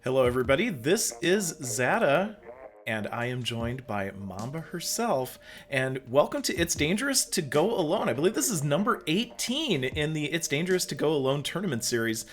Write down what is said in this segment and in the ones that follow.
Hello, everybody. This is Zada, and I am joined by Mamba herself. And welcome to It's Dangerous to Go Alone. I believe this is number 18 in the It's Dangerous to Go Alone tournament series.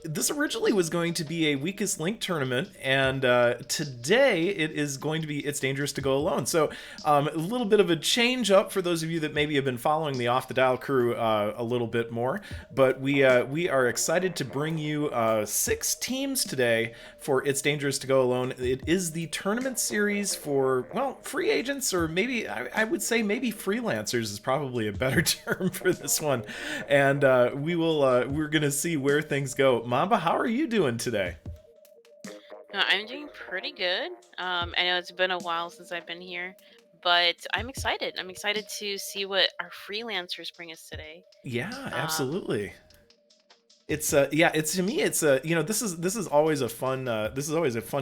This originally was going to be a Weakest Link tournament, and today it is going to be It's Dangerous to Go Alone. So a little bit of a change up for those of you that maybe have been following the Off the Dial crew a little bit more. But we are excited to bring you 6 teams today for It's Dangerous to Go Alone. It is the tournament series for, well, free agents, or maybe I would say maybe freelancers is probably a better term for this one. And we're gonna see where things go. Mamba, how are you doing today? I'm doing pretty good. I know it's been a while since I've been here, but I'm excited. I'm excited to see what our freelancers bring us today. Yeah, Um, absolutely. It's to me it's this is always a fun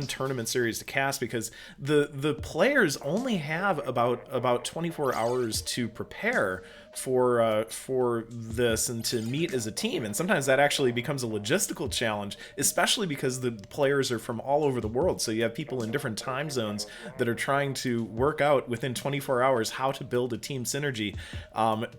tournament series to cast because the players only have about 24 hours to prepare for this and to meet as a team, and sometimes that actually becomes a logistical challenge, especially because the players are from all over the world. So you have people in different time zones that are trying to work out within 24 hours how to build a team synergy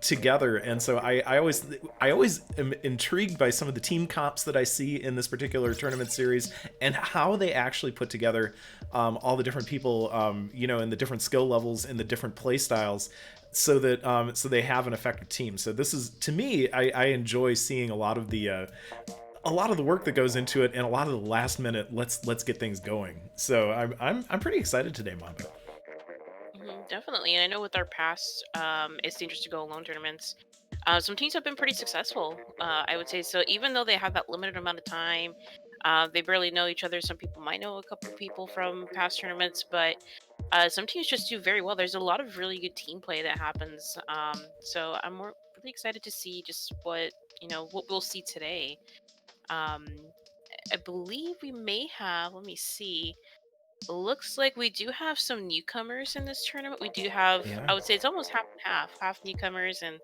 together. And so I always am intrigued by some of the team comps that I see in this particular tournament series and how they actually put together all the different people, in the different skill levels and the different play styles, so they have an effective team. So this is, to me, I enjoy seeing a lot of the work that goes into it, and a lot of the last minute let's get things going. So I'm pretty excited today, Mamba. Definitely, and I know with our past It's Dangerous to Go Alone tournaments, some teams have been pretty successful. I would say so. Even though they have that limited amount of time, they barely know each other. Some people might know a couple of people from past tournaments, but some teams just do very well. There's a lot of really good team play that happens. So really excited to see just what we'll see today. Um, I believe we may have. Let me see. Looks like we do have some newcomers in this tournament. We do have. Yeah. I would say it's almost half and half. Half newcomers and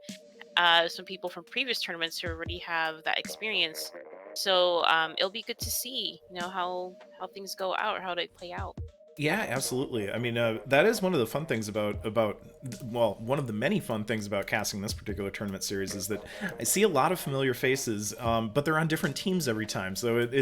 some people from previous tournaments who already have that experience. So it'll be good to see, how things go out or how they play out. Yeah, absolutely. I mean, that is one of the fun things about well, one of the many fun things about casting this particular tournament series is that I see a lot of familiar faces, but they're on different teams every time. So it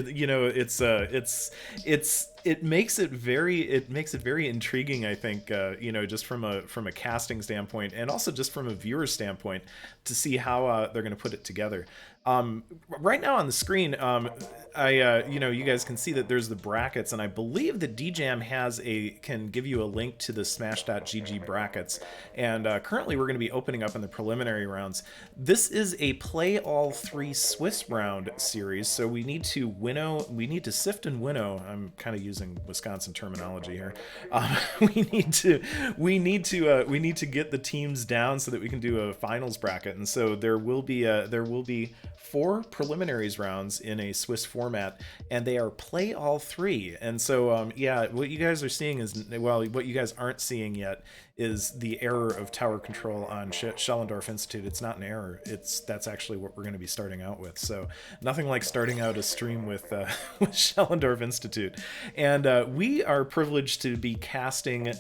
makes it very intriguing. I think just from a casting standpoint, and also just from a viewer standpoint, to see how they're going to put it together. Right now on the screen, you guys can see that there's the brackets, and I believe that DJam can give you a link to the Smash.gg brackets. And currently, we're going to be opening up in the preliminary rounds. This is a play all three Swiss round series, so we need to sift and winnow. I'm kind of using Wisconsin terminology here. We need to get the teams down so that we can do a finals bracket, and so there will be 4 preliminaries rounds in a Swiss format, and they are play all three. And so, what you guys are seeing is, well, what you guys aren't seeing yet is the error of tower control on Schellendorf Institute. It's not an error. That's actually what we're going to be starting out with. So nothing like starting out a stream with with Schellendorf Institute, and we are privileged to be casting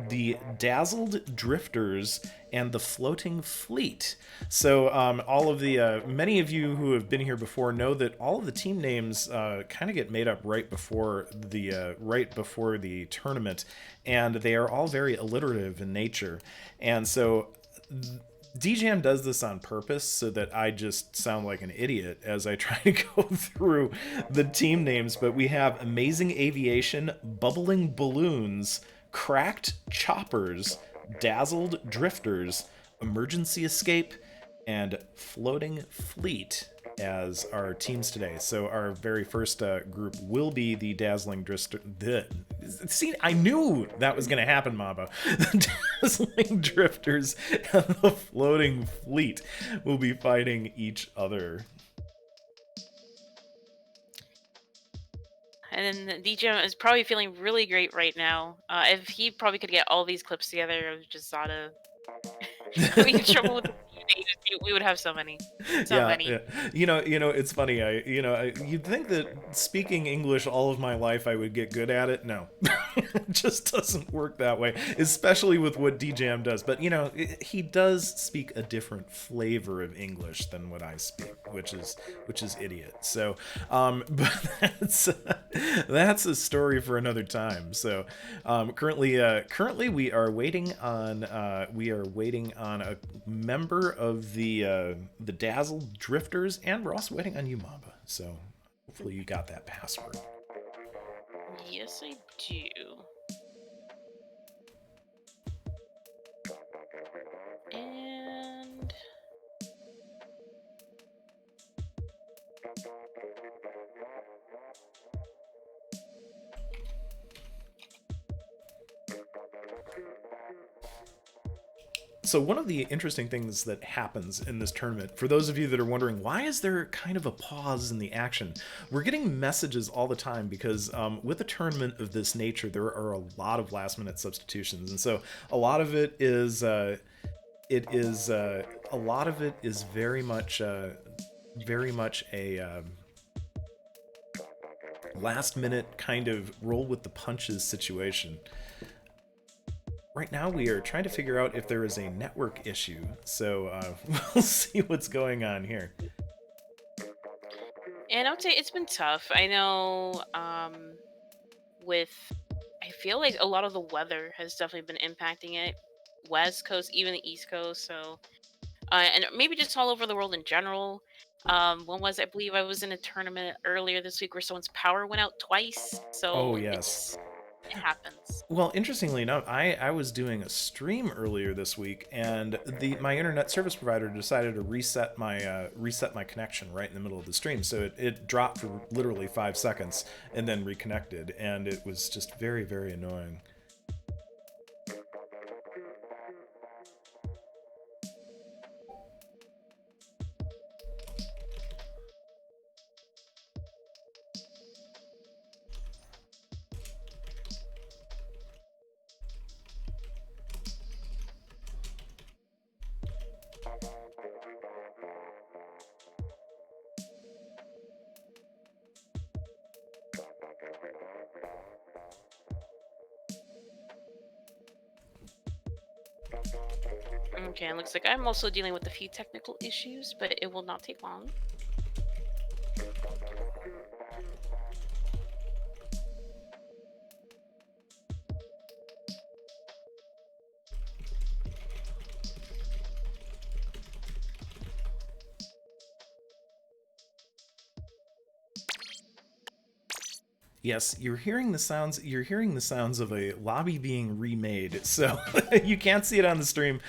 the Dazzled Drifters and the Floating Fleet. So all of the many of you who have been here before know that all of the team names kind of get made up right before the tournament, and they are all very alliterative in nature. And so DJM does this on purpose so that I just sound like an idiot as I try to go through the team names. But we have Amazing Aviation, Bubbling Balloons, Cracked Choppers, Dazzled Drifters, Emergency Escape, and Floating Fleet as our teams today. So our very first group will be the Dazzling Drifter. See, I knew that was going to happen, Mamba. The Dazzling Drifters and the Floating Fleet will be fighting each other. And then DJ is probably feeling really great right now. If he probably could get all these clips together of just Zada having trouble with the we would have so many, so Yeah, many. yeah. It's funny. You'd think that speaking English all of my life I would get good at it. No, it just doesn't work that way. Especially with what DJM does. But he does speak a different flavor of English than what I speak, which is idiot. So, but that's a story for another time. So, currently we are waiting on a member of the Dazzled Drifters, and we're also waiting on you, Mamba. So hopefully you got that password. Yes, I do. And So one of the interesting things that happens in this tournament, for those of you that are wondering, why is there kind of a pause in the action? We're getting messages all the time because with a tournament of this nature, there are a lot of last-minute substitutions, and so a lot of it is a lot of it is very much a last-minute kind of roll with the punches situation. Right now we are trying to figure out if there is a network issue, so we'll see what's going on here. I would say it's been tough. I know, with I feel like a lot of the weather has definitely been impacting it. West Coast, even the East Coast, so and maybe just all over the world in general. When was I believe I was in a tournament earlier this week where someone's power went out twice. Oh So yes. it happens. Well, interestingly enough, I was doing a stream earlier this week, and the my internet service provider decided to reset my connection right in the middle of the stream. So it dropped for literally 5 seconds and then reconnected, and it was just very, very annoying. Okay, it looks like I'm also dealing with a few technical issues, but it will not take long. Yes, you're hearing the sounds. You're hearing the sounds of a lobby being remade. So you can't see it on the stream.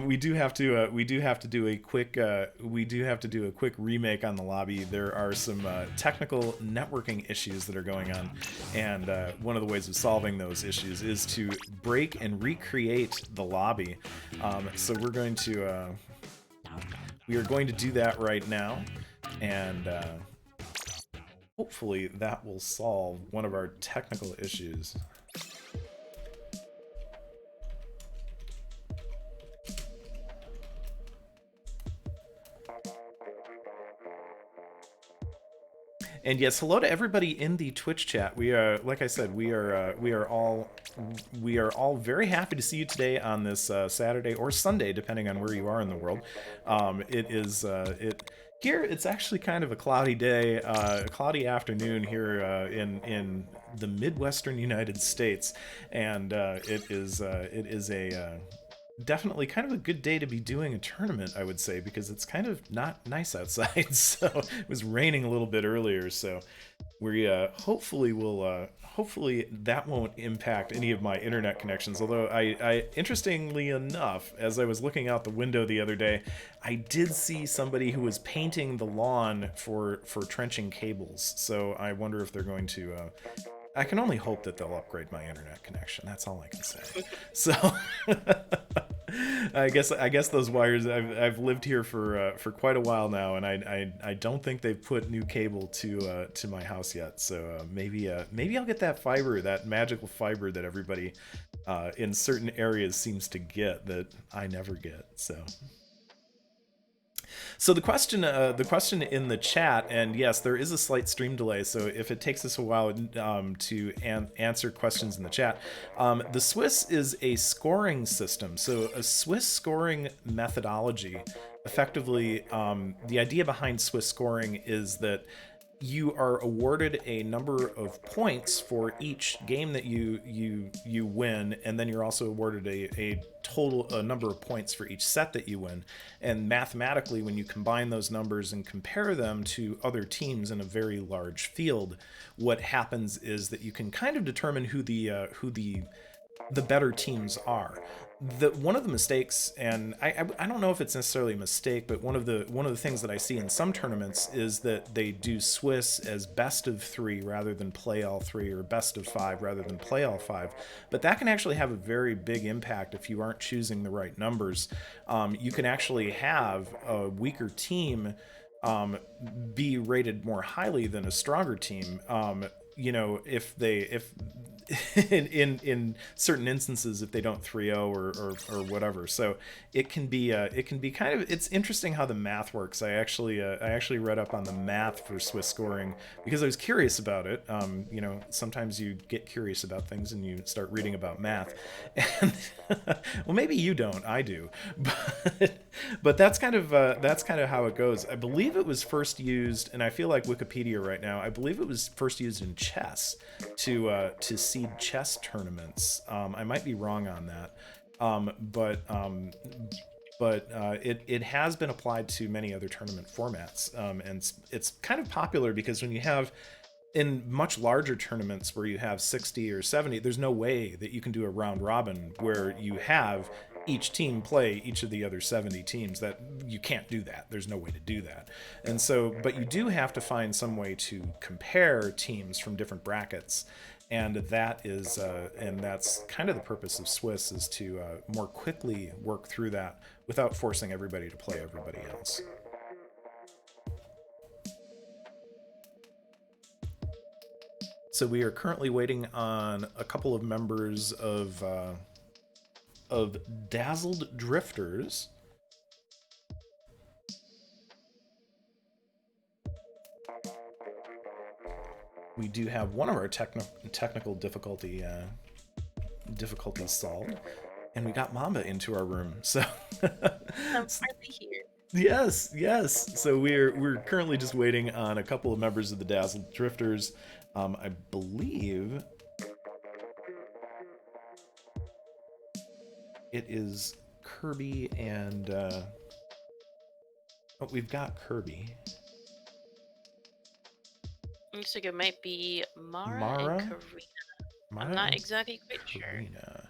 We do have to. We do have to do a quick. We do have to do a quick remake on the lobby. There are some technical networking issues that are going on, and one of the ways of solving those issues is to break and recreate the lobby. So we are going to do that right now, and. Hopefully that will solve one of our technical issues. And yes, hello to everybody in the Twitch chat. We are, like I said, we are all very happy to see you today on this Saturday or Sunday, depending on where you are in the world. Here it's actually kind of a cloudy day, a cloudy afternoon here in the Midwestern United States, and it is a definitely kind of a good day to be doing a tournament, I would say, because it's kind of not nice outside. So it was raining a little bit earlier, so we hopefully that won't impact any of my internet connections. Although I interestingly enough, as I was looking out the window the other day, I did see somebody who was painting the lawn for trenching cables. So I wonder if they're going to I can only hope that they'll upgrade my internet connection. That's all I can say. So I guess those wires. I've lived here for quite a while now, and I don't think they've put new cable to my house yet. So maybe I'll get that fiber, that magical fiber that everybody in certain areas seems to get that I never get. So. So the question in the chat, and yes, there is a slight stream delay. So if it takes us a while to answer questions in the chat, the Swiss is a scoring system. So a Swiss scoring methodology, effectively, the idea behind Swiss scoring is that you are awarded a number of points for each game that you win, and then you're also awarded a number of points for each set that you win. And mathematically, when you combine those numbers and compare them to other teams in a very large field, what happens is that you can kind of determine who the better teams are. One of the mistakes, and I don't know if it's necessarily a mistake, but one of the things that I see in some tournaments is that they do Swiss as best of three rather than play all three, or best of five rather than play all five. But that can actually have a very big impact if you aren't choosing the right numbers. You can actually have a weaker team be rated more highly than a stronger team. If in certain instances, if they don't 3-0 or whatever. So it can be kind of, it's interesting how the math works. I actually read up on the math for Swiss scoring because I was curious about it. Sometimes you get curious about things and you start reading about math, and well, maybe you don't, I do, but that's kind of how it goes. I believe it was first used, and I feel like Wikipedia right now. I believe it was first used in chess to seed chess tournaments. I might be wrong on that, but it has been applied to many other tournament formats, and it's kind of popular because when you have in much larger tournaments where you have 60 or 70, there's no way that you can do a round robin where you have each team play each of the other 70 teams. That you can't do that. There's no way to do that. And so, but you do have to find some way to compare teams from different brackets. And that's kind of the purpose of Swiss, is to more quickly work through that without forcing everybody to play everybody else. So we are currently waiting on a couple of members of Dazzled Drifters. We do have one of our technical difficulties solved, and we got Mamba into our room. So I'm finally here. yes. So we're currently just waiting on a couple of members of the Dazzled Drifters. I believe it is Kirby and we've got Kirby. Looks like it might be Mara Mara? and Karina. I'm not exactly quite Karina. sure.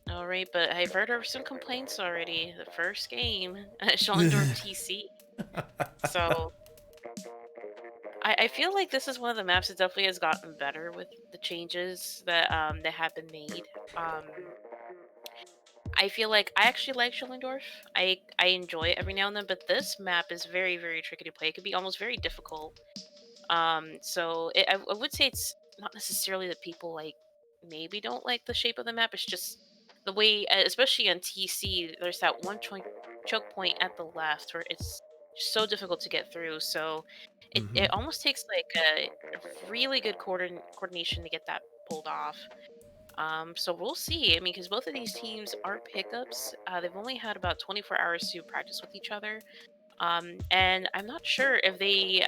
All right, but I've heard of some complaints already. The first game at Schellendorf TC. So I feel like this is one of the maps that definitely has gotten better with the changes that have been made. I feel like I actually like Schellendorf. I enjoy it every now and then, but this map is very, very tricky to play. It could be almost very difficult. I would say it's not necessarily that people like maybe don't like the shape of the map. It's just the way, especially on TC, there's that one choke point at the left where it's so difficult to get through. So it almost takes like a really good coordination to get that pulled off. So we'll see. I mean, because both of these teams are pickups. They've only had about 24 hours to practice with each other. And I'm not sure if they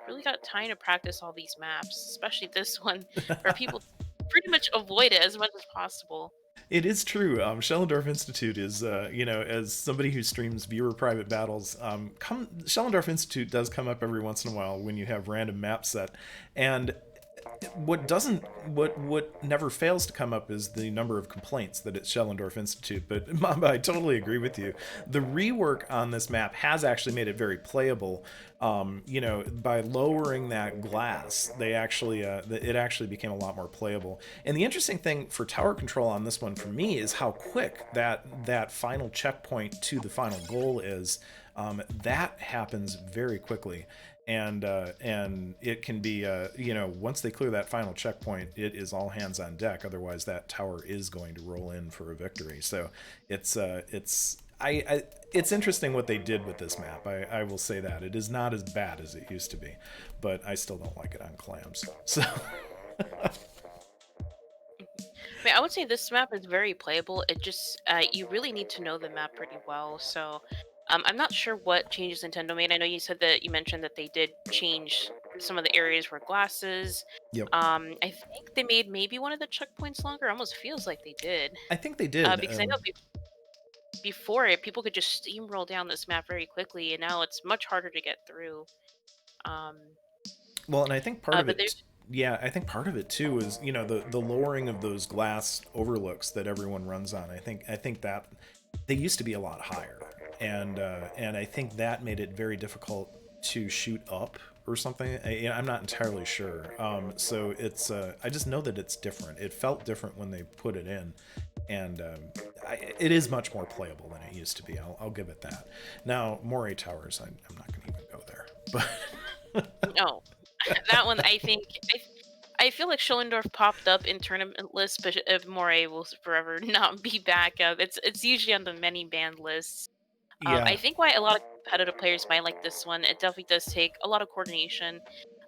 really got time to practice all these maps, especially this one, where people pretty much avoid it as much as possible. It is true. Schellendorf Institute is, as somebody who streams viewer private battles, Schellendorf Institute does come up every once in a while when you have random map set, and what never fails to come up is the number of complaints that it's Schellendorf Institute. But Mamba, I totally agree with you. The rework on this map has actually made it very playable. By lowering that glass, it actually became a lot more playable. And the interesting thing for tower control on this one for me is how quick that final checkpoint to the final goal is. That happens very quickly, and it can be once they clear that final checkpoint, it is all hands on deck. Otherwise, that tower is going to roll in for a victory. So it's interesting what they did with this map. I will say that it is not as bad as it used to be, but I still don't like it on clams. So I mean, I would say this map is very playable. It just you really need to know the map pretty well. So I'm not sure what changes Nintendo made. I know you said that you mentioned that they did change some of the areas where glasses. yep, I think they made maybe one of the checkpoints longer. Almost feels like they did, I think they did. because I know before it, people could just steamroll down this map very quickly, and now it's much harder to get through. Um, Well, and I think part of but it, there's yeah, I think part of it too is the lowering of those glass overlooks that everyone runs on. I think that they used to be a lot higher, and I think that made it very difficult to shoot up or something. I'm not entirely sure. So I just know that it's different. It felt different when they put it in, and it is much more playable than it used to be. I'll give it that. Now, Moray Towers, I'm not going to even go there, but. no. That one, I feel like Schoellendorf popped up in tournament lists, but if Moray will forever not be back. It's usually on the many banned lists. I Yeah. think why a lot of competitive players might like this one, it definitely does take a lot of coordination.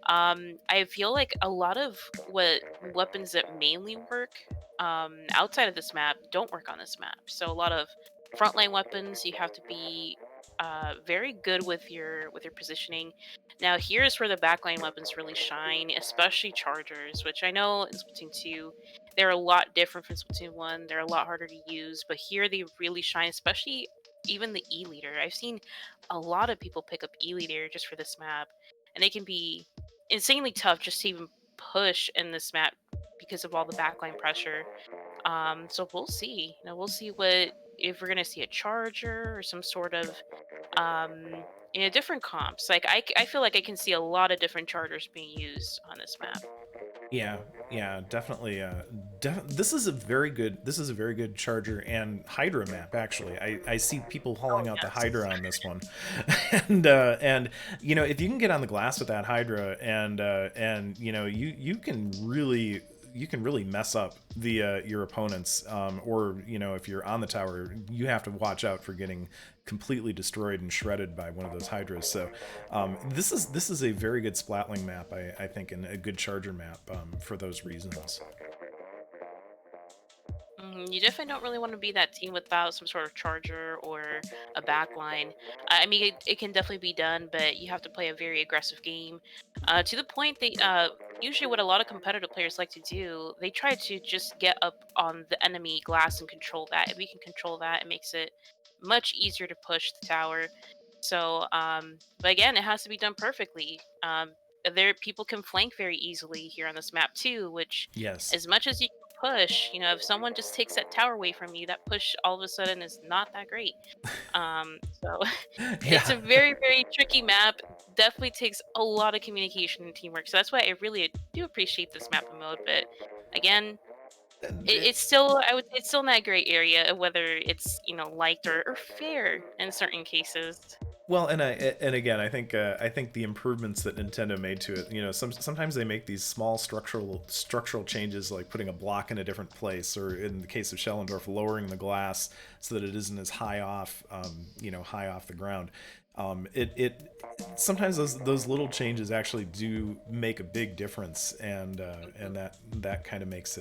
I feel like a lot of what weapons that mainly work outside of this map don't work on this map. So a lot of frontline weapons, you have to be very good with your positioning. Now here's where the backline weapons really shine, especially chargers, which I know in Splatoon 2 they're a lot different from Splatoon 1. They're a lot harder to use, but here they really shine, especially even the E leader. I've seen a lot of people pick up E leader just for this map, and they can be insanely tough just to even push in this map because of all the backline pressure. So we'll see. We'll see what if we're gonna see a charger or some sort of different comps. Like I feel like I can see a lot of different chargers being used on this map. Yeah, yeah, definitely. This is a very good. This is a very good Charger and Hydra map. Actually, I see people Oh hauling out the yes. Hydra on this one, and if you can get on the glass with that Hydra, and you can really mess up the your opponents, or if you're on the tower, you have to watch out for getting completely destroyed and shredded by one of those hydras. So this is a very good splatling map, I think, and a good charger map for those reasons. You definitely don't really want to be that team without some sort of charger or a backline. I mean, it can definitely be done, but you have to play a very aggressive game. To the point that usually what a lot of competitive players like to do, they try to just get up on the enemy glass and control that. If we can control that, it makes it much easier to push the tower. So, but again, it has to be done perfectly. There, people can flank very easily here on this map too, which Yes. as much as you push, if someone just takes that tower away from you, that push all of a sudden is not that great. So it's Yeah. a very, very tricky map. Definitely takes a lot of communication and teamwork. So that's why I really do appreciate this map mode. But again, And it, it's still, I would say it's still in that gray area of whether it's, liked or fair in certain cases. Well, and again, I think the improvements that Nintendo made to it, sometimes they make these small structural changes, like putting a block in a different place, or in the case of Schellendorf, lowering the glass so that it isn't as high off, high off the ground. It sometimes those little changes actually do make a big difference, and that kind of makes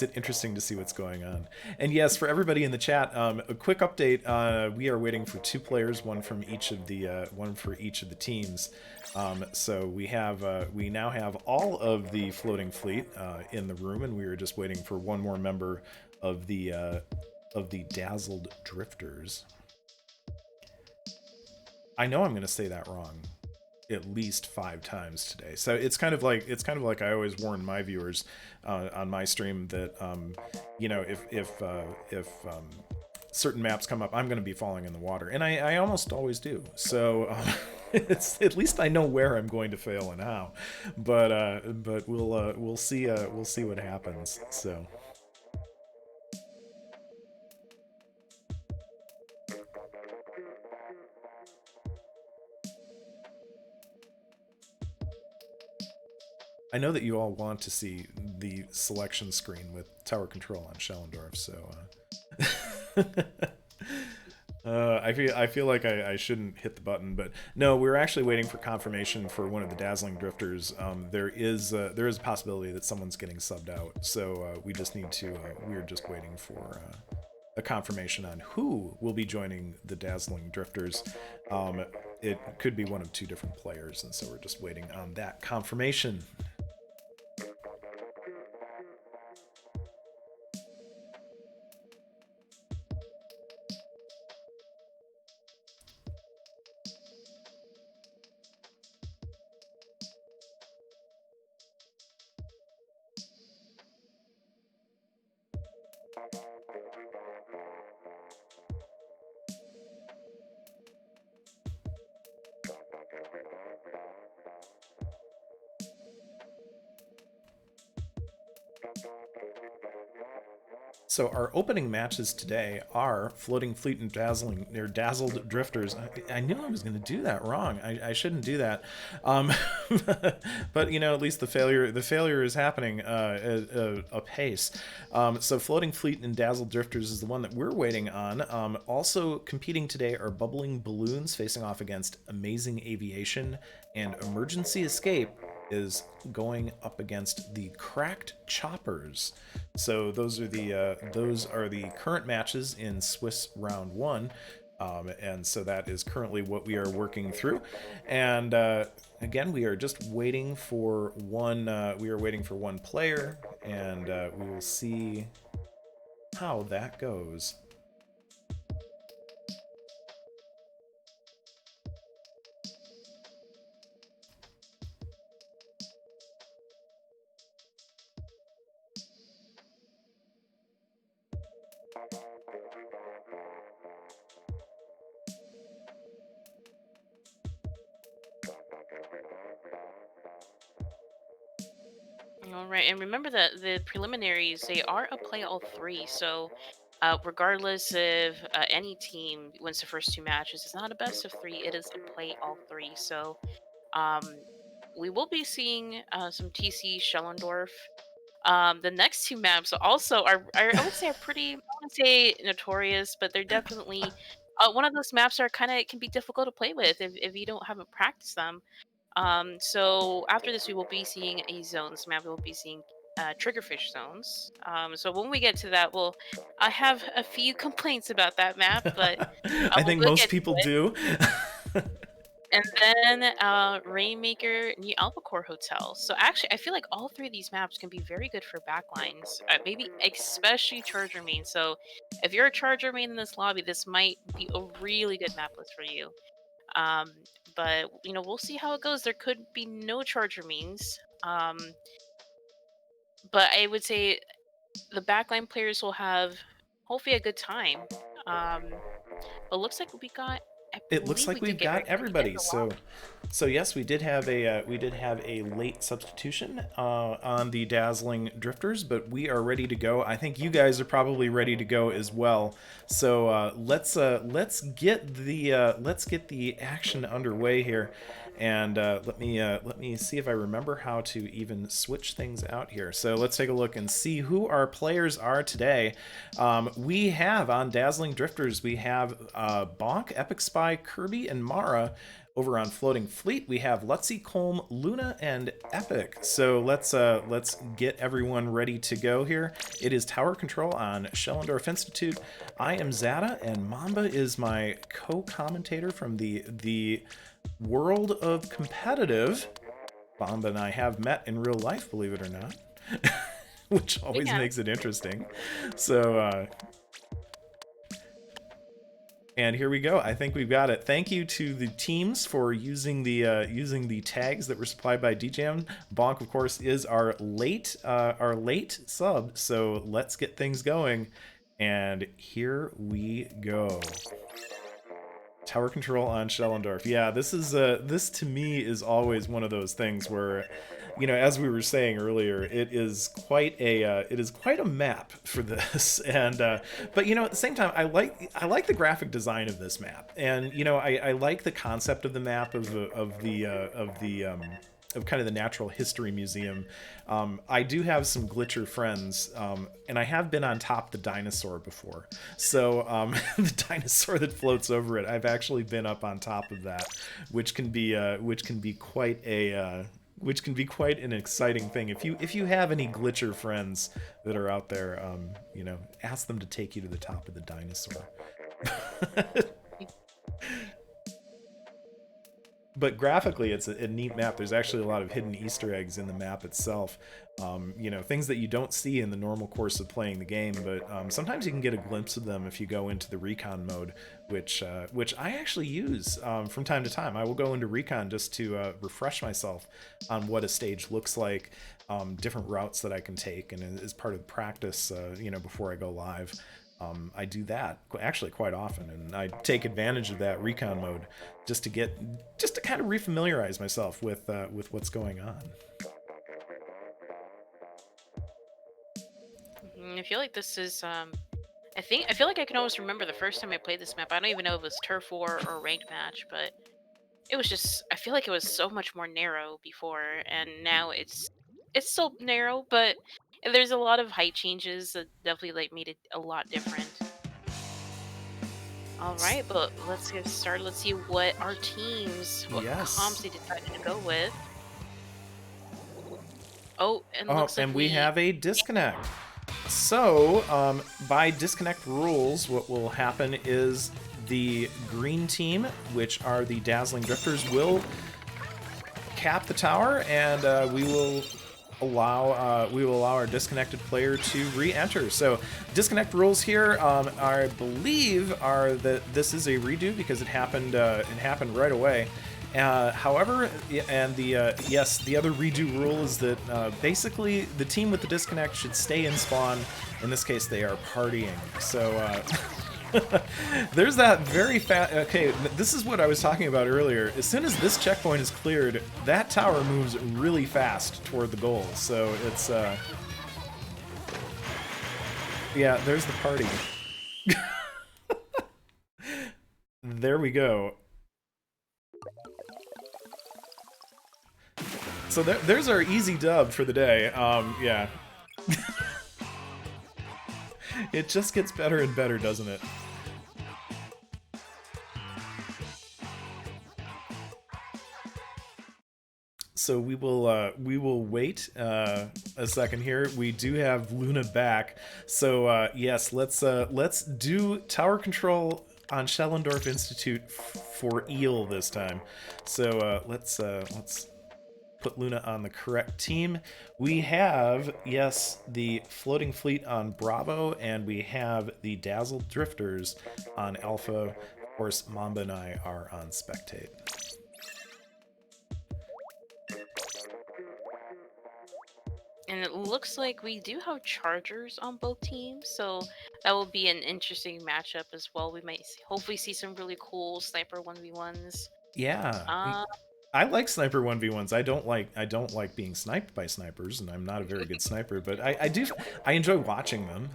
it interesting to see what's going on. And yes, for everybody in the chat, a quick update: we are waiting for two players, one for each of the teams. So we now have all of the floating fleet in the room, and we are just waiting for one more member of the dazzled drifters. I know I'm going to say that wrong at least 5 times today. So it's kind of like I always warn my viewers on my stream that if certain maps come up, I'm going to be falling in the water, and I almost always do. So it's at least I know where I'm going to fail and how. But we'll see what happens. So. I know that you all want to see the selection screen with tower control on Schellendorf, so I feel like I shouldn't hit the button, but no, we're actually waiting for confirmation for one of the dazzling drifters. There is a possibility that someone's getting subbed out, so we just need to. We're just waiting for a confirmation on who will be joining the dazzling drifters. It could be one of two different players, and so we're just waiting on that confirmation. So our opening matches today are Floating Fleet and Dazzled Drifters. I knew I was going to do that wrong. I shouldn't do that. But at least the failure is happening apace. So Floating Fleet and Dazzled Drifters is the one that we're waiting on. Also competing today are Bubbling Balloons facing off against Amazing Aviation, and Emergency Escape is going up against the Cracked Choppers. So those are the current matches in Swiss Round One, and so that is currently what we are working through. And again, we are just waiting for one. We are waiting for one player, and we will see how that goes. All right, and remember that the preliminaries, they are a play all three. So, regardless if any team wins the first two matches, it's not a best of three. It is a play all three. So, um, we will be seeing some TC Schellendorf. The next two maps also I would say are pretty, I wouldn't say notorious, but they're definitely one of those maps are kind of can be difficult to play with if you don't haven't practiced them. So after this, we will be seeing a zones map. We will be seeing triggerfish zones. So when we get to that, I have a few complaints about that map, but I think we'll most get to people it. do. And then Rainmaker, New Albacore Hotel. So actually, I feel like all three of these maps can be very good for backlines. Maybe especially Charger main. So if you're a Charger main in this lobby, this might be a really good map list for you. Um, but we'll see how it goes. There could be no Charger mains. But I would say the backline players will have hopefully a good time. But looks like I It looks believe like we did we've get got everybody in everybody. the So, lobby. so yes, we did have a late substitution on the Dazzling Drifters, but we are ready to go. I think you guys are probably ready to go as well. So let's get the action underway here, and let me see if I remember how to even switch things out here. So let's take a look and see who our players are today. We have on Dazzling Drifters, we have Bonk, Epic Spy, Kirby, and Mara. Over on Floating Fleet, we have Lutzy, Colm, Luna, and Epic. So let's get everyone ready to go here. It is Tower Control on Schellendorf Institute. I am Zada, and Mamba is my co-commentator from the world of competitive. Mamba and I have met in real life, believe it or not, which always Yeah. makes it interesting. So and here we go. I think we've got it. Thank you to the teams for using the tags that were supplied by DJM. Bonk, of course, is our late sub. So let's get things going. And here we go. Tower control on Schellendorf. Yeah, this to me is always one of those things where, as we were saying earlier, it is quite a map for this, and but at the same time, I like the graphic design of this map, and I like the concept of the map of the of kind of the Natural History Museum. I do have some glitcher friends, and I have been on top of the dinosaur before. So the dinosaur that floats over it, I've actually been up on top of that, which can be quite a which can be quite an exciting thing. If you have any glitcher friends that are out there, ask them to take you to the top of the dinosaur. But graphically, it's a neat map. There's actually a lot of hidden Easter eggs in the map itself. Things that you don't see in the normal course of playing the game, but sometimes you can get a glimpse of them if you go into the recon mode, which I actually use from time to time. I will go into recon just to refresh myself on what a stage looks like, different routes that I can take, and as part of practice, before I go live. I do that actually quite often, and I take advantage of that recon mode just to kind of refamiliarize myself with what's going on. I feel like this is I feel like I can always remember the first time I played this map. I don't even know if it was turf war or ranked match, but it was just I feel like it was so much more narrow before, and now it's still narrow, but there's a lot of height changes that definitely like made it a lot different. All right, but let's get started. Let's see what what comps Yes. they decided to go with. Oh, and Oh, looks like and we have a disconnect. So, by disconnect rules, what will happen is the green team, which are the Dazzling Drifters, will cap the tower, and we will allow our disconnected player to re-enter. So, disconnect rules here, I believe, are that this is a redo because it happened right away. However, and the other redo rule is that basically the team with the disconnect should stay in spawn. In this case, they are partying. So there's that very fast. Okay, this is what I was talking about earlier. As soon as this checkpoint is cleared, that tower moves really fast toward the goal. So it's yeah, there's the party. There we go. So there's our easy dub for the day. Yeah. It just gets better and better, doesn't it? So we will wait a second here. We do have Luna back. So yes, let's do tower control on Schellendorf Institute for Eel this time. So let's put Luna on the correct team. We have, yes, the Floating Fleet on Bravo, and we have the Dazzled Drifters on Alpha. Of course, Mamba and I are on Spectate. And it looks like we do have chargers on both teams, so that will be an interesting matchup as well. We might hopefully see some really cool sniper 1v1s. Yeah. I like sniper 1v1s. I don't like being sniped by snipers, and I'm not a very good sniper, but I enjoy watching them.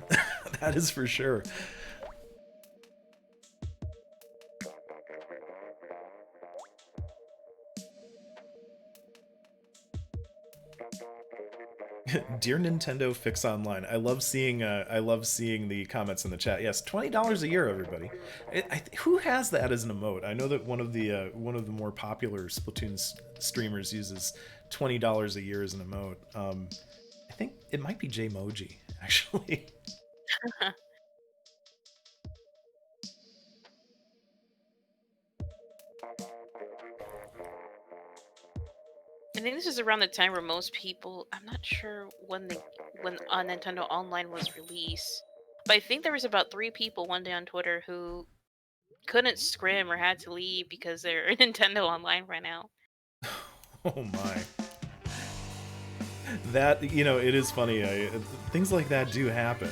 That is for sure. Dear Nintendo, fix online. I love seeing the comments in the chat. Yes, $20 a year, everybody. Who has that as an emote? I know that one of the more popular Splatoon streamers uses $20 a year as an emote. I think it might be Jmoji, actually. I think this is around the time where most people, I'm not sure when Nintendo Online was released, but I think there was about 3 people one day on Twitter who couldn't scrim or had to leave because their Nintendo Online ran out. Oh my. That, it is funny. Things like that do happen.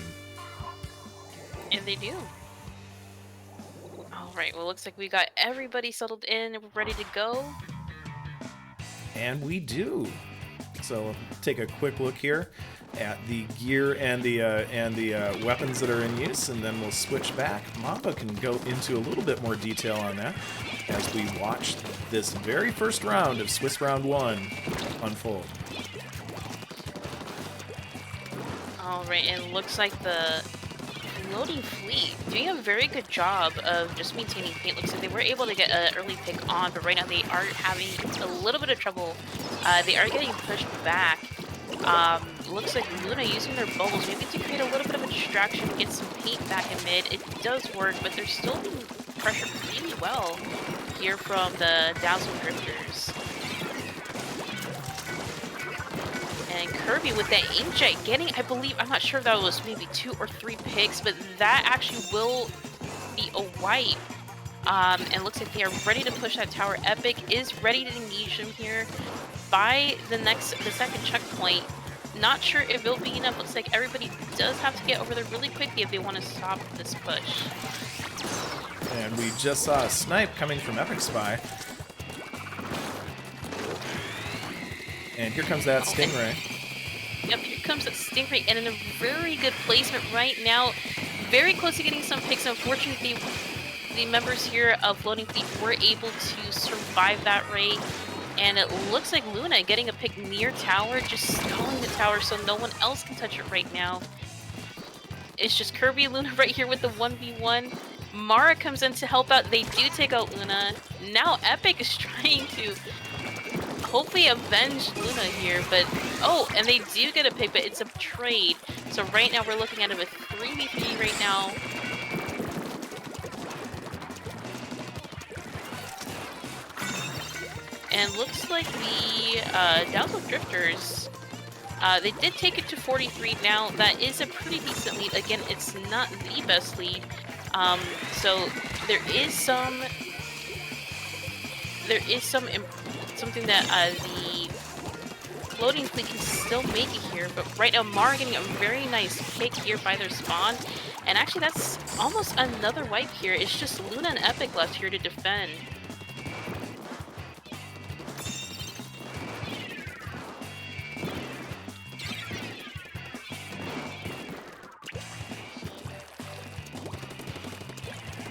And they do. Alright, well, looks like we got everybody settled in and we're ready to go. And we do. So take a quick look here. at the gear and the weapons that are in use, and then we'll switch back. Mamba can go into a little bit more detail on that as we watch this very first round of Swiss Round 1 unfold. Alright, and it looks like the floating fleet doing a very good job of just maintaining paint. Looks like they were able to get an early pick on, but right now they are having a little bit of trouble. They are getting pushed back. Looks like Luna using their bubbles maybe to create a little bit of a distraction, get some paint back in mid. It does work, but they're still being pressured really well here from the Dazzle Drifters. And Kirby with that inkjet getting, I believe, I'm not sure if that was maybe 2 or 3 picks, but that actually will be a wipe. And looks like they are ready to push that tower. Epic is ready to engage them here by the second checkpoint. Not sure if it'll be enough. Looks like everybody does have to get over there really quickly if they want to stop this push. And we just saw a snipe coming from Epic Spy. And here comes that Stingray. Yep, here comes that Stingray, and in a very good placement right now. Very close to getting some picks. Unfortunately, the members here of Floating Fleet were able to survive that raid. And it looks like Luna getting a pick near tower, just stalling the tower so no one else can touch it right now. It's just Kirby and Luna right here with the 1v1. Mara comes in to help out. They do take out Luna. Now Epic is trying to hopefully avenge Luna here, but oh, and they do get a pick, but it's a trade. So right now we're looking at a 3v3 right now. And looks like the Dazzle Drifters, they did take it to 43 now. That is a pretty decent lead. Again, it's not the best lead. So there is something that the Floating Fleet can still make it here. But right now, Mara getting a very nice pick here by their spawn. And actually, that's almost another wipe here. It's just Luna and Epic left here to defend.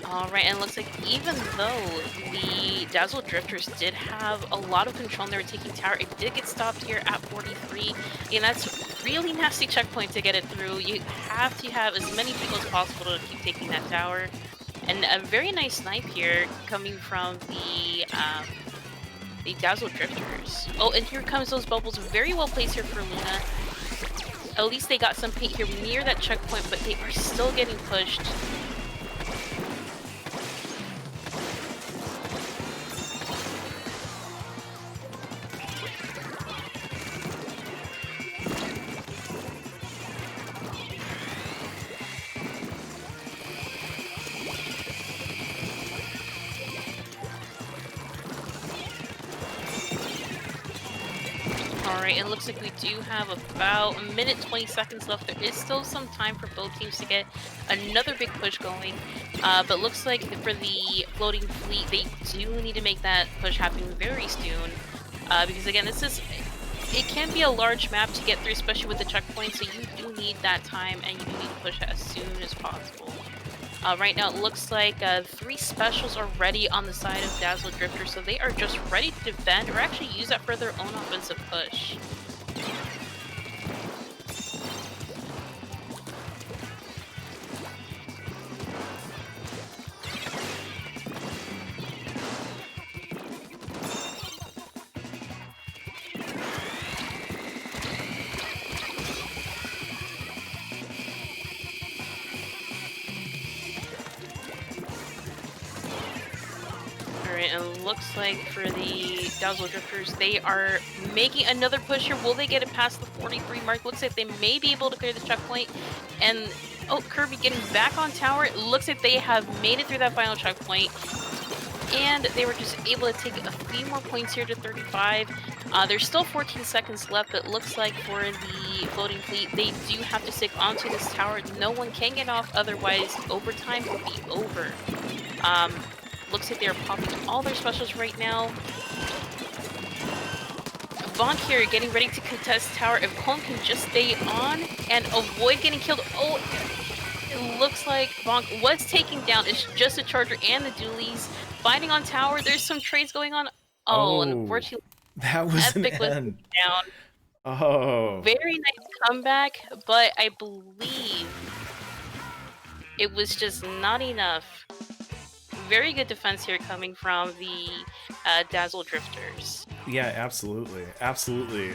Alright, and it looks like even though the Dazzle Drifters did have a lot of control and they were taking tower, it did get stopped here at 43. And that's a really nasty checkpoint to get it through. You have to have as many people as possible to keep taking that tower. And a very nice snipe here coming from the Dazzle Drifters. Oh, and here comes those bubbles. Very well placed here for Luna. At least they got some paint here near that checkpoint, but they are still getting pushed. Alright, it looks like we do have about a minute 20 seconds left. There is still some time for both teams to get another big push going. But looks like for the Floating Fleet, they do need to make that push happen very soon. Because again, it can be a large map to get through, especially with the checkpoint, so you do need that time and you do need to push it as soon as possible. Right now, it looks like 3 specials are ready on the side of Dazzle Drifter, so they are just ready to defend or actually use that for their own offensive push. And it looks like for the Dazzle Drifters, they are making another push here. Will they get it past the 43 mark? Looks like they may be able to clear the checkpoint. And, oh, Kirby getting back on tower. It looks like they have made it through that final checkpoint. And they were just able to take a few more points here to 35. There's still 14 seconds left, but it looks like for the Floating Fleet, they do have to stick onto this tower. No one can get off, otherwise overtime will be over. Looks like they're popping all their specials right now. Bonk here getting ready to contest tower. If Colm can just stay on and avoid getting killed. Oh, it looks like Bonk was taken down. It's just a charger and the dualies fighting on tower. There's some trades going on. Oh, Oh, unfortunately, that was an Epic was end. down. Oh, Very nice comeback, but I believe it was just not enough. Very good defense here coming from the Dazzle Drifters. yeah, absolutely, absolutely.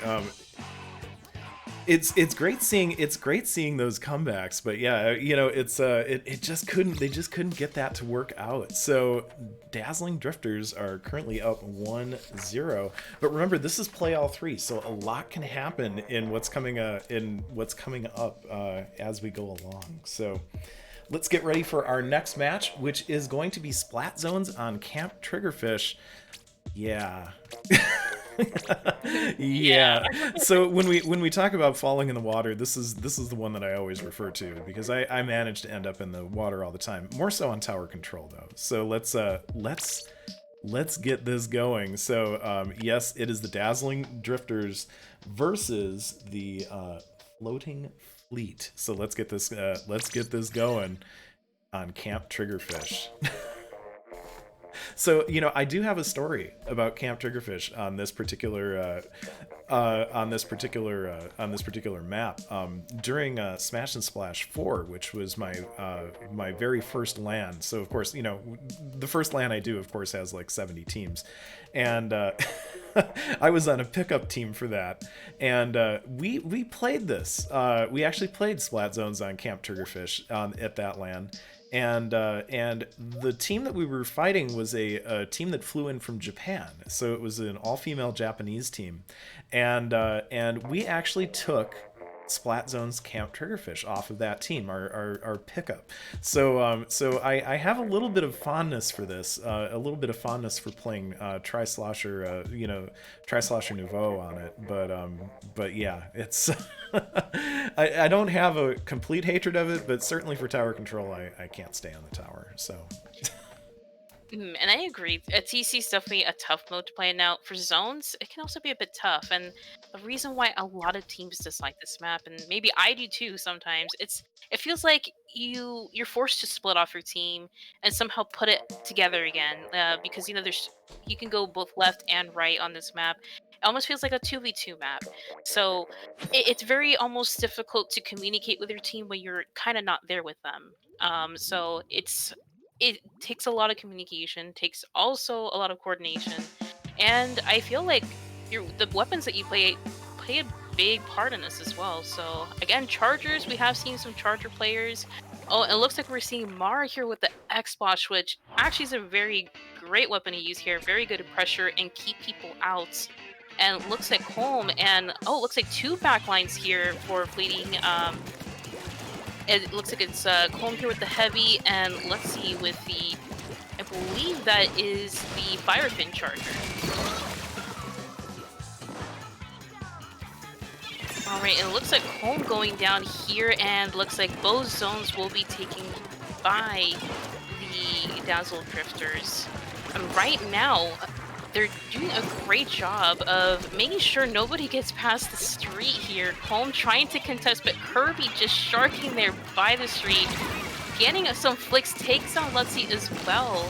It's great seeing those comebacks, but yeah, it just couldn't they just couldn't get that to work out. So Dazzling Drifters are currently up 1-0. But remember, this is play all three, so a lot can happen in what's coming up as we go along. So let's get ready for our next match, which is going to be Splat Zones on Camp Triggerfish. Yeah. Yeah. So when we talk about falling in the water, this is the one that I always refer to because I manage to end up in the water all the time. More so on tower control though. So let's get this going. So yes, it is the Dazzling Drifters versus the Floating Fleet. So let's get this going on Camp Triggerfish. So I do have a story about Camp Triggerfish on this particular map. During Smash and Splash 4, which was my very first LAN. So of course, the first LAN I do, of course, has like 70 teams, and I was on a pickup team for that, and we played this. We actually played Splat Zones on Camp Triggerfish at that LAN. And the team that we were fighting was a team that flew in from Japan, so it was an all-female Japanese team, and we actually took Splat Zone's Camp Triggerfish off of that team, our pickup. So I have a little bit of fondness for this, a little bit of fondness for playing Tri-Slosher, Tri-Slosher Nouveau on it. But yeah, it's I don't have a complete hatred of it, but certainly for tower control, I can't stay on the tower. So. And I agree. TC is definitely a tough mode to play. Now, for zones, it can also be a bit tough. And the reason why a lot of teams dislike this map, and maybe I do too sometimes, it feels like you're forced to split off your team and somehow put it together again. Because you can go both left and right on this map. It almost feels like a 2v2 map. So it's very almost difficult to communicate with your team when you're kind of not there with them. So it takes a lot of communication, takes also a lot of coordination, and I feel like the weapons that you play a big part in this as well. So again, chargers, we have seen some charger players. Oh, it looks like we're seeing Mara here with the X-Splash, which actually is a very great weapon to use here. Very good at pressure and keep people out. And it looks like home, and it looks like two backlines here for fleeting. It looks like it's Colm here with the heavy, and let's see with the, I believe that is the Firefin charger. Alright, it looks like Colm going down here, and looks like both zones will be taken by the Dazzle Drifters. And right now, they're doing a great job of making sure nobody gets past the street here. Colm trying to contest, but Kirby just sharking there by the street. Getting some flicks, takes on Lutzy as well.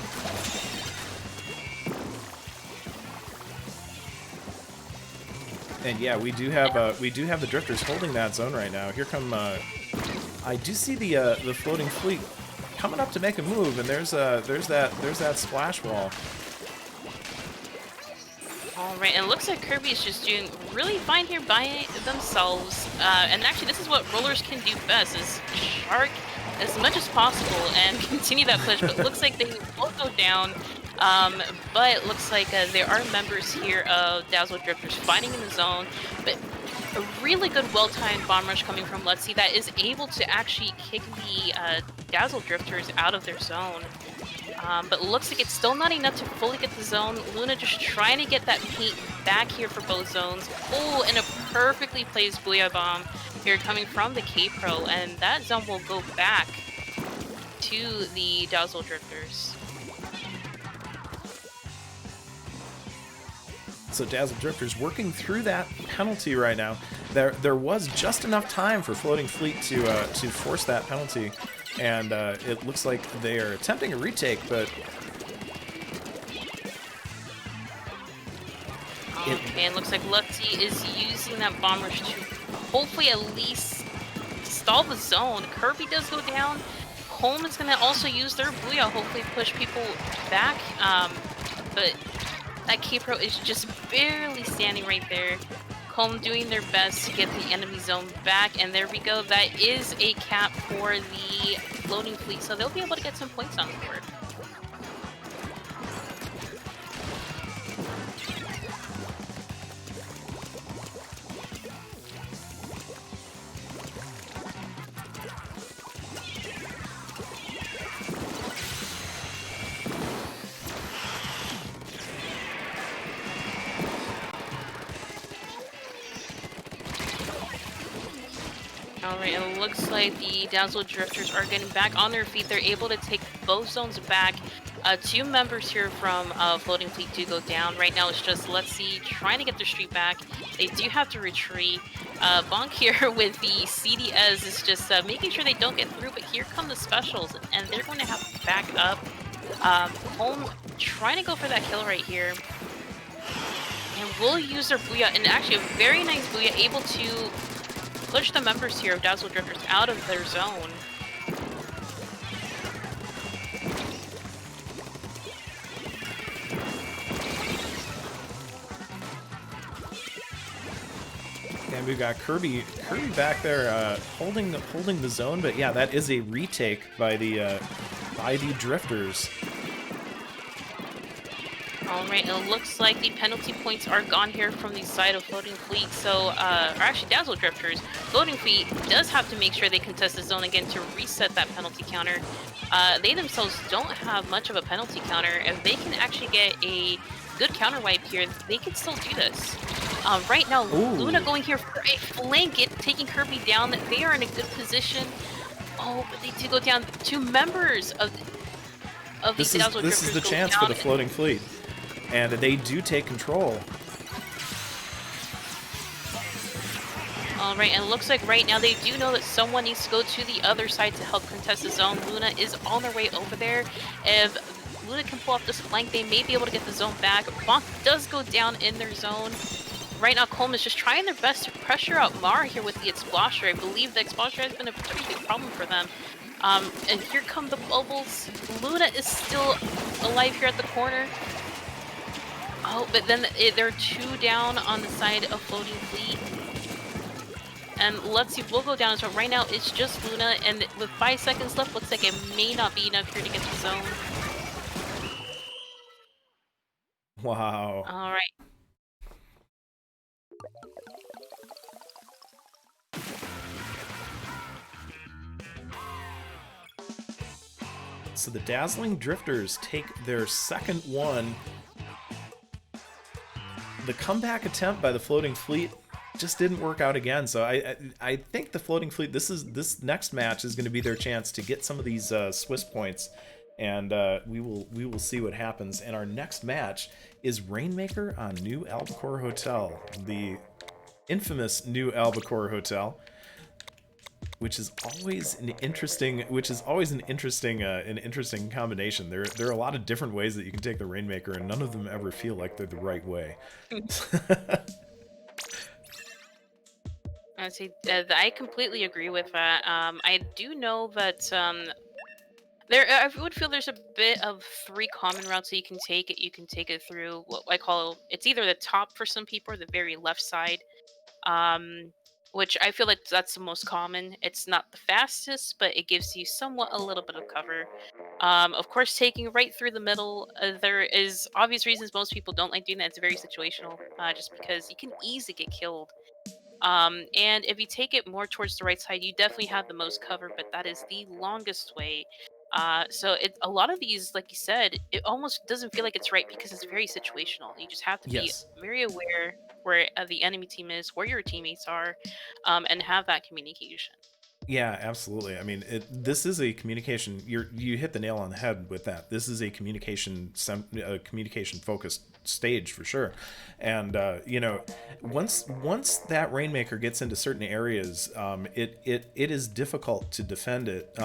And yeah, we do have the Drifters holding that zone right now. Here come I do see the Floating Fleet coming up to make a move, and there's that splash wall. Alright, and it looks like Kirby is just doing really fine here by themselves. And actually, this is what rollers can do best, is shark as much as possible and continue that push. But it looks like they will go down. But it looks like there are members here of Dazzle Drifters fighting in the zone. But a really good well-timed bomb rush coming from Lutzy that is able to actually kick the Dazzle Drifters out of their zone. But it looks like it's still not enough to fully get the zone. Luna just trying to get that paint back here for both zones. Oh, and a perfectly placed Booyah Bomb here coming from the K-Pro, and that zone will go back to the Dazzle Drifters. So Dazzle Drifters working through that penalty right now. There was just enough time for Floating Fleet to force that penalty, and it looks like they are attempting a retake, but it Okay, and looks like Lutzi is using that bomb rush to hopefully at least stall the zone. Kirby does go down. Home is going to also use their Booyah, hopefully push people back. But that K-Pro is just barely standing right there. Home doing their best to get the enemy zone back, and there we go. That is a cap for the Floating Fleet, so they'll be able to get some points on the board. Alright, it looks like the Dazzle Drifters are getting back on their feet. They're able to take both zones back. Two members here from Floating Fleet do go down. Right now it's just Let's See trying to get their streak back. They do have to retreat. Bonk here with the CDS is just making sure they don't get through, but here come the specials, and they're going to have to back up. Home trying to go for that kill right here. And will use their Booyah, and actually a very nice Booyah, able to push the members here of Dazzle Drifters out of their zone. And we've got Kirby back there holding the zone, but yeah, that is a retake by the Drifters. Alright, it looks like the penalty points are gone here from the side of Floating Fleet, so, or actually Dazzle Drifters. Floating Fleet does have to make sure they contest the zone again to reset that penalty counter. They themselves don't have much of a penalty counter. If they can actually get a good counter wipe here, they can still do this. Right now, Ooh. Luna going here for a flank, taking Kirby down. They are in a good position. Oh, but they do go down. Two members of the Dazzle Drifters. This is the chance for the Floating Fleet. And they do take control. Alright, and it looks like right now they do know that someone needs to go to the other side to help contest the zone. Luna is on their way over there. If Luna can pull off this flank, they may be able to get the zone back. Bonk does go down in their zone. Right now, Colm is just trying their best to pressure out Mara here with the Explosion. I believe the Explosion has been a pretty big problem for them. And here come the bubbles. Luna is still alive here at the corner. Oh, but then there are two down on the side of Floating Fleet. And let's see, we'll go down. So right now it's just Luna, and with 5 seconds left, looks like it may not be enough here to get the zone. Wow. All right. So the Dazzling Drifters take their second one. The comeback attempt by the Floating Fleet just didn't work out again. So I think the Floating Fleet, this next match is going to be their chance to get some of these Swiss points, and we will see what happens. And our next match is Rainmaker on New Albacore Hotel, the infamous New Albacore Hotel, which is always an interesting combination. There are a lot of different ways that you can take the Rainmaker, and none of them ever feel like they're the right way. I completely agree with that. I do know that I would feel there's a bit of three common routes that you can take it. You can take it through what I call, it's either the top for some people or the very left side. Which I feel like that's the most common. It's not the fastest, but it gives you somewhat a little bit of cover. Of course, taking right through the middle, there is obvious reasons most people don't like doing that. It's very situational, just because you can easily get killed. And if you take it more towards the right side, you definitely have the most cover, but that is the longest way. So a lot of these, like you said, it almost doesn't feel like it's right because it's very situational. You just have to be Yes. very aware where the enemy team is, where your teammates are, and have that communication. Yeah, absolutely. I mean, this is a communication. You hit the nail on the head with that. This is a communication focused stage for sure. And once that Rainmaker gets into certain areas, it is difficult to defend it,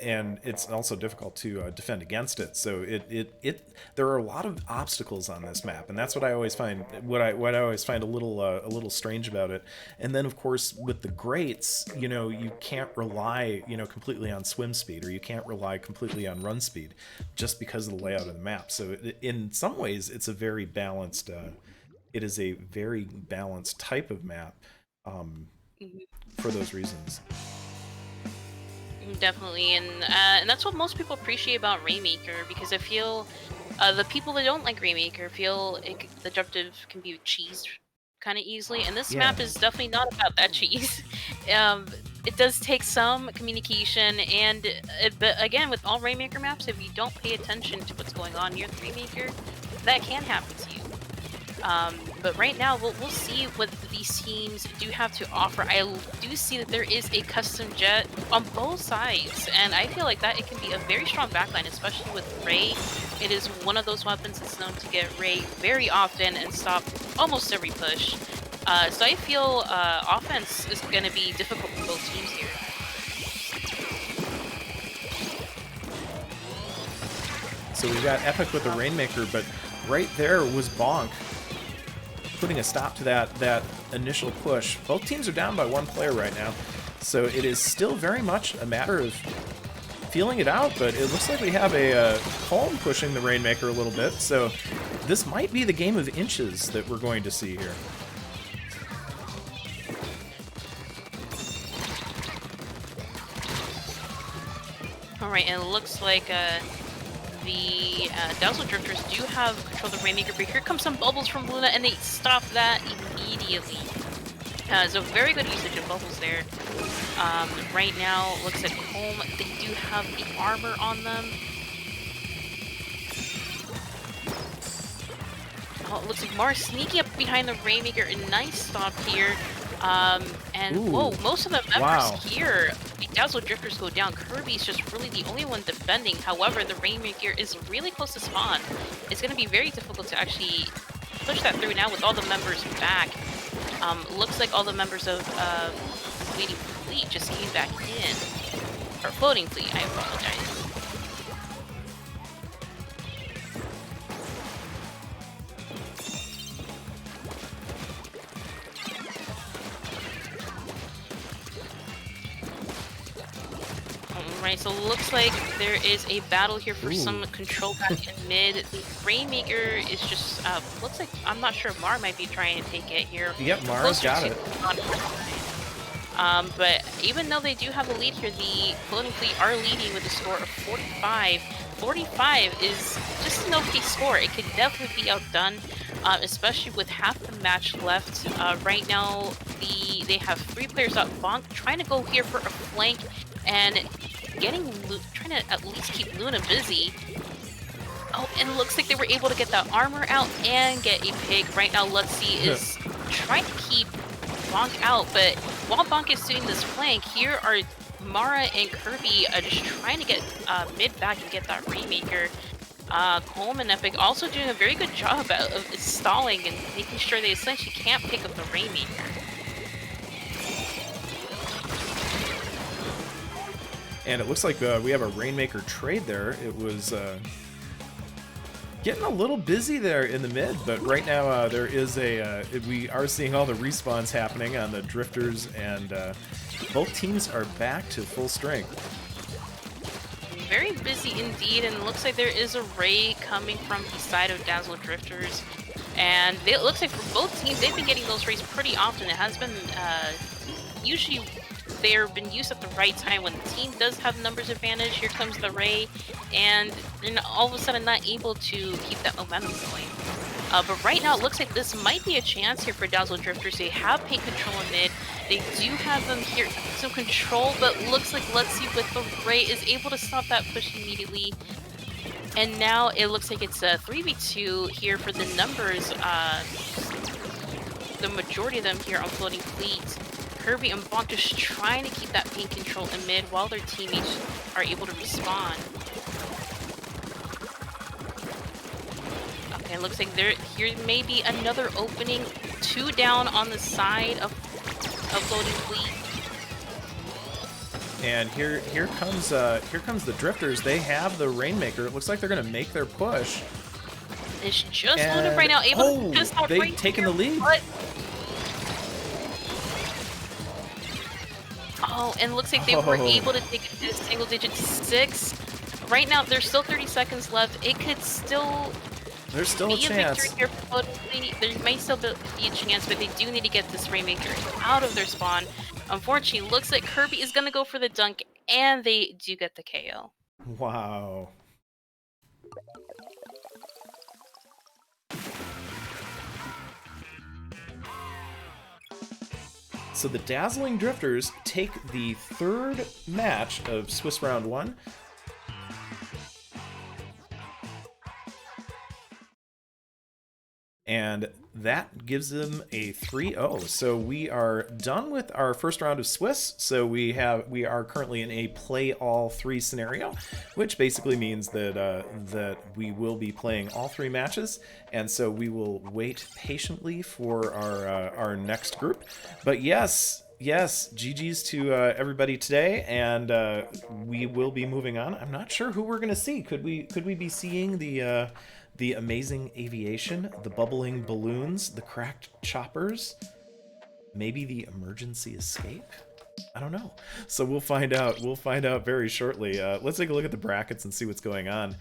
and it's also difficult to defend against it. So it there are a lot of obstacles on this map, and that's what I always find what I always find a little strange about it. And then of course with the greats, you can't rely completely on swim speed, or you can't rely completely on run speed, just because of the layout of the map. So in some ways it's a very balanced it is a very balanced type of map, um, Mhm. for those reasons. Definitely, and that's what most people appreciate about Rainmaker, because I feel the people that don't like Rainmaker feel the objective can be cheesed kind of easily, and this Yeah. map is definitely not about that cheese. um, it does take some communication, and but again, with all Rainmaker maps, if you don't pay attention to what's going on near the Rainmaker, that can happen to you. But right now, we'll see what these teams do have to offer. I do see that there is a custom jet on both sides, and I feel like that it can be a very strong backline, especially with Ray. It is one of those weapons that's known to get Ray very often and stop almost every push. So I feel offense is going to be difficult for both teams here. So we've got Epic with the Rainmaker, but right there was Bonk putting a stop to that initial push. Both teams are down by one player right now, so it is still very much a matter of feeling it out. But it looks like we have a Holm pushing the Rainmaker a little bit, so this might be the game of inches that we're going to see here. All right, and it looks like the Dazzle Drifters do have control of the Rainmaker, but here comes some bubbles from Luna, and they stop that immediately. So very good usage of bubbles there. Right now, looks like Home, they do have the armor on them. Oh, it looks like Mars sneaking up behind the Rainmaker. A nice stop here. And Ooh, whoa, most of the members wow. here, the Dazzle Drifters go down. Kirby's just really the only one defending. However, the Rainmaker is really close to spawn. It's going to be very difficult to actually push that through now with all the members back. Looks like all the members of Waiting Fleet just came back in. Or Floating Fleet, I apologize. Alright, so it looks like there is a battle here for some control back in mid. The Rainmaker is just, looks like, I'm not sure, Mar might be trying to take it here. Yep, Mara's got it. But even though they do have a lead here, the Floating Fleet are leading with a score of 45. 45 is just an okay score. It could definitely be outdone, especially with half the match left. Right now, they have 3 players up. Bonk trying to go here for a flank and trying to at least keep Luna busy. Oh, and it looks like they were able to get that armor out and get a pig. Right now, Luxie is trying to keep Bonk out, but while Bonk is doing this flank, here are Mara and Kirby just trying to get mid back and get that Rainmaker. Home and Epic also doing a very good job of stalling and making sure they essentially can't pick up the Rainmaker. And it looks like we have a Rainmaker trade there. It was getting a little busy there in the mid, but right now there is we are seeing all the respawns happening on the Drifters, and both teams are back to full strength. Very busy indeed, and it looks like there is a Ray coming from the side of Dazzle Drifters. And it looks like for both teams, they've been getting those Rays pretty often. It has been usually they've been used at the right time when the team does have numbers advantage. Here comes the Ray, and they're all of a sudden not able to keep that momentum going. But right now, it looks like this might be a chance here for Dazzle Drifters. They have paint control in mid. They do have them here some control, but looks like Luxie with the Ray is able to stop that push immediately. And now it looks like it's a 3v2 here for the numbers. The majority of them here on Floating Fleet. Kirby and Bonk just trying to keep that paint control in mid while their teammates are able to respawn. Okay, looks like here may be another opening. 2 down on the side of loading fleet. And here comes the Drifters. They have the Rainmaker. It looks like they're gonna make their push. It's just loaded right now, able to just they've right taken here, the lead. but... Oh, and looks like they were able to take it to a single digit 6. Right now, there's still 30 seconds left. It could still There's still a be chance. victory here for Loading Fleet. There might still be a chance, but they do need to get this Rainmaker out of their spawn. Unfortunately, looks like Kirby is going to go for the dunk, and they do get the KO. Wow. So the Dazzling Drifters take the 3rd match of Swiss Round 1. And that gives them a 3-0. So we are done with our first round of Swiss. So we are currently in a play all 3 scenario, which basically means that that we will be playing all 3 matches, and so we will wait patiently for our next group. But yes, GG's to everybody today, and we will be moving on. I'm not sure who we're gonna see. Could we be seeing the amazing aviation, the bubbling balloons, the cracked choppers, maybe the emergency escape? I don't know. So we'll find out. We'll find out very shortly. Let's take a look at the brackets and see what's going on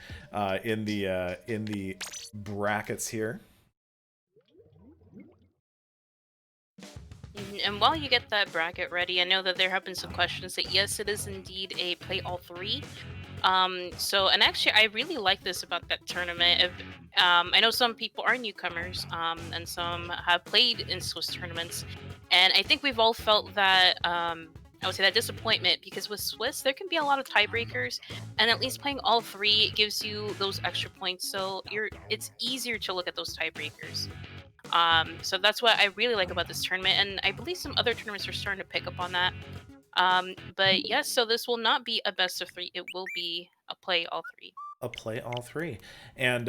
in the brackets here. And while you get that bracket ready, I know that there have been some questions that yes, it is indeed a play all 3. And actually, I really like this about that tournament. I know some people are newcomers, and some have played in Swiss tournaments, and I think we've all felt that, I would say that disappointment, because with Swiss, there can be a lot of tiebreakers, and at least playing all 3 gives you those extra points, so it's easier to look at those tiebreakers. So that's what I really like about this tournament, and I believe some other tournaments are starting to pick up on that. But yes, so this will not be a best of 3. It will be a play all 3. A play all 3, and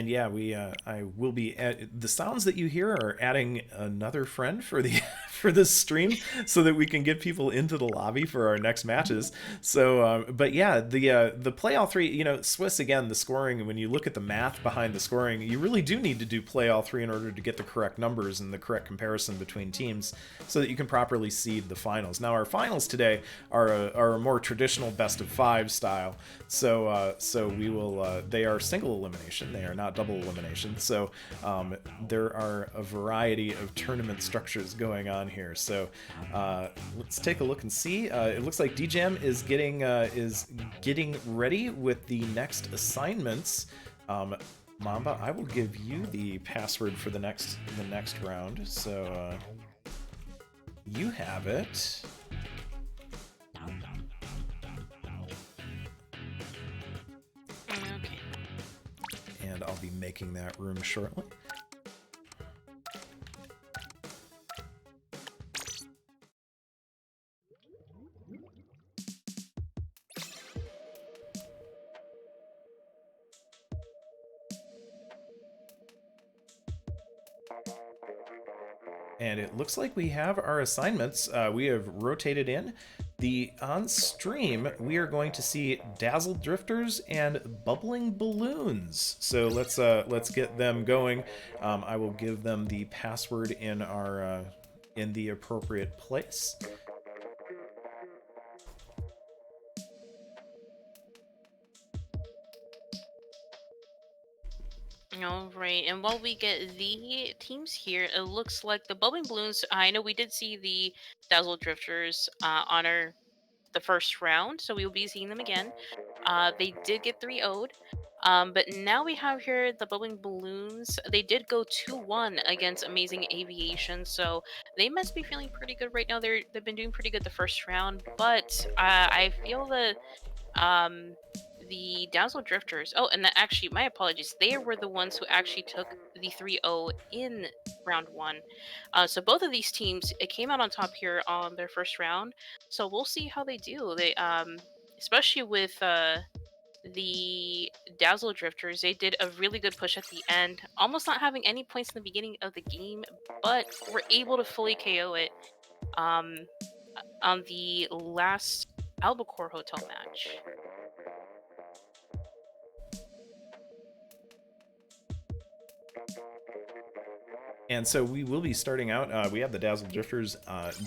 yeah, I will be the sounds that you hear are adding another friend for the for this stream so that we can get people into the lobby for our next matches. So but yeah, the play all 3, you know, Swiss, again, the scoring, when you look at the math behind the scoring, you really do need to do play all 3 in order to get the correct numbers and the correct comparison between teams so that you can properly seed the finals. Now our finals today are a more traditional best of 5 style, so we will they are single elimination, they are not double elimination, so there are a variety of tournament structures going on here. So let's take a look and see. It looks like DJM is getting ready with the next assignments. Mamba, I will give you the password for the next round, so you have it. Okay. And I'll be making that room shortly. And it looks like we have our assignments. We have rotated in. On stream, we are going to see Dazzled Drifters and Bubbling Balloons. So let's get them going. I will give them the password in the appropriate place. All right, and while we get the teams here, it looks like the Bubbling Balloons. I know we did see the Dazzle Drifters on the first round, so we will be seeing them again. They did get 3-0'd, but now we have here the Bubbling Balloons. They did go 2-1 against Amazing Aviation, so they must be feeling pretty good right now. They've been doing pretty good the first round, but I feel that the Dazzle Drifters. Oh, and actually, my apologies. They were the ones who actually took the 3-0 in round one. So both of these teams, it came out on top here on their first round. So we'll see how they do. They especially with the Dazzle Drifters, they did a really good push at the end, almost not having any points in the beginning of the game, but were able to fully KO it um, on the last Albacore Hotel match. And so we will be starting out. We have the Dazzle Drifters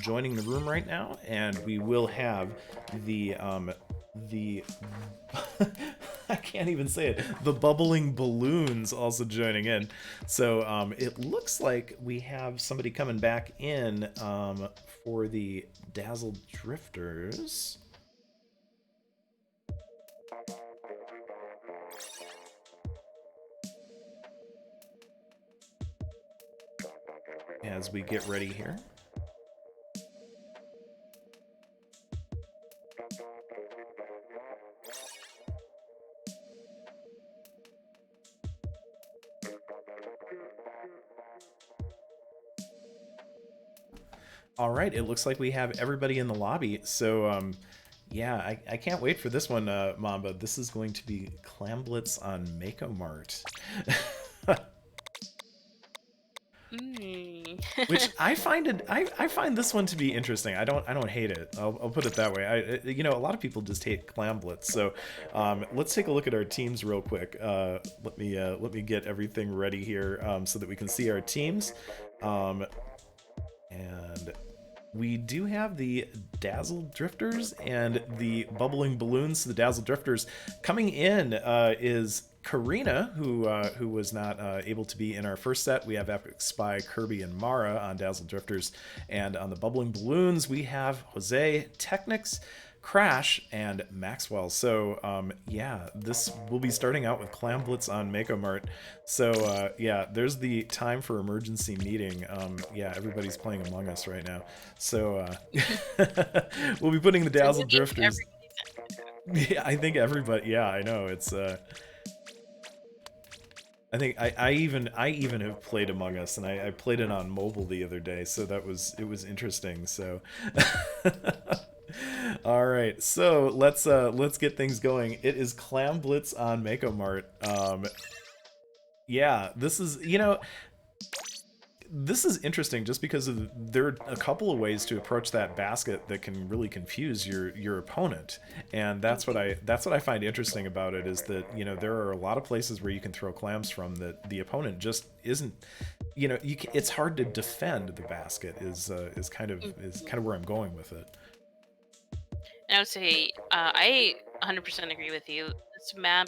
joining the room right now, and we will have the I can't even say it. The bubbling balloons also joining in. So it looks like we have somebody coming back in for the Dazzle Drifters. As we get ready here. All right, it looks like we have everybody in the lobby. So yeah, I can't wait for this one, Mamba. This is going to be Clamblitz on Mako Mart. Which I find this one to be interesting. I don't hate it. I'll put it that way. You know, a lot of people just hate Clamblitz. So let's take a look at our teams real quick. Let me get everything ready here so that we can see our teams. And we do have the Dazzle Drifters and the Bubbling Balloons. So the Dazzle Drifters coming in is Karina, who was not able to be in our first set. We have Epic Spy, Kirby, and Mara on Dazzle Drifters. And on the Bubbling Balloons, we have Jose, Technics, Crash, and Maxwell. So yeah, this will be starting out with Clamblitz on Mako Mart. So yeah, there's the time for emergency meeting. Yeah, everybody's playing Among Us right now. So we'll be putting the Dazzle Drifters. Yeah, I think everybody. Yeah, I know it's. I think I even have played Among Us, and I played it on mobile the other day, so it was interesting. So. All right, so let's get things going. It is Clamblitz on Mako Mart. Yeah, this is, you know, this is interesting just because there are a couple of ways to approach that basket that can really confuse your opponent, and that's what I find interesting about it, is that, you know, there are a lot of places where you can throw clams from that the opponent just isn't, you know, it's hard to defend the basket is kind of where I'm going with it. And I would say I 100% agree with you. This map,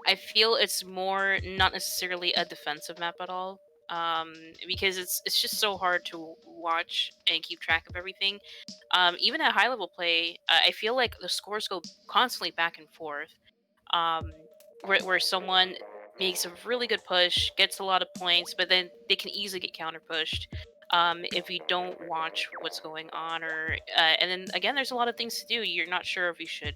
I feel it's more not necessarily a defensive map at all, because it's just so hard to watch and keep track of everything. Even at high level play, I feel like the scores go constantly back and forth. Um, where someone makes a really good push, gets a lot of points, but then they can easily get counter pushed if you don't watch what's going on. Or and then again, there's a lot of things to do. You're not sure if you should,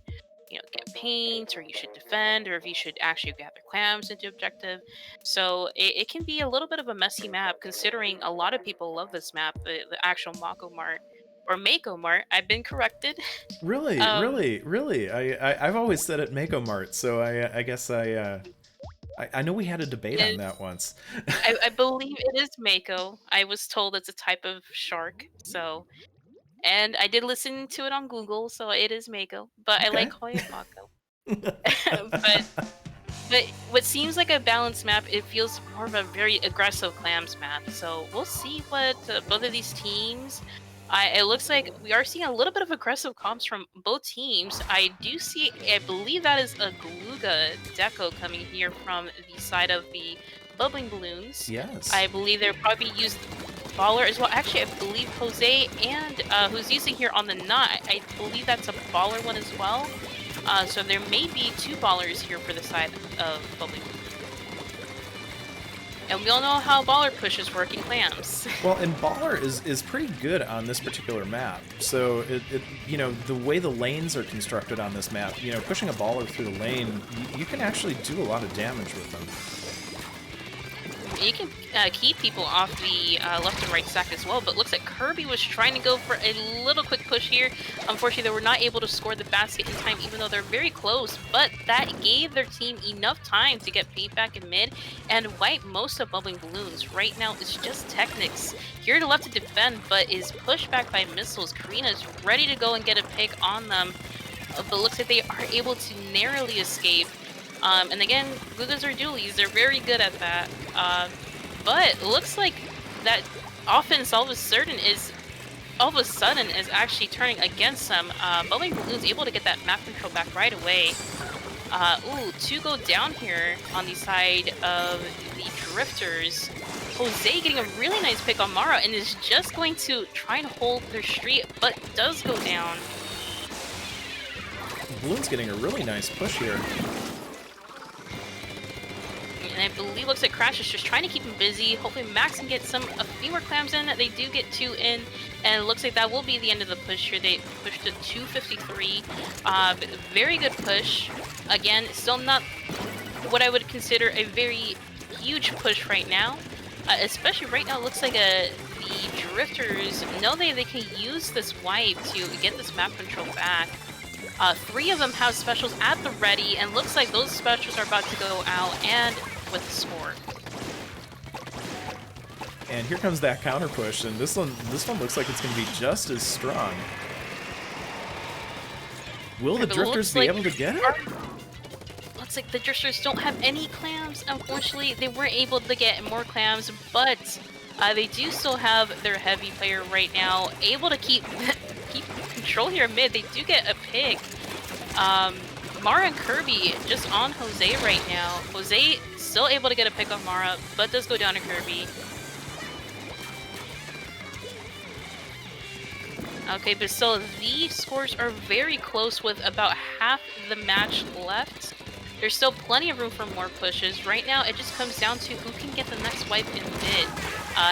you know, get paint, or you should defend, or if you should actually gather clams into objective. So it can be a little bit of a messy map, considering a lot of people love this map, the actual Mako Mart. Or Mako Mart. I've been corrected. Really, really. I've always said it Mako Mart, so I guess I know we had a debate on that once. I believe it is Mako. I was told it's a type of shark, so, and I did listen to it on Google, so it is Mako. But I like calling it Mako. But what seems like a balanced map, it feels more of a very aggressive clams map. So we'll see what both of these teams. It looks like we are seeing a little bit of aggressive comps from both teams. I do see, I believe that is a Galuga Deco coming here from the side of the Bubbling Balloons. Yes. I believe they're probably used Baller as well. Actually, I believe Jose and who's using here on the Nut, I believe that's a Baller one as well. So there may be two Ballers here for the side of Bubbling Balloons. And we all know how baller pushes work in clams. Well, and Baller is pretty good on this particular map. So you know, the way the lanes are constructed on this map, you know, pushing a Baller through the lane, you can actually do a lot of damage with them. You can keep people off the left and right stack as well, but looks like Kirby was trying to go for a little quick push here. Unfortunately, they were not able to score the basket in time, even though they're very close, but that gave their team enough time to get feedback in mid and wipe most of Bubbling Balloons. Right now, it's just Technics here to left to defend, but is pushed back by missiles. Karina's ready to go and get a pick on them, but looks like they are able to narrowly escape. And again, Googles are dualies. They're very good at that. But it looks like that offense all of a sudden is actually turning against them. Bubbling Balloon's able to get that map control back right away. Ooh, two go down here on the side of the Drifters. Jose getting a really nice pick on Mara and is just going to try and hold their streak, but does go down. Balloon's getting a really nice push here. And I believe looks like Crash is just trying to keep him busy. Hopefully Max can get a few more clams in. They do get 2 in, and it looks like that will be the end of the push here. They pushed to 253. Very good push. Again, still not what I would consider a very huge push right now. Especially right now, it looks like the Drifters know they can use this wipe to get this map control back. 3 of them have specials at the ready, and looks like those specials are about to go out and with the score. And here comes that counter push, and this one looks like it's going to be just as strong. Will the Drifters be able to get it? Looks like the Drifters don't have any clams. Unfortunately, they weren't able to get more clams, but they do still have their heavy player right now, able to keep control here mid. They do get a pick. Mara and Kirby just on Jose right now. Jose still able to get a pick on Mara, but does go down to Kirby. Okay, but still, the scores are very close with about half the match left. There's still plenty of room for more pushes. Right now, it just comes down to who can get the next wipe in mid.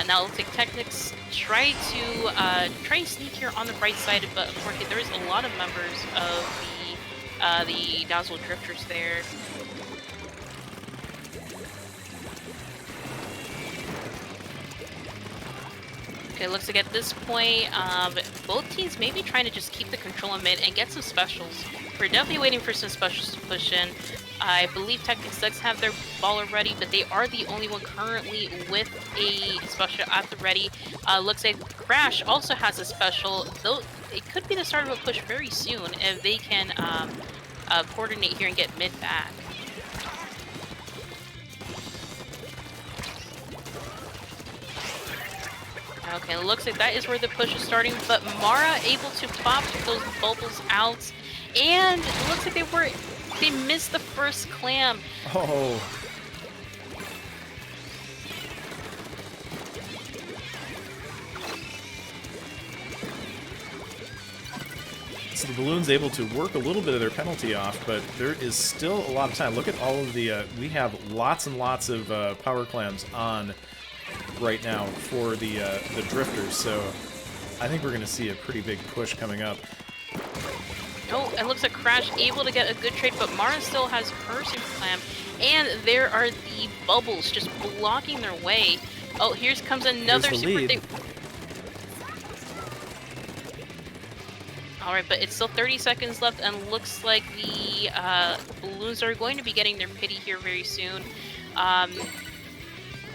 Now, it looks like Technics try and sneak here on the right side, but unfortunately, there is a lot of members of the Dazzle Drifters there. Okay, looks like at this point, both teams may be trying to just keep the control in mid and get some specials. We're definitely waiting for some specials to push in. I believe Technics does have their baller ready, but they are the only one currently with a special at the ready. Looks like Crash also has a special, though it could be the start of a push very soon if they can coordinate here and get mid back. Okay, it looks like that is where the push is starting, but Mara able to pop those bubbles out, and it looks like they missed the first clam. Oh. So the Balloon's able to work a little bit of their penalty off, but there is still a lot of time. Look at all of the, we have lots and lots of power clams on right now for the Drifters, so I think we're going to see a pretty big push coming up. Oh, it looks like Crash able to get a good trade, but Mara still has her super clam, and there are the bubbles just blocking their way. Oh, here comes another super. Alright, but it's still 30 seconds left, and looks like the Balloons are going to be getting their pity here very soon.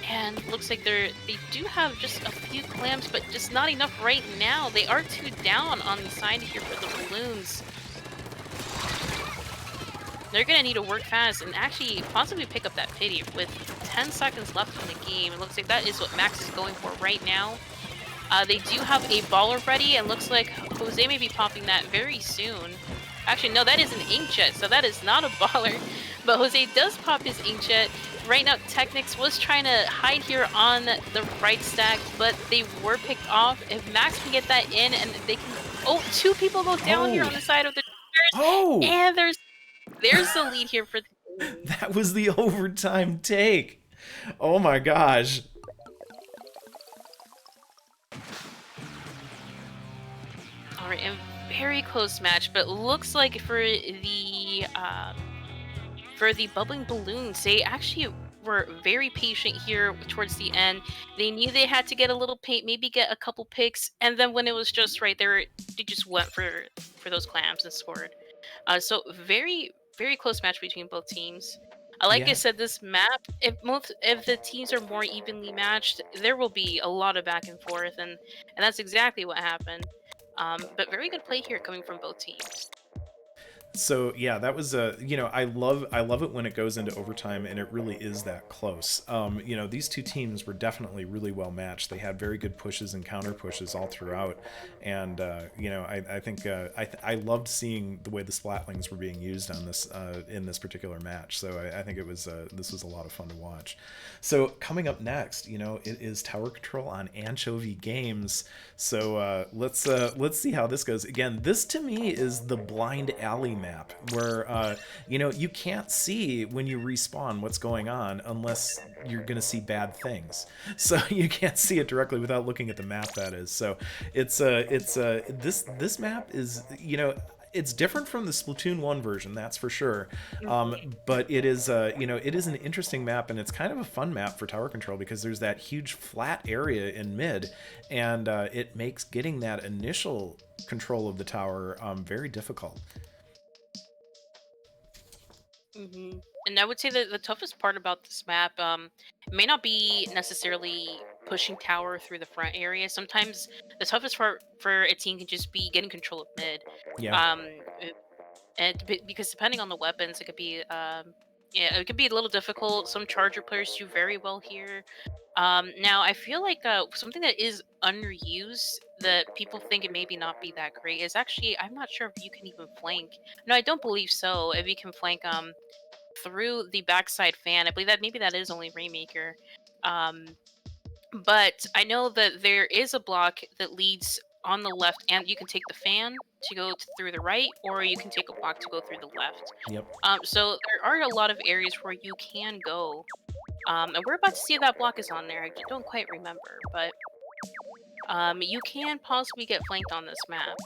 And looks like they do have just a few clams, but just not enough right now. They are 2 down on the side here for the Balloons. They're going to need to work fast and actually possibly pick up that pity with 10 seconds left in the game. It looks like that is what Max is going for right now. They do have a baller ready, and looks like Jose may be popping that very soon. Actually, no, that is an Inkjet, so that is not a baller. But Jose does pop his Inkjet. Right now, Technics was trying to hide here on the right stack, but they were picked off. If Max can get that in, and they can... Oh, 2 people go down here on the side of the Drifters. Oh! And there's the lead here for the... That was the overtime take. Oh my gosh. All right, and very close match, but looks like for the bubbling balloons, they actually were very patient here towards the end. They knew they had to get a little paint, maybe get a couple picks, and then when it was just right, they just went for those clams and scored. So very close match between both teams. Like I Yeah. said, this map, if the teams are more evenly matched, there will be a lot of back and forth, and that's exactly what happened. But very good play here coming from both teams. So yeah, that was I love it when it goes into overtime and it really is that close. These two teams were definitely really well matched. They had very good pushes and counter pushes all throughout, and I think I loved seeing the way the Splatlings were being used on this in this particular match. So I think it was this was a lot of fun to watch. So coming up next, it is Tower Control on Anchovy Games. So let's see how this goes. Again, this to me is the blind alley map where you can't see when you respawn what's going on unless you're gonna see bad things. So you can't see it directly without looking at the map. That is so. This map is it's different from the Splatoon 1 version, that's for sure. But it is, it is an interesting map, and it's kind of a fun map for tower control because there's that huge flat area in mid, and it makes getting that initial control of the tower very difficult. And I would say that the toughest part about this map may not be necessarily pushing tower through the front area. Sometimes the toughest part for a team can just be getting control of mid. Yeah. Um, because depending on the weapons, it could be yeah, it could be a little difficult. Some charger players do very well here. Now I feel like something that is underused that people think it maybe not be that great is actually I'm not sure if you can even flank. No, I don't believe so. If you can flank through the backside fan, I believe that maybe that is only Rainmaker. Um, but I know that there is a block that leads on the left, and you can take the fan to go through the right, or you can take a block to go through the left. Yep. So there are a lot of areas where you can go. And we're about to see if that block is on there. I don't quite remember, but you can possibly get flanked on this map.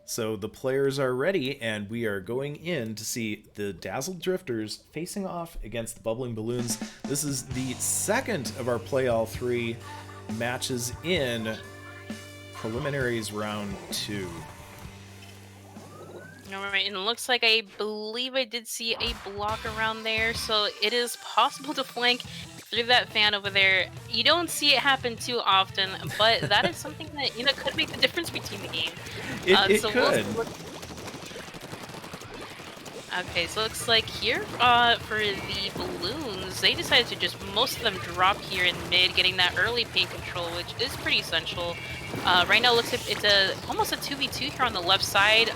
So the players are ready, and we are going in to see the Dazzled Drifters facing off against the Bubbling Balloons. This is the second of our Play All 3 matches in preliminaries round 2. All right, and it looks like I believe I did see a block around there, so it is possible to flank through that fan over there. You don't see it happen too often, but that is something that could make the difference between the game. It So could. Okay, so looks like here for the balloons, they decided to just most of them drop here in mid, getting that early paint control, which is pretty essential. Right now, it looks like it's almost a 2v2 here on the left side.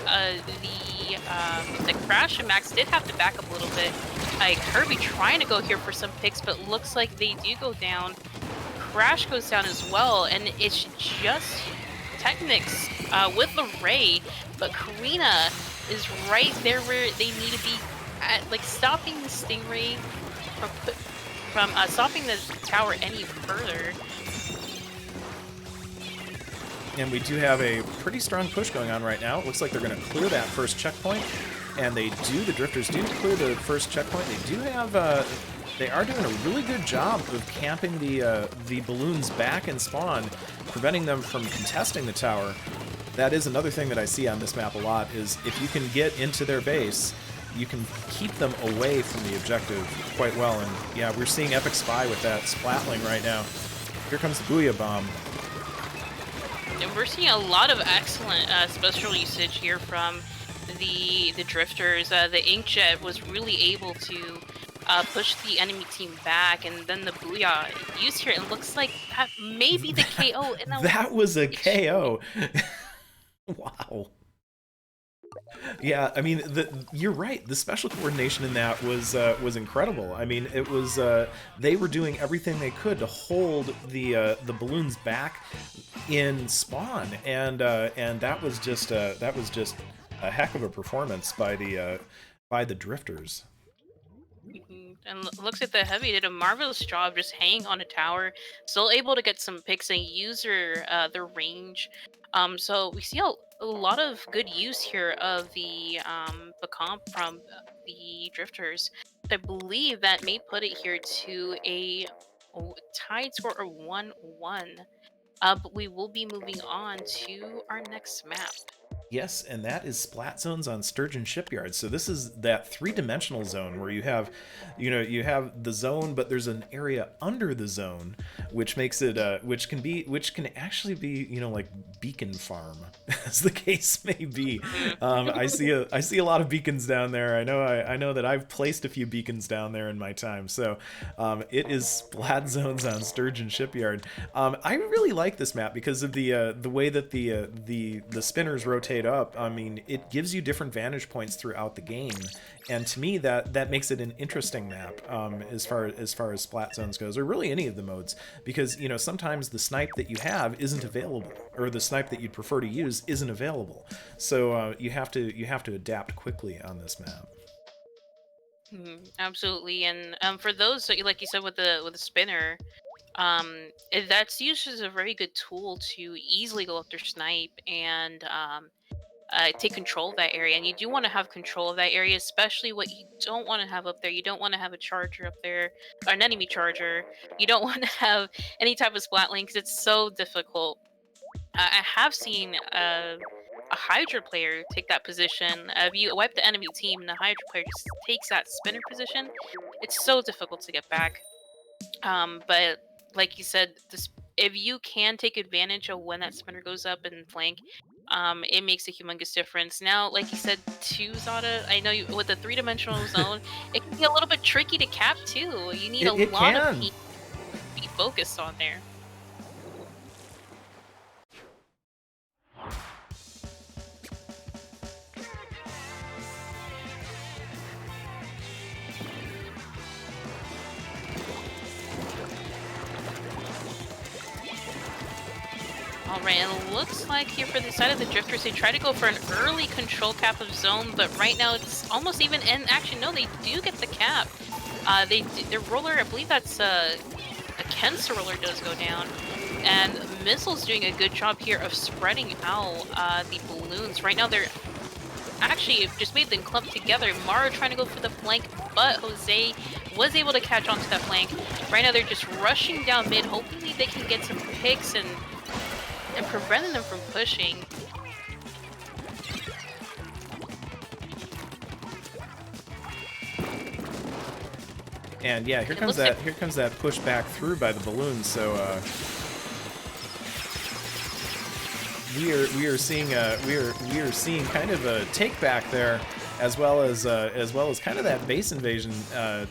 The Crash and Max did have to back up a little bit. Kirby trying to go here for some picks, but looks like they do go down. Crash goes down as well, and it's just Technics with the Ray, but Karina is right there where they need to be at, like stopping the Stingray from stopping the tower any further. And we do have a pretty strong push going on right now. It looks like they're going to clear that first checkpoint, and they do. The Drifters do clear the first checkpoint. They do have. They are doing a really good job of camping the balloons back in spawn, preventing them from contesting the tower. That is another thing that I see on this map a lot, is if you can get into their base, you can keep them away from the objective quite well. And yeah, we're seeing Epic Spy with that Splatling right now. Here comes the Booyah Bomb. And we're seeing a lot of excellent special usage here from the Drifters. The Inkjet was really able to push the enemy team back, and then the Booyah used here. It looks like that may be the KO. And that was a KO. Wow. Yeah, I mean, you're right. The special coordination in that was incredible. I mean, it was they were doing everything they could to hold the balloons back in spawn, and that was just a heck of a performance by the Drifters. And looks like the heavy did a marvelous job just hanging on a tower, still able to get some picks and use their range. So we see a lot of good use here of the comp from the drifters. I believe that may put it here to a tied score of 1-1. But we will be moving on to our next map. Yes, and that is Splat Zones on Sturgeon Shipyard. So this is that three-dimensional zone where you have, you have the zone, but there's an area under the zone, which makes it, which can actually be, like beacon farm, as the case may be. I see a lot of beacons down there. I know that I've placed a few beacons down there in my time. So it is Splat Zones on Sturgeon Shipyard. I really like this map because of the way that the spinners rotate up. I mean, it gives you different vantage points throughout the game, and to me that makes it an interesting map as far as Splat Zones goes, or really any of the modes, because sometimes the snipe that you have isn't available, or the snipe that you'd prefer to use isn't available. So you have to adapt quickly on this map. Absolutely, and for those, so like you said with the spinner, that's used as a very good tool to easily go after snipe and take control of that area. And you do want to have control of that area, especially what you don't want to have up there. You don't want to have a charger up there, or an enemy charger. You don't want to have any type of splat lane because it's so difficult. I have seen a Hydra player take that position. If you wipe the enemy team and the Hydra player just takes that spinner position, it's so difficult to get back. But like you said, if you can take advantage of when that spinner goes up and flank, it makes a humongous difference. Now, like you said, too, Zada, I know with the three-dimensional zone, it can be a little bit tricky to cap too. You need It a lot of can. people to be focused on there. All right, and it looks like here for the side of the drifters, they try to go for an early control cap of zone, but right now it's almost even. And actually, no, they do get the cap. Their roller, I believe that's a Ken's roller does go down, and Missile's doing a good job here of spreading out the balloons. Right now, they're actually just made them clump together. Mara trying to go for the flank, but Jose was able to catch onto that flank. Right now, they're just rushing down mid. Hopefully, they can get some picks and preventing them from pushing. And yeah, here comes that push back through by the balloons. So we are seeing kind of a take back there, as well as kind of that base invasion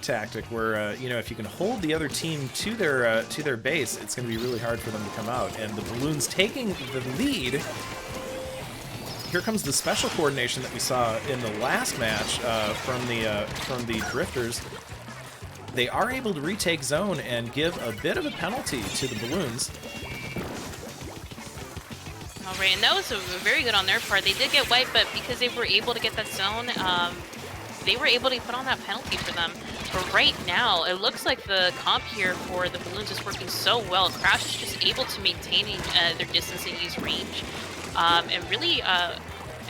tactic, where if you can hold the other team to their base, it's going to be really hard for them to come out. And the balloons taking the lead. Here comes the special coordination that we saw in the last match from the drifters. They are able to retake zone and give a bit of a penalty to the balloons. All right, and that was very good on their part. They did get wiped, but because they were able to get that zone, they were able to put on that penalty for them. But right now, it looks like the comp here for the balloons is working so well. Crash is just able to maintain their distance and use range, and really,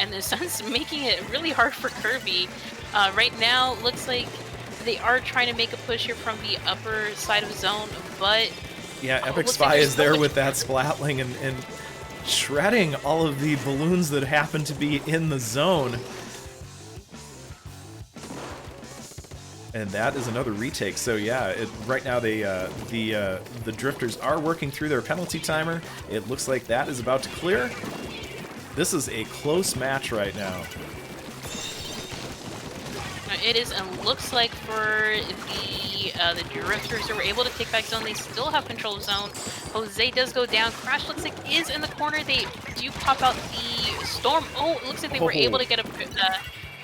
in a sense, making it really hard for Kirby. Right now, looks like they are trying to make a push here from the upper side of zone, but yeah, Epic Spy is there with that splatling and shredding all of the balloons that happen to be in the zone. And that is another retake. So yeah, right now the drifters are working through their penalty timer. It looks like that is about to clear. This is a close match right now. It is, and looks like for the drifters who were able to take back zone, they still have control of zone. Jose does go down. Crash looks like is in the corner. They do pop out the storm. Oh, it looks like they were able to get a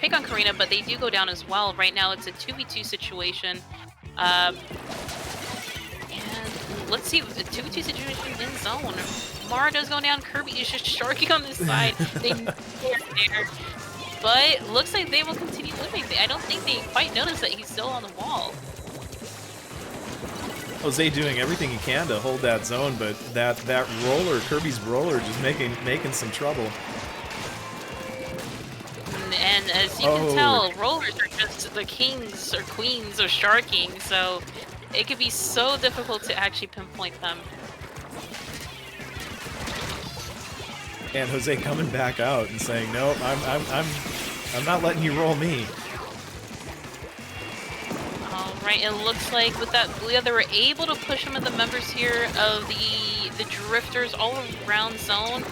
pick on Karina, but they do go down as well. Right now, it's a 2v2 situation. And let's see, a 2v2 situation in zone. Mara does go down. Kirby is just sharking on this side. They there. but looks like they will continue living. I don't think they quite noticed that he's still on the wall. Jose doing everything he can to hold that zone, but that roller, Kirby's roller, just making some trouble. And as you can Oh, tell, rollers are just the kings or queens of sharking, so it could be so difficult to actually pinpoint them. and Jose coming back out and saying, "No, I'm not letting you roll me." All right, it looks like with that, yeah, they were able to push some of the members here of the drifters all around zone.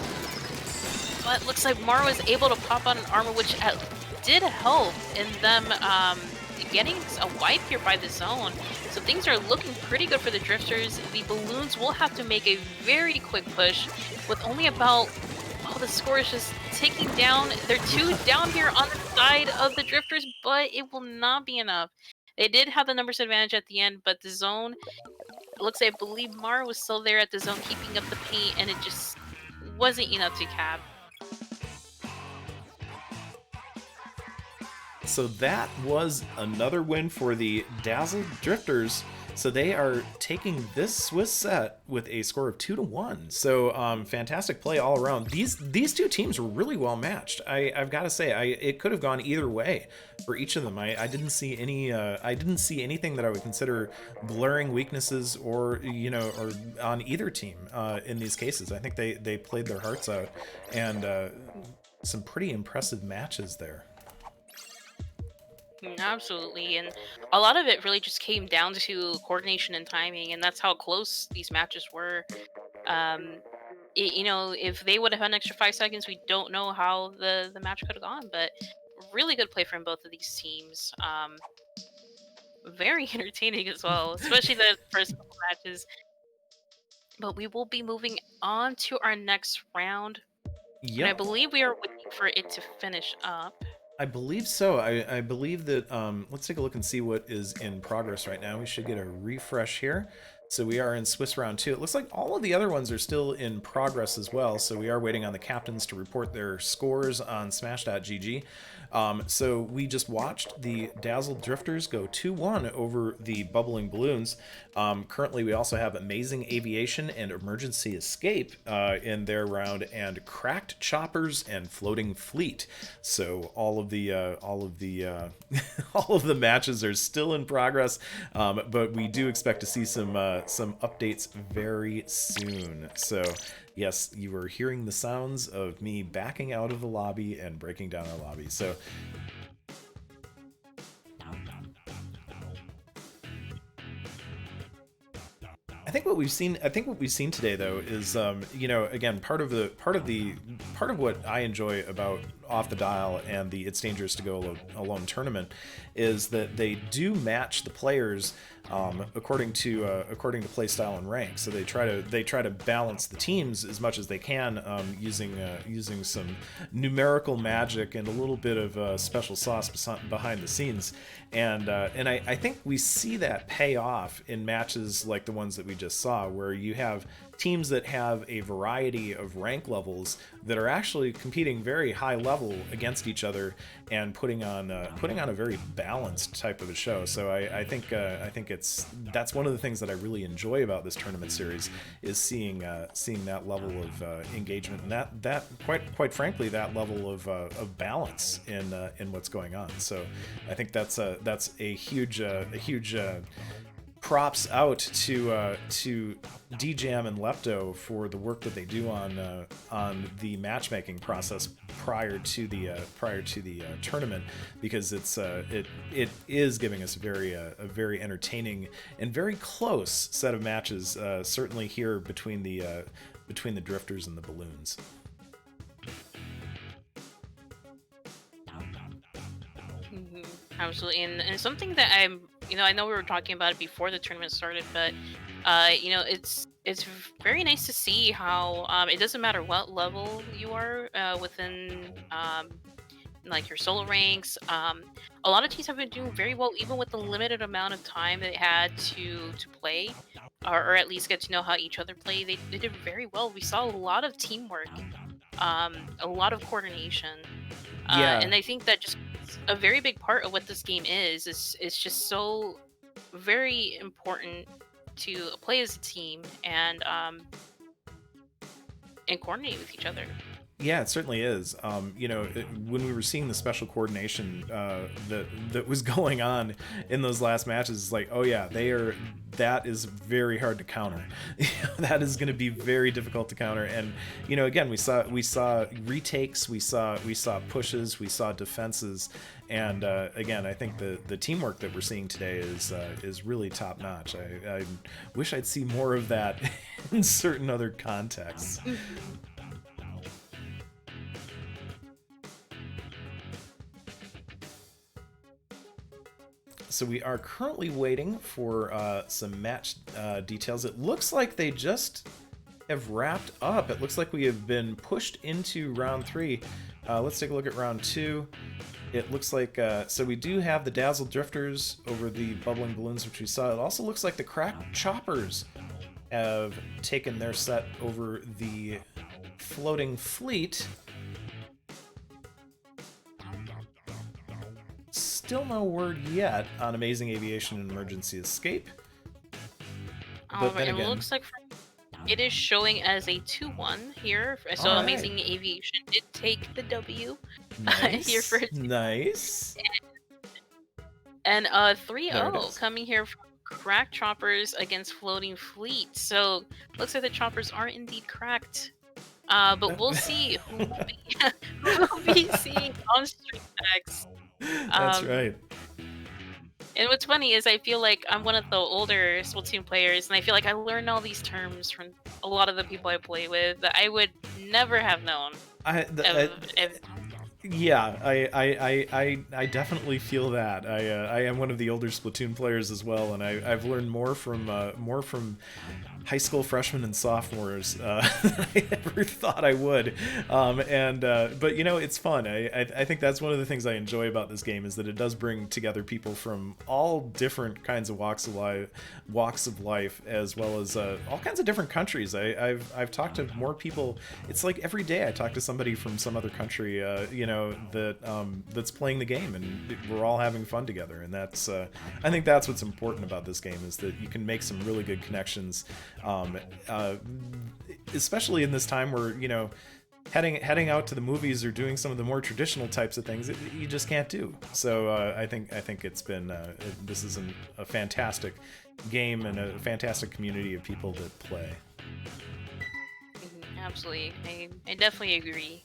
But looks like Mara was able to pop out an armor, which did help in them getting a wipe here by the zone. So things are looking pretty good for the drifters. The balloons will have to make a very quick push with only about, oh, the score is just ticking down. They're 2 down here on the side of the drifters, but it will not be enough. They did have the numbers advantage at the end, but the zone, it looks like, I believe Mara was still there at the zone keeping up the paint, and it just wasn't enough to cap. So that was another win for the Dazzled Drifters. So they are taking this Swiss set with a score of 2-1. So fantastic play all around. These two teams were really well matched. I've got to say, it could have gone either way for each of them. I didn't see anything that I would consider glaring weaknesses or or on either team in these cases. I think they played their hearts out, and some pretty impressive matches there. Absolutely, and a lot of it really just came down to coordination and timing, and that's how close these matches were. Um, if they would have had an extra 5 seconds, we don't know how the match could have gone. But really good play from both of these teams. Very entertaining as well, especially the first couple matches. But we will be moving on to our next round, and I Yep. believe we are waiting for it to finish up. I believe so. I believe that. Let's take a look and see what is in progress right now. We should get a refresh here. So we are in Swiss round 2. It looks like all of the other ones are still in progress as well. So we are waiting on the captains to report their scores on Smash.gg. So we just watched the Dazzled Drifters go 2-1 over the Bubbling Balloons. Currently, we also have Amazing Aviation and Emergency Escape in their round, and Cracked Choppers and Floating Fleet. So all of the all of the matches are still in progress, but we do expect to see some updates very soon. So yes, you are hearing the sounds of me backing out of the lobby and breaking down our lobby. So I think what we've seen today, though, is again, part of what I enjoy about Off the Dial and the It's Dangerous to Go Alone tournament is that they do match the players according to play style and rank. So they try to balance the teams as much as they can, using some numerical magic and a little bit of special sauce behind the scenes. And I think we see that pay off in matches like the ones that we just saw, where you have teams that have a variety of rank levels that are actually competing very high level against each other and putting on a very balanced type of a show. So I think that's one of the things that I really enjoy about this tournament series, is seeing that level of engagement, and that quite frankly, that level of balance in what's going on. So I think that's a huge props out to DJam and Lepto for the work that they do on the matchmaking process prior to the tournament, because it is giving us a very entertaining and very close set of matches, certainly here between the drifters and the balloons. Absolutely, and something that I know we were talking about it before the tournament started, but it's very nice to see how it doesn't matter what level you are within like your solo ranks. A lot of teams have been doing very well, even with the limited amount of time they had to play, or at least get to know how each other play. They did very well. We saw a lot of teamwork, a lot of coordination. Yeah. And I think that just a very big part of what this game is just so very important to play as a team and coordinate with each other. Yeah, it certainly is. When we were seeing the special coordination that was going on in those last matches, it's like, oh yeah, they are. That is very hard to counter. That is going to be very difficult to counter. And again, we saw retakes, we saw pushes, we saw defenses, and again, I think the teamwork that we're seeing today is really top notch. I wish I'd see more of that in certain other contexts. So we are currently waiting for some match details. It looks like they just have wrapped up. It looks like we have been pushed into round 3. Let's take a look at round 2. It looks like, so we do have the Dazzle Drifters over the Bubbling Balloons, which we saw. It also looks like the Cracked Choppers have taken their set over the Floating Fleet. Still no word yet on Amazing Aviation and Emergency Escape. But then It again, looks like it is showing as a 2-1 here. So all right. Amazing Aviation did take the W Nice. here for Nice. And There 3-0 it is. coming here from Cracked Choppers against Floating Fleet. So looks like the choppers are indeed cracked. But we'll see who will be seeing on Stream X. That's right. And what's funny is I feel like I'm one of the older Splatoon players, and I feel like I learned all these terms from a lot of the people I play with that I would never have known. Yeah, I definitely feel that. I am one of the older Splatoon players as well, and I've learned more from high school freshmen and sophomores than I ever thought I would. But it's fun. I think that's one of the things I enjoy about this game is that it does bring together people from all different kinds of walks of life, as well as all kinds of different countries. I've talked to more people. It's like every day I talk to somebody from some other country, that's playing the game, and we're all having fun together. And that's I think that's what's important about this game, is that you can make some really good connections, especially in this time where heading out to the movies or doing some of the more traditional types of things you just can't do. So I think it's been this is a fantastic game and a fantastic community of people that play. Absolutely, I definitely agree.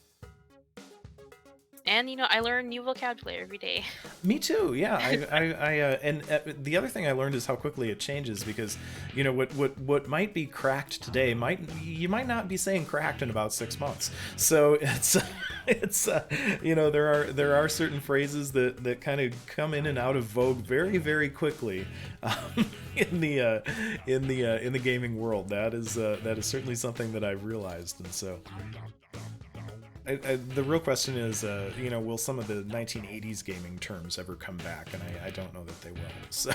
And I learn new vocabulary every day. Me too. Yeah, and the other thing I learned is how quickly it changes, because what might be cracked today you might not be saying cracked in about 6 months. So it's there are certain phrases that kind of come in and out of vogue very, very quickly in the gaming world. That is certainly something that I've realized, and so. The real question is, will some of the 1980s gaming terms ever come back? And I don't know that they will. So.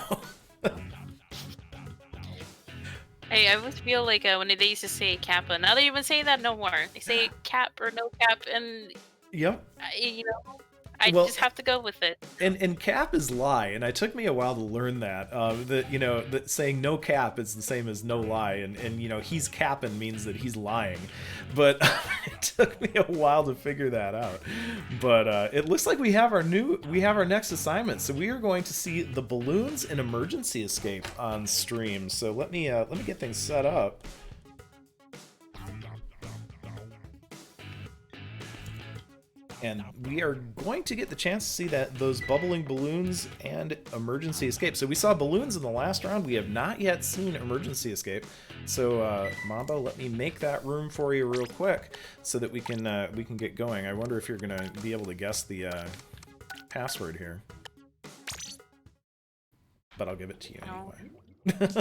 Hey, I always feel like when they used to say Kappa, now they even say that no more. They say cap or no cap, and Yep. I just have to go with it. And cap is lie, and it took me a while to learn that. That saying no cap is the same as no lie, and he's capping means that he's lying. But it took me a while to figure that out. But it looks like we have our next assignment. So we are going to see the balloons and emergency escape on stream. So let me get things set up. And we are going to get the chance to see those bubbling balloons and emergency escape. So we saw balloons in the last round. We have not yet seen emergency escape. So Mambo, let me make that room for you real quick so that we can get going. I wonder if you're gonna be able to guess the password here, but I'll give it to you anyway.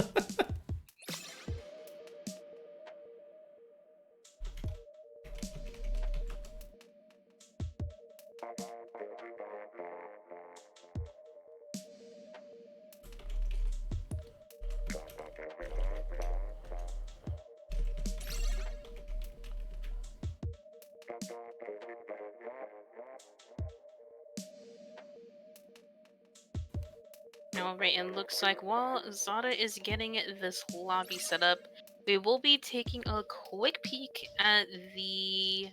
All right, and looks like while Zada is getting this lobby set up, we will be taking a quick peek at the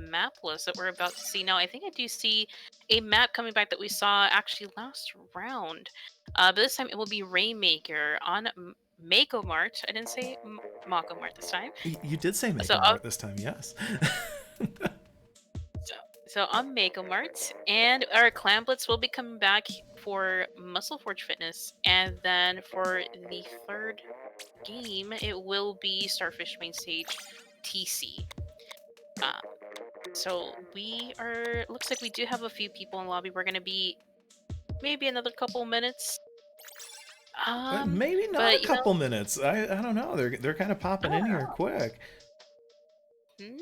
map list that we're about to see. Now, I think I do see a map coming back that we saw actually last round. But this time it will be Rainmaker on Mako Mart. I didn't say Mako Mart this time. You did say So Mako Mart this time, yes. So, so on Mega Mart, and our Clamblets will be coming back for Muscle Forge Fitness, and then for the third game, it will be Starfish Main Stage TC. Um, so we are. Looks like we do have a few people in lobby. We're gonna be maybe another couple minutes. Maybe not a But couple minutes. I don't know. They're kind of I popping don't in here quick. know.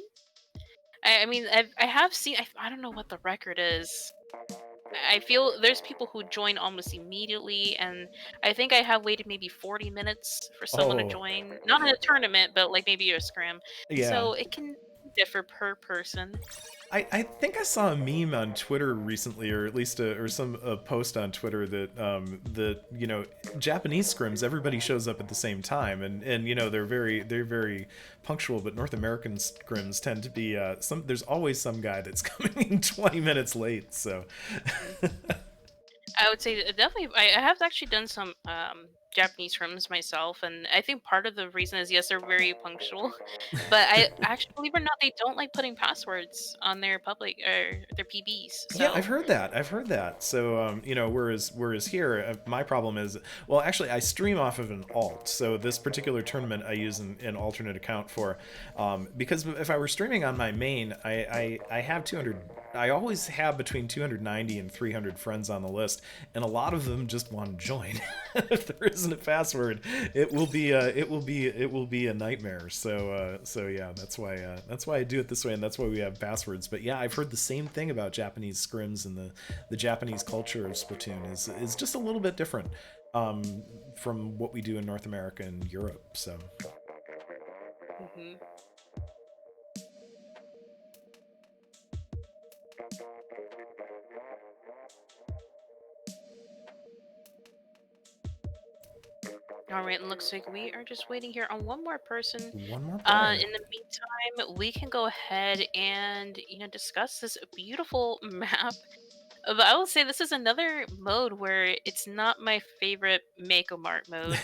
I mean, I have seen. I don't know what the record is. I feel there's people who join almost immediately, and I think I have waited maybe 40 minutes for someone to Oh, join. Not in a tournament, but like maybe a scrim. yeah. So it can differ per person. I think I saw a meme on Twitter recently, or at least a post on Twitter that Japanese scrims, everybody shows up at the same time, and they're very punctual, but North American scrims tend to be there's always some guy that's coming in 20 minutes late. So Mhm. I would say definitely. I have actually done some Japanese scrims myself, and I think part of the reason is yes, they're very punctual, but I actually believe it or not, they don't like putting passwords on their public or their PBs. yeah, I've So. heard that. I've heard that. So, whereas here, my problem is, well, actually, I stream off of an alt. So this particular tournament, I use an alternate account for, because if I were streaming on my main, I have 200. I always have between 290 and 300 friends on the list, and a lot of them just want to join. If there isn't a password, it will be a nightmare. So yeah, that's why I do it this way, and that's why we have passwords. But yeah, I've heard the same thing about Japanese scrims, and the Japanese culture of Splatoon is just a little bit different from what we do in North America and Europe. So Mhm. All right, it looks like we are just waiting here on one more person. one more player. In the meantime, we can go ahead and discuss this beautiful map. But I will say this is another mode where it's not my favorite Mako Mart mode.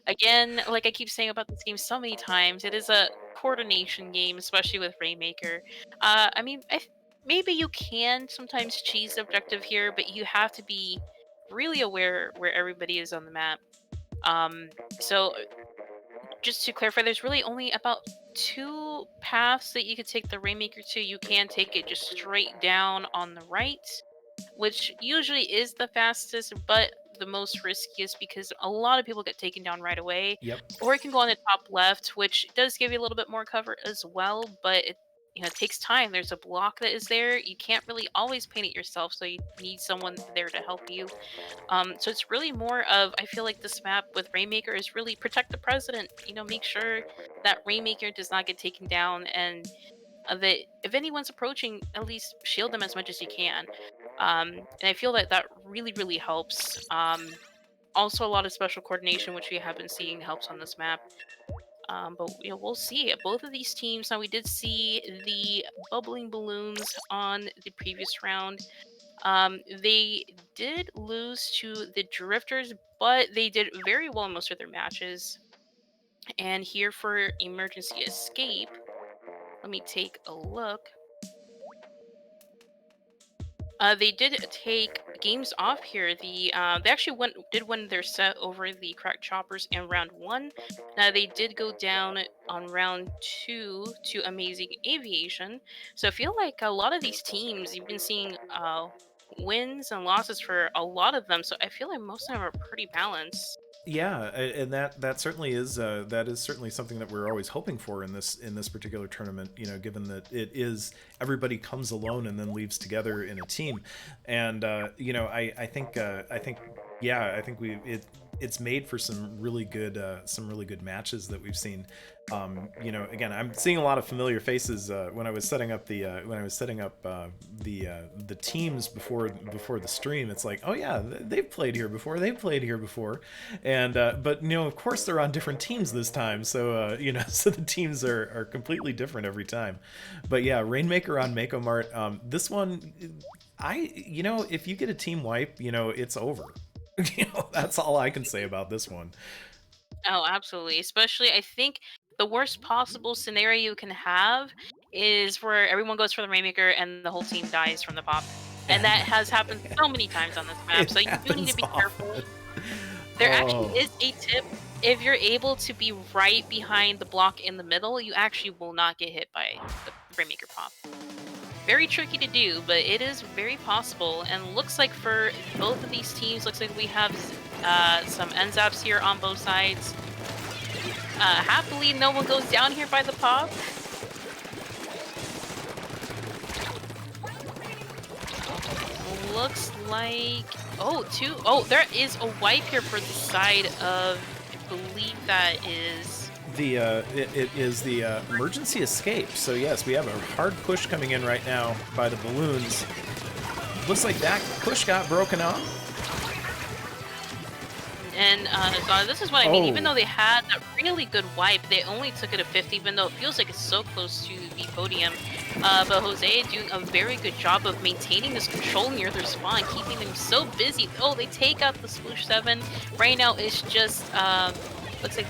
Again, like I keep saying about this game so many times, it is a coordination game, especially with Rainmaker. I mean, maybe you can sometimes cheese the objective here, but you have to be really aware where everybody is on the map. Um, so just to clarify, there's really only about two paths that you could take the Rainmaker to. You can take it just straight down on the right, which usually is the fastest, but the most riskiest because a lot of people get taken down right away. Yep. Or you can go on the top left, which does give you a little bit more cover as well, but it takes time. There's a block that is there. You can't really always paint it yourself, so you need someone there to help you. So it's really more of I feel like this map with Rainmaker is really protect the president. Make sure that Rainmaker does not get taken down, and that if anyone's approaching, at least shield them as much as you can. And I feel that that really really helps. Also, a lot of special coordination, which we have been seeing, helps on this map. But we'll see. Both of these teams. Now we did see the bubbling balloons on the previous round. They did lose to the Drifters, but they did very well in most of their matches. And here for Emergency Escape, let me take a look. They did take games off here. They actually did win their set over the Crack Choppers in round one. Now they did go down on round two to Amazing Aviation. So I feel like a lot of these teams you've been seeing wins and losses for a lot of them. So I feel like most of them are pretty balanced. Yeah, and that certainly is certainly something that we're always hoping for in this particular tournament. Given that it is everybody comes alone and then leaves together in a team, and I think yeah, I think we it it's made for some really good matches that we've seen. You know, again, I'm seeing a lot of familiar faces when I was setting up the teams before the stream. It's like, oh yeah, they've played here before. They've played here before, and but you know, of course, they're on different teams this time. So you know, so the teams are completely different every time. But yeah, Rainmaker on Mako Mart. This one, you know, if you get a team wipe, you know, it's over. You know, that's all I can say about this one. Oh, absolutely. Especially, I think the worst possible scenario you can have is where everyone goes for the Rainmaker and the whole team dies from the pop. And that has happened so many times on this map, It so you do need to happens be careful. often. There actually Oh, is a tip. If you're able to be right behind the block in the middle, you actually will not get hit by the Rainmaker pop. Very tricky to do, but it is very possible. And looks like for both of these teams, looks like we have some end zaps here on both sides. Happily, no one goes down here by the pop. Looks like... Oh, there is a wipe here for the side of... I believe that is... it is the emergency escape. So yes, we have a hard push coming in right now by the balloons. Looks like that push got broken off. And so this is what I mean. Even Oh, though they had that really good wipe, they only took it to 50, even though it feels like it's so close to the podium. But Jose doing a very good job of maintaining this control near their spawn, keeping them so busy. Oh, they take out the Sploosh 7. Right now, it's just, looks like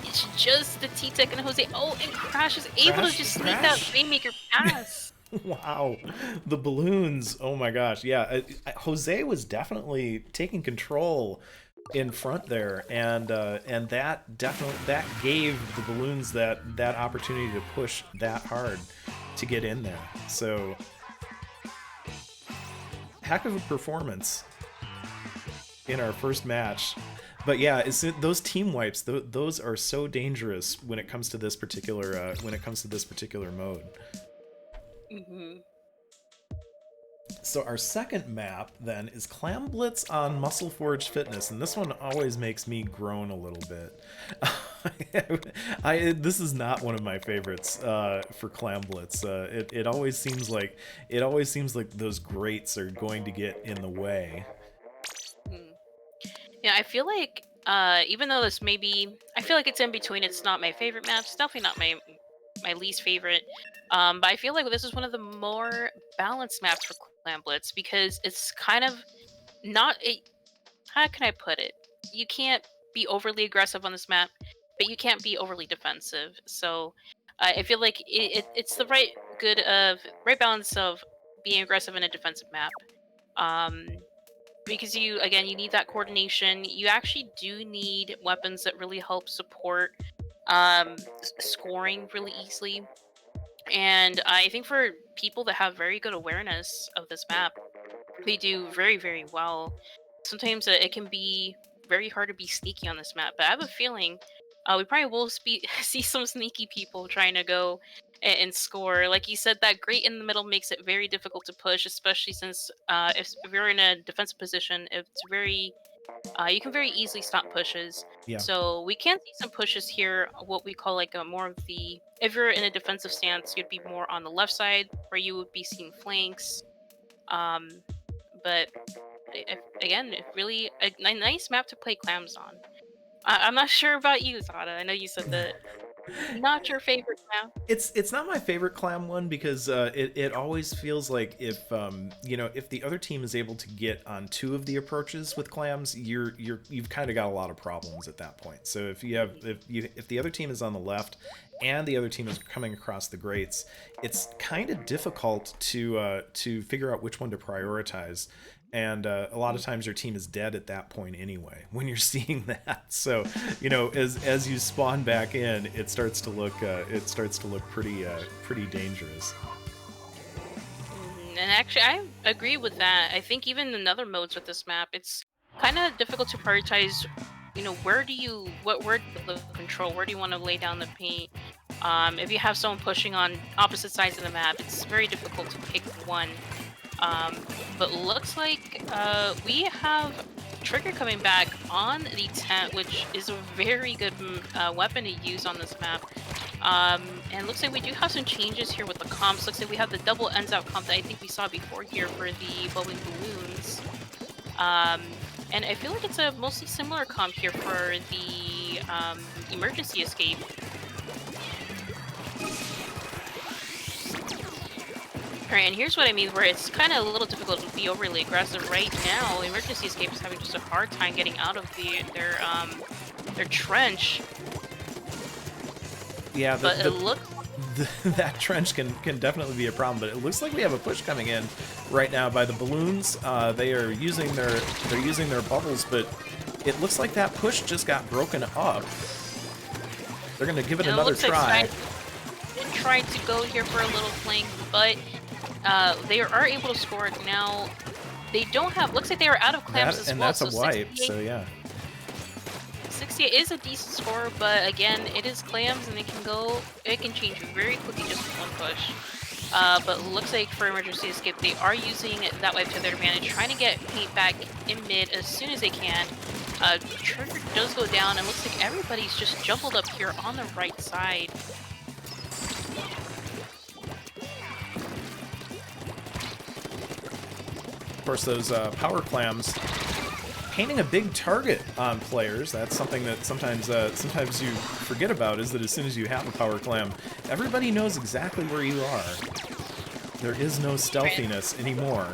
it's just the T-Tech and Jose. Oh, and Crash is able to just sneak that Rainmaker pass. wow, the balloons. Oh my gosh, yeah. Jose was definitely taking control in front there, and that gave the balloons that opportunity to push that hard to get in there. So heck of a performance in our first match. But yeah, those team wipes, those are so dangerous when it comes to this particular mode. Hmm. So our second map then is Clam Blitz on Muscle Forge Fitness, and this one always makes me groan a little bit. This is not one of my favorites for Clam Blitz. It always seems like those grates are going to get in the way. Yeah, I feel like even though this may be, I feel like it's in between. It's not my favorite map. It's definitely not my least favorite. But I feel like this is one of the more balanced maps for Clan Blitz because it's kind of not a. How can I put it? You can't be overly aggressive on this map, but you can't be overly defensive. So I feel like it's the right balance of being aggressive in a defensive map. Um, because you need that coordination. You actually do need weapons that really help support scoring really easily. And I think for people that have very good awareness of this map, they do very, very well. Sometimes it can be very hard to be sneaky on this map, but I have a feeling we probably will see some sneaky people trying to go and score. Like you said, that grate in the middle makes it very difficult to push, especially since if you're in a defensive position, it's very you can very easily stop pushes. Yeah. So we can see some pushes here, what we call like a more of the, if you're in a defensive stance, you'd be more on the left side where you would be seeing flanks. Um, but again, really a nice map to play clams on. I'm not sure about you, Zada. I know you said that not your favorite map. It's not my favorite clam one because it always feels like if you know, if the other team is able to get on two of the approaches with clams, you've kind of got a lot of problems at that point. So if the other team is on the left and the other team is coming across the grates, it's kind of difficult to figure out which one to prioritize. And a lot of times your team is dead at that point anyway when you're seeing that. So you know, as you spawn back in, it starts to look pretty dangerous. And actually, I agree with that. I think even in other modes with this map, it's kind of difficult to prioritize. You know, where do you control? Where do you want to lay down the paint? If you have someone pushing on opposite sides of the map, it's very difficult to pick one. But looks like we have Trigger coming back on the tent, which is a very good weapon to use on this map. And looks like we do have some changes here with the comps. Looks like we have the double ends out comp that I think we saw before here for the bubbling balloons. And I feel like it's a mostly similar comp here for the emergency escape. Alright, and here's what I mean, where it's kind of a little difficult to be overly aggressive right now. Emergency escape is having just a hard time getting out of their trench. Yeah, but it looks that trench can definitely be a problem, but it looks like we have a push coming in right now by the balloons. They are using their bubbles, but it looks like that push just got broken up. They're gonna give it another try. Like tried to go here for a little flank, but they are able to score it now. They don't have. Looks like they are out of clams as well. And that's a wipe. So yeah. 68 is a decent score, but again, it is clams, and it can change very quickly just with one push. But looks like for emergency escape, they are using that wipe to their advantage, trying to get paint back in mid as soon as they can. Trigger does go down, and looks like everybody's just jumbled up here on the right side. Of course, those power clams painting a big target on players. That's something that sometimes you forget about, is that as soon as you have a power clam, everybody knows exactly where you are. There is no stealthiness anymore.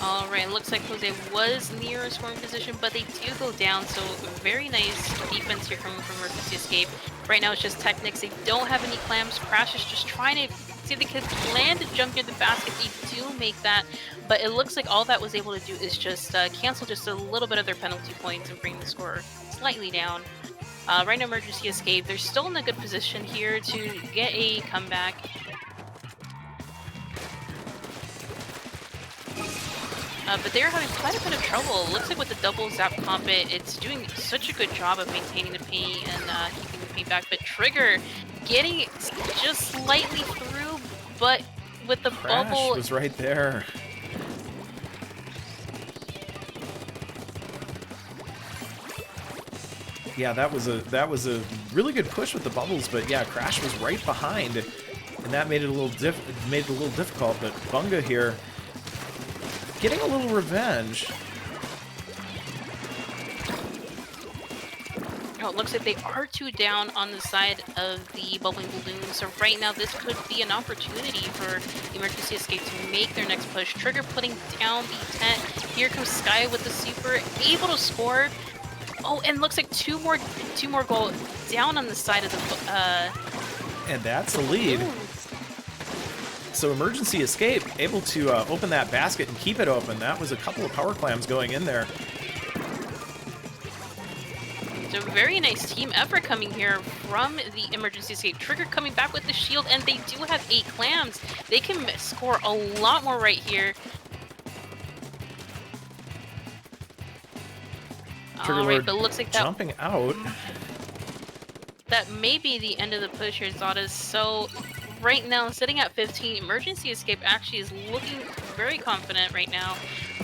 Alright, looks like Jose was near a scoring position, but they do go down, so very nice defense here coming from Emergency Escape. Right now it's just Technics. They don't have any clams. Crash is just trying to see if they can land to jump near the basket. They do make that, but it looks like all that was able to do is just cancel just a little bit of their penalty points and bring the score slightly down. Right now Emergency Escape, they're still in a good position here to get a comeback. But they're having quite a bit of trouble. Looks like with the double zap comp, it's doing such a good job of maintaining the paint and keeping the paint back. But Trigger getting just slightly through, but with the Crash bubble was right there. Yeah, that was a really good push with the bubbles, but yeah, Crash was right behind, and that made it a little difficult. But Bunga here getting a little revenge. Oh, it looks like they are 2 down on the side of the bubbling balloon. So right now this could be an opportunity for Emergency Escape to make their next push. Trigger putting down the tent. Here comes Sky with the super, able to score. Oh, and looks like two more goal down on the side of the and that's the lead. Ooh. So Emergency Escape able to open that basket and keep it open. That was a couple of power clams going in there. So very nice team effort coming here from the Emergency Escape. Trigger coming back with the shield, and they do have 8 clams. They can score a lot more right here. Trigger but it looks like that jumping out. That may be the end of the push here, Zada. So right now, sitting at 15, Emergency Escape actually is looking very confident right now.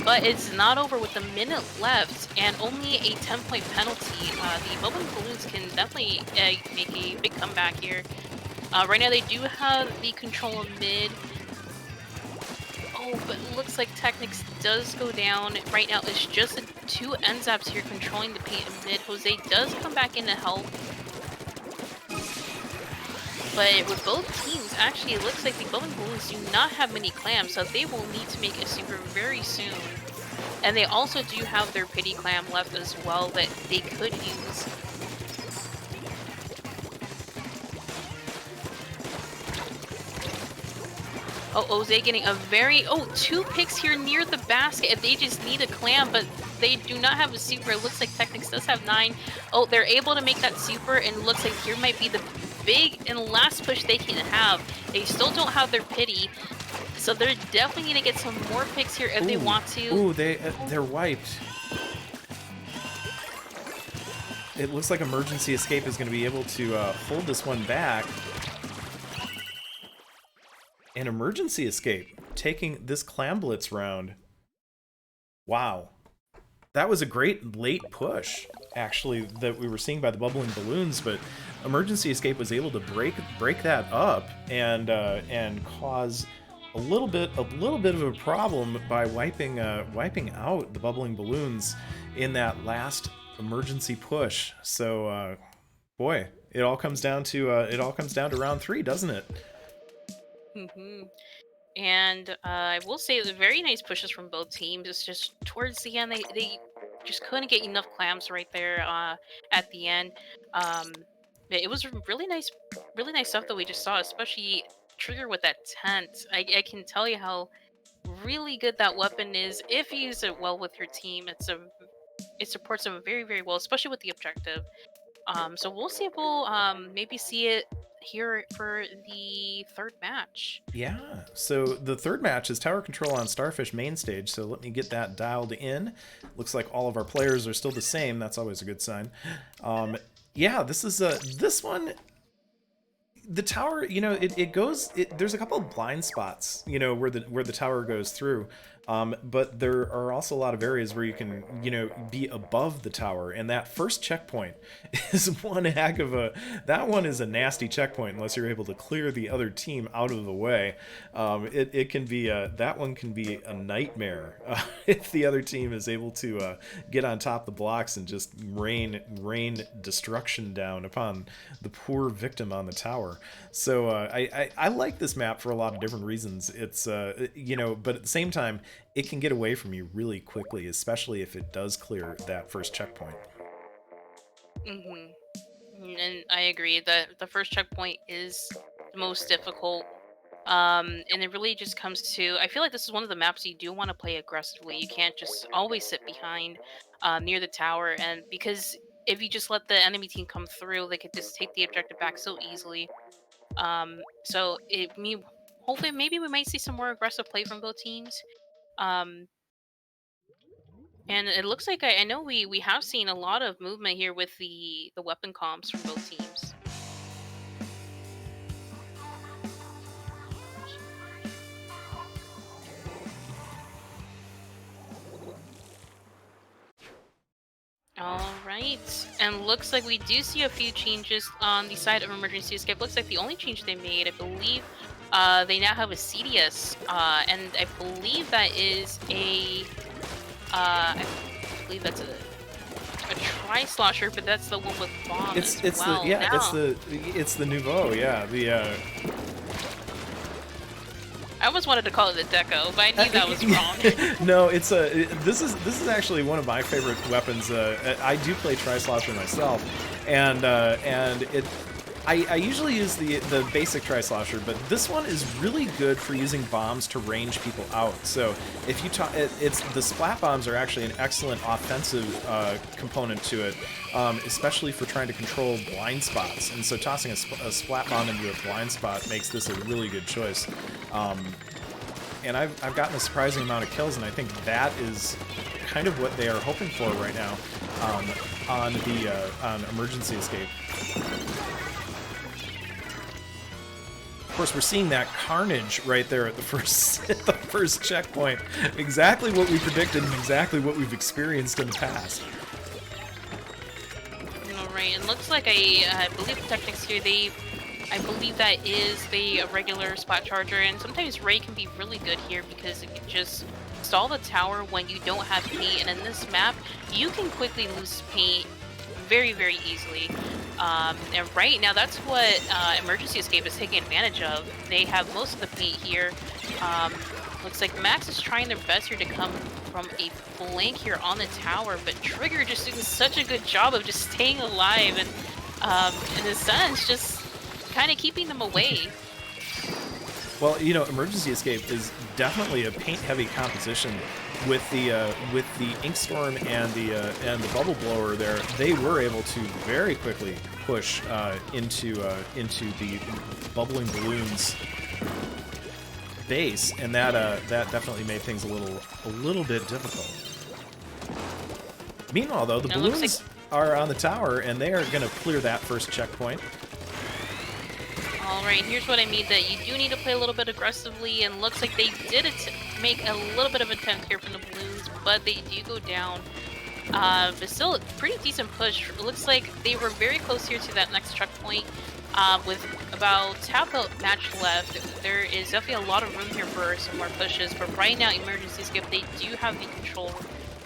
But it's not over with a minute left and only a 10-point penalty. The bubbling balloons can definitely make a big comeback here. Right now they do have the control of mid. Oh, but it looks like Technics does go down. Right now it's just the 2 N-Zaps here controlling the paint in mid. Jose does come back in to help. But with both teams, actually, it looks like the bubbling balloons do not have many clams, so they will need to make a super very soon. And they also do have their pity clam left as well that they could use. Oh, Jose getting a very... Oh, 2 picks here near the basket. If they just need a clam, but they do not have a super. It looks like Technics does have 9. Oh, they're able to make that super, and it looks like here might be the big and last push they can have. They still don't have their pity, so they're definitely gonna get some more picks here if they want to. Ooh, they're wiped. It looks like Emergency Escape is going to be able to hold this one back. And Emergency Escape taking this Clam Blitz round. Wow. that was a great late push, actually, that we were seeing by the bubbling balloons, but Emergency Escape was able to break that up and cause a little bit of a problem by wiping out the bubbling balloons in that last emergency push. So boy, it all comes down to round 3, doesn't it? Hmm. And I will say the very nice pushes from both teams. It's just towards the end they just couldn't get enough clamps right there at the end. But it was really nice stuff that we just saw, especially Trigger with that tent. I can tell you how really good that weapon is if you use it well with your team. It supports them very very well, especially with the objective. So we'll see if we'll maybe see it here for the third match. Yeah, so the third match is Tower Control on Starfish main stage, so let me get that dialed in. Looks like all of our players are still the same. That's always a good sign. Yeah, this one, the tower, it goes, there's a couple of blind spots, where the tower goes through. But there are also a lot of areas where you can, be above the tower, and that first checkpoint is one heck of that one is a nasty checkpoint unless you're able to clear the other team out of the way. It can be, that one can be a nightmare if the other team is able to get on top of the blocks and just rain destruction down upon the poor victim on the tower. So I like this map for a lot of different reasons. It's but at the same time, it can get away from you really quickly, especially if it does clear that first checkpoint. Hmm. And I agree that the first checkpoint is the most difficult. And it really just comes to, I feel like this is one of the maps you do want to play aggressively. You can't just always sit behind near the tower, and because if you just let the enemy team come through, they could just take the objective back so easily. So hopefully maybe we might see some more aggressive play from both teams. Um, and it looks like I know we have seen a lot of movement here with the weapon comps from both teams. All right, and looks like we do see a few changes on the side of Emergency Escape. Looks like the only change they made, I believe, they now have a CDS, and I believe that is I believe that's a tri-slosher, but that's the one with bomb as well. It's the nouveau, yeah, I almost wanted to call it the Deco, but I knew that was wrong. No, this is actually one of my favorite weapons. I do play Tri-Slosher myself, and I usually use the basic Tri-Slosher, but this one is really good for using bombs to range people out. So if you it's the splat bombs are actually an excellent offensive component to it, especially for trying to control blind spots. And so tossing a splat bomb into a blind spot makes this a really good choice. And I've gotten a surprising amount of kills, and I think that is kind of what they are hoping for right now on Emergency Escape. Of course, we're seeing that carnage right there at the first checkpoint. Exactly what we predicted and exactly what we've experienced in the past. All right, and looks like I believe the techniques here, I believe that is the regular spot charger, and sometimes Ray can be really good here because it can just stall the tower when you don't have paint, and in this map, you can quickly lose paint very, very easily. And right now, that's what Emergency Escape is taking advantage of. They have most of the paint here. Looks like Max is trying their best here to come from a flank here on the tower, but Trigger just doing such a good job of just staying alive and in a sense, just kind of keeping them away. Well, Emergency Escape is definitely a paint-heavy composition. With the Inkstorm and the Bubble Blower there, they were able to very quickly push into the bubbling balloons base, and that definitely made things a little bit difficult. Meanwhile, though, the balloons are on the tower, and they are going to clear that first checkpoint. Alright, here's what I mean, that you do need to play a little bit aggressively, and looks like they did make a little bit of attempt here from the balloons, but they do go down. But still a pretty decent push. It looks like they were very close here to that next checkpoint. With about half a match left, there is definitely a lot of room here for some more pushes. But right now, Emergency Skip, they do have the control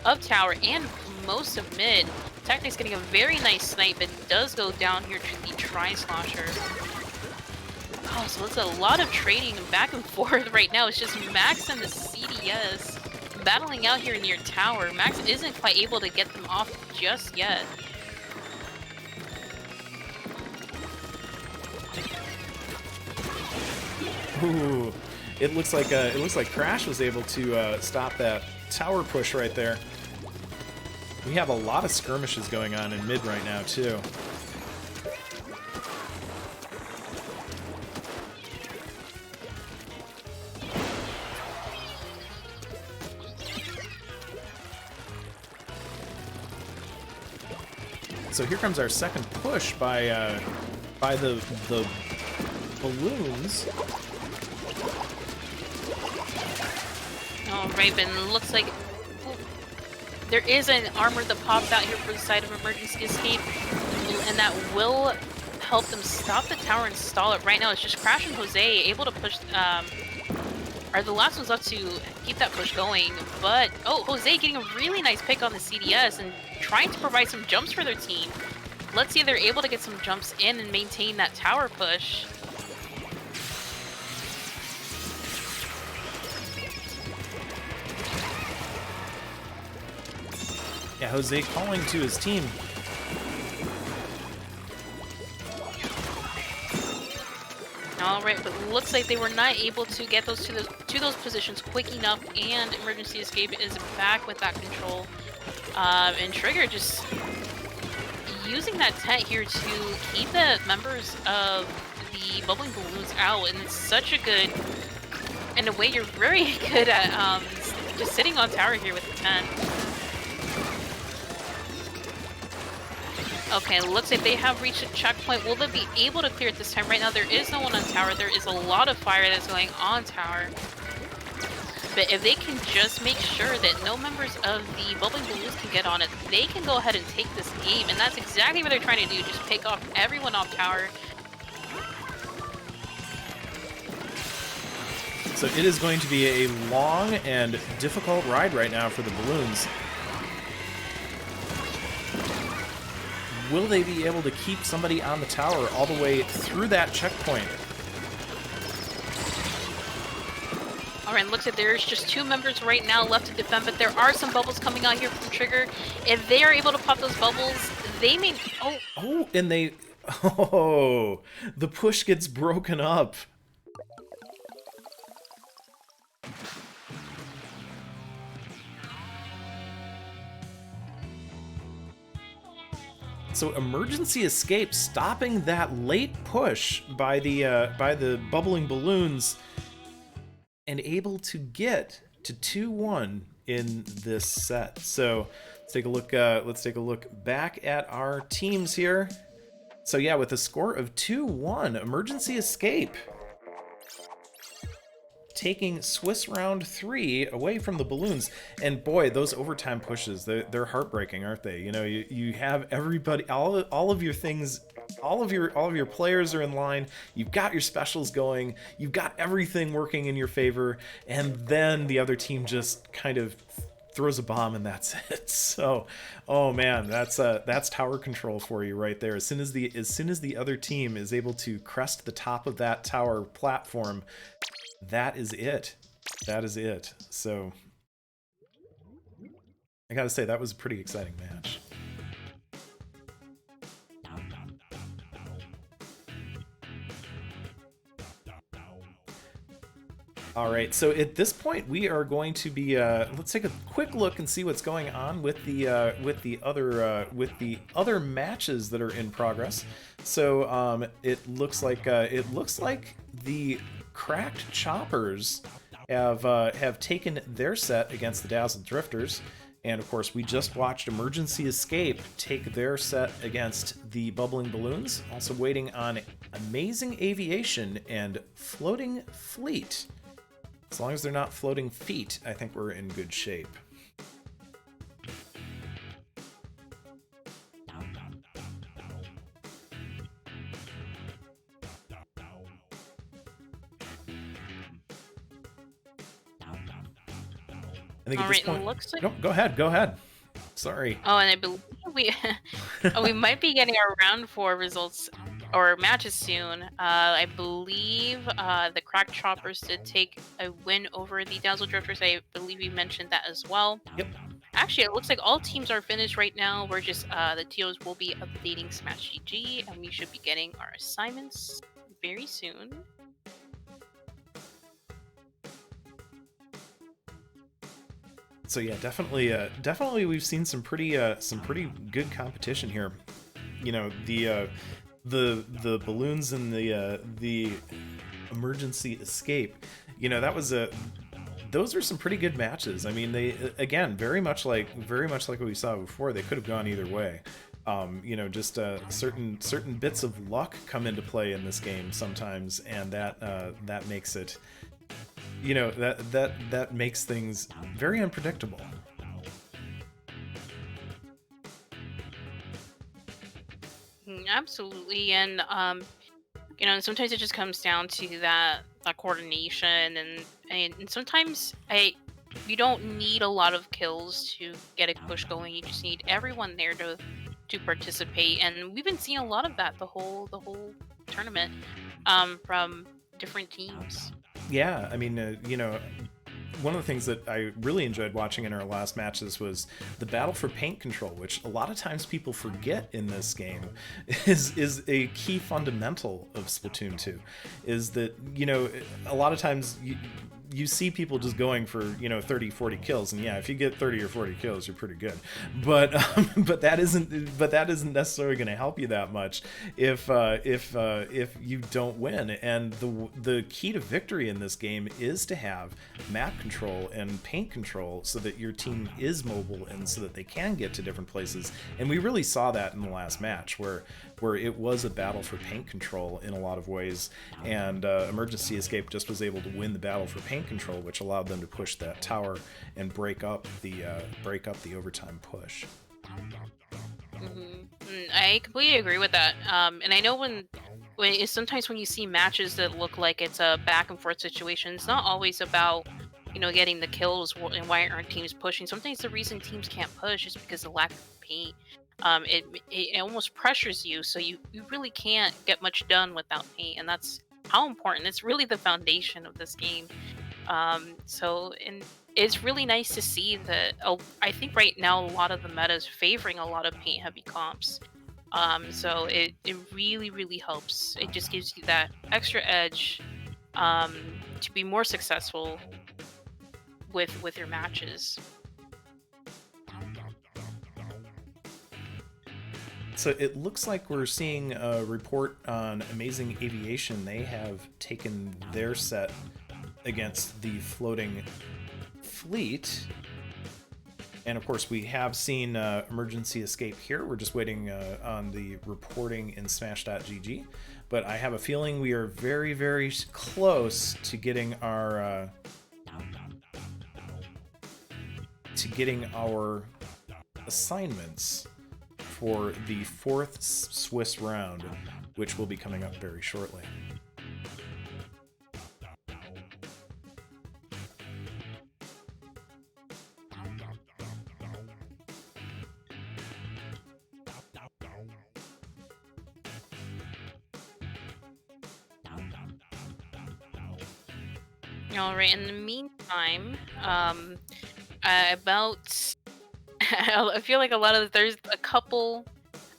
of tower and most of mid. Technic's getting a very nice snipe, but does go down here to the Tri-Slosher. Oh, so it's a lot of trading back and forth right now. It's just Max and the CDS battling out here near tower. Max isn't quite able to get them off just yet. Ooh, it looks like Crash was able to stop that tower push right there. We have a lot of skirmishes going on in mid right now too. So here comes our second push by the balloons. All right, but it looks like there is an armor that popped out here for the side of Emergency Escape, and that will help them stop the tower and stall it. Right now, it's just Crash and Jose able to push, are the last ones up to keep that push going. But, oh, Jose getting a really nice pick on the CDS and trying to provide some jumps for their team. Let's see if they're able to get some jumps in and maintain that tower push. Yeah, Jose calling to his team. All right, but looks like they were not able to get those to those positions quick enough, and Emergency Escape is back with that control. And Trigger just using that tent here to keep the members of the bubbling balloons out, and it's such a good, in a way, you're very good at just sitting on tower here with the tent. Okay, it looks like they have reached a checkpoint. Will they be able to clear it this time? Right now, there is no one on tower. There is a lot of fire that's going on tower. But if they can just make sure that no members of the bubbling balloons can get on it, they can go ahead and take this game. And that's exactly what they're trying to do. Just pick off everyone off tower. So it is going to be a long and difficult ride right now for the balloons. Will they be able to keep somebody on the tower all the way through that checkpoint? All right, looks like there's just 2 members right now left to defend, but there are some bubbles coming out here from Trigger. If they are able to pop those bubbles, they may... Oh, and they... Oh, the push gets broken up. So Emergency Escape stopping that late push by the bubbling balloons and able to get to 2-1 in this set. So let's take a look. Let's take a look back at our teams here. So yeah, with a score of 2-1, Emergency Escape taking Swiss round 3 away from the balloons. And boy, those overtime pushes, they're heartbreaking, aren't they? You know, you have everybody, all of your things, all of your players are in line, you've got your specials going, you've got everything working in your favor, and then the other team just kind of throws a bomb and that's it. So, oh man, that's tower control for you right there. As soon as the other team is able to crest the top of that tower platform, that is it. That is it. So, I gotta say, that was a pretty exciting match. All right, so at this point, we are going to be let's take a quick look and see what's going on with the other matches that are in progress. So it looks like the Cracked Choppers have taken their set against the Dazzled Drifters, and of course we just watched Emergency Escape take their set against the Bubbling Balloons. Also waiting on Amazing Aviation and Floating Fleet. As long as they're not floating feet, I think we're in good shape. think at All this right, point. and looks like No, go ahead. Go ahead. Sorry. oh, and I believe we we might be getting our round 4 results or matches soon. I believe the Crack Choppers did take a win over the Dazzle Drifters. I believe you mentioned that as well. Yep. Actually, it looks like all teams are finished right now. We're just the TOs will be updating Smash GG, and we should be getting our assignments very soon. So yeah, definitely we've seen some pretty good competition here. You know, the balloons and the emergency escape. You know, those are some pretty good matches. I mean, they again very much like what we saw before. They could have gone either way. You know, just certain bits of luck come into play in this game sometimes, and that makes it, you know, that makes things very unpredictable. Absolutely, and you know, sometimes it just comes down to that coordination, and sometimes you don't need a lot of kills to get a push going. You just need everyone there to participate, and we've been seeing a lot of that the whole tournament from different teams. Yeah, I mean, you know, one of the things that I really enjoyed watching in our last matches was the battle for paint control, which a lot of times people forget in this game is a key fundamental of Splatoon 2. Is that, you know, a lot of times you see people just going for, you know, 30-40 kills, and yeah, if you get 30 or 40 kills, you're pretty good, but that isn't necessarily going to help you that much if you don't win. And the key to victory in this game is to have map control and paint control so that your team is mobile and so that they can get to different places. And we really saw that in the last match where it was a battle for paint control in a lot of ways, and Emergency Escape just was able to win the battle for paint control, which allowed them to push that tower and break up the overtime push. I completely agree with that. And I know sometimes when you see matches that look like it's a back and forth situation, it's not always about, you know, getting the kills and why aren't teams pushing. Sometimes the reason teams can't push is because of lack of paint. It almost pressures you, so you really can't get much done without paint, and that's how important. It's really the foundation of this game. And it's really nice to see that. I think right now a lot of the meta is favoring a lot of paint heavy comps. So it really helps. It just gives you that extra edge to be more successful with your matches. So it looks like we're seeing a report on Amazing Aviation. They have taken their set against the floating fleet. And of course, we have seen Emergency Escape here. We're just waiting on the reporting in Smash.gg. But I have a feeling we are very close to getting our assignments for the 4th Swiss round, which will be coming up very shortly. All right. In the meantime, about I feel like there's a couple.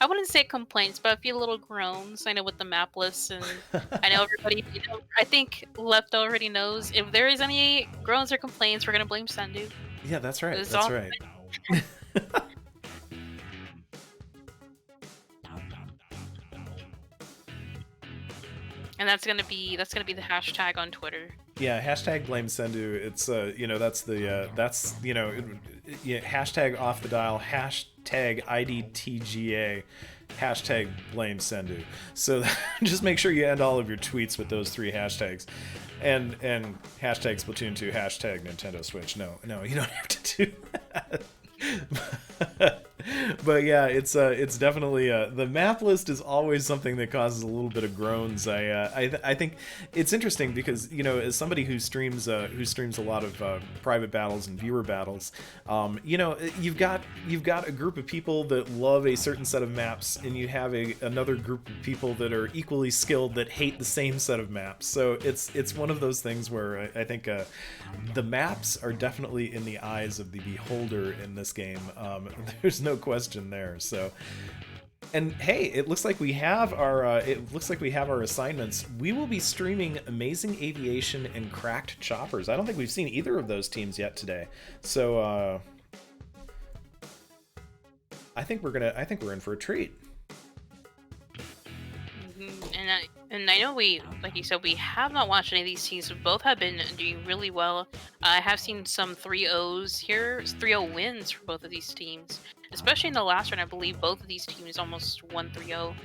I wouldn't say complaints, but a few little groans. I know with the map lists, and I know everybody. You know, I think Lepto already knows if there is any groans or complaints, we're gonna blame Sendu. Yeah, that's right. It's That's all right. And that's gonna be the hashtag on Twitter. Yeah, hashtag blame Sendu. It's you know, that's you know, yeah, hashtag off the dial, hashtag IDTGA, hashtag blame Sendu. So just make sure you end all of your tweets with those 3 hashtags, and hashtag Splatoon 2, hashtag Nintendo Switch. No, you don't have to do that. But yeah, it's definitely the map list is always something that causes a little bit of groans. I think it's interesting because as somebody who streams a lot of private battles and viewer battles, you've got a group of people that love a certain set of maps, and you have another group of people that are equally skilled that hate the same set of maps. So it's one of those things where I think the maps are definitely in the eyes of the beholder in this game. There's no question there. So, and hey, it looks like we have our assignments. We will be streaming Amazing Aviation and Cracked Choppers. I don't think we've seen either of those teams yet today. So I think we're in for a treat. And I know we, like you said, we have not watched any of these teams. Both have been doing really well. I have seen some 3-0s here, 3-0 wins for both of these teams. Especially in the last round, I believe both of these teams almost won 3-0.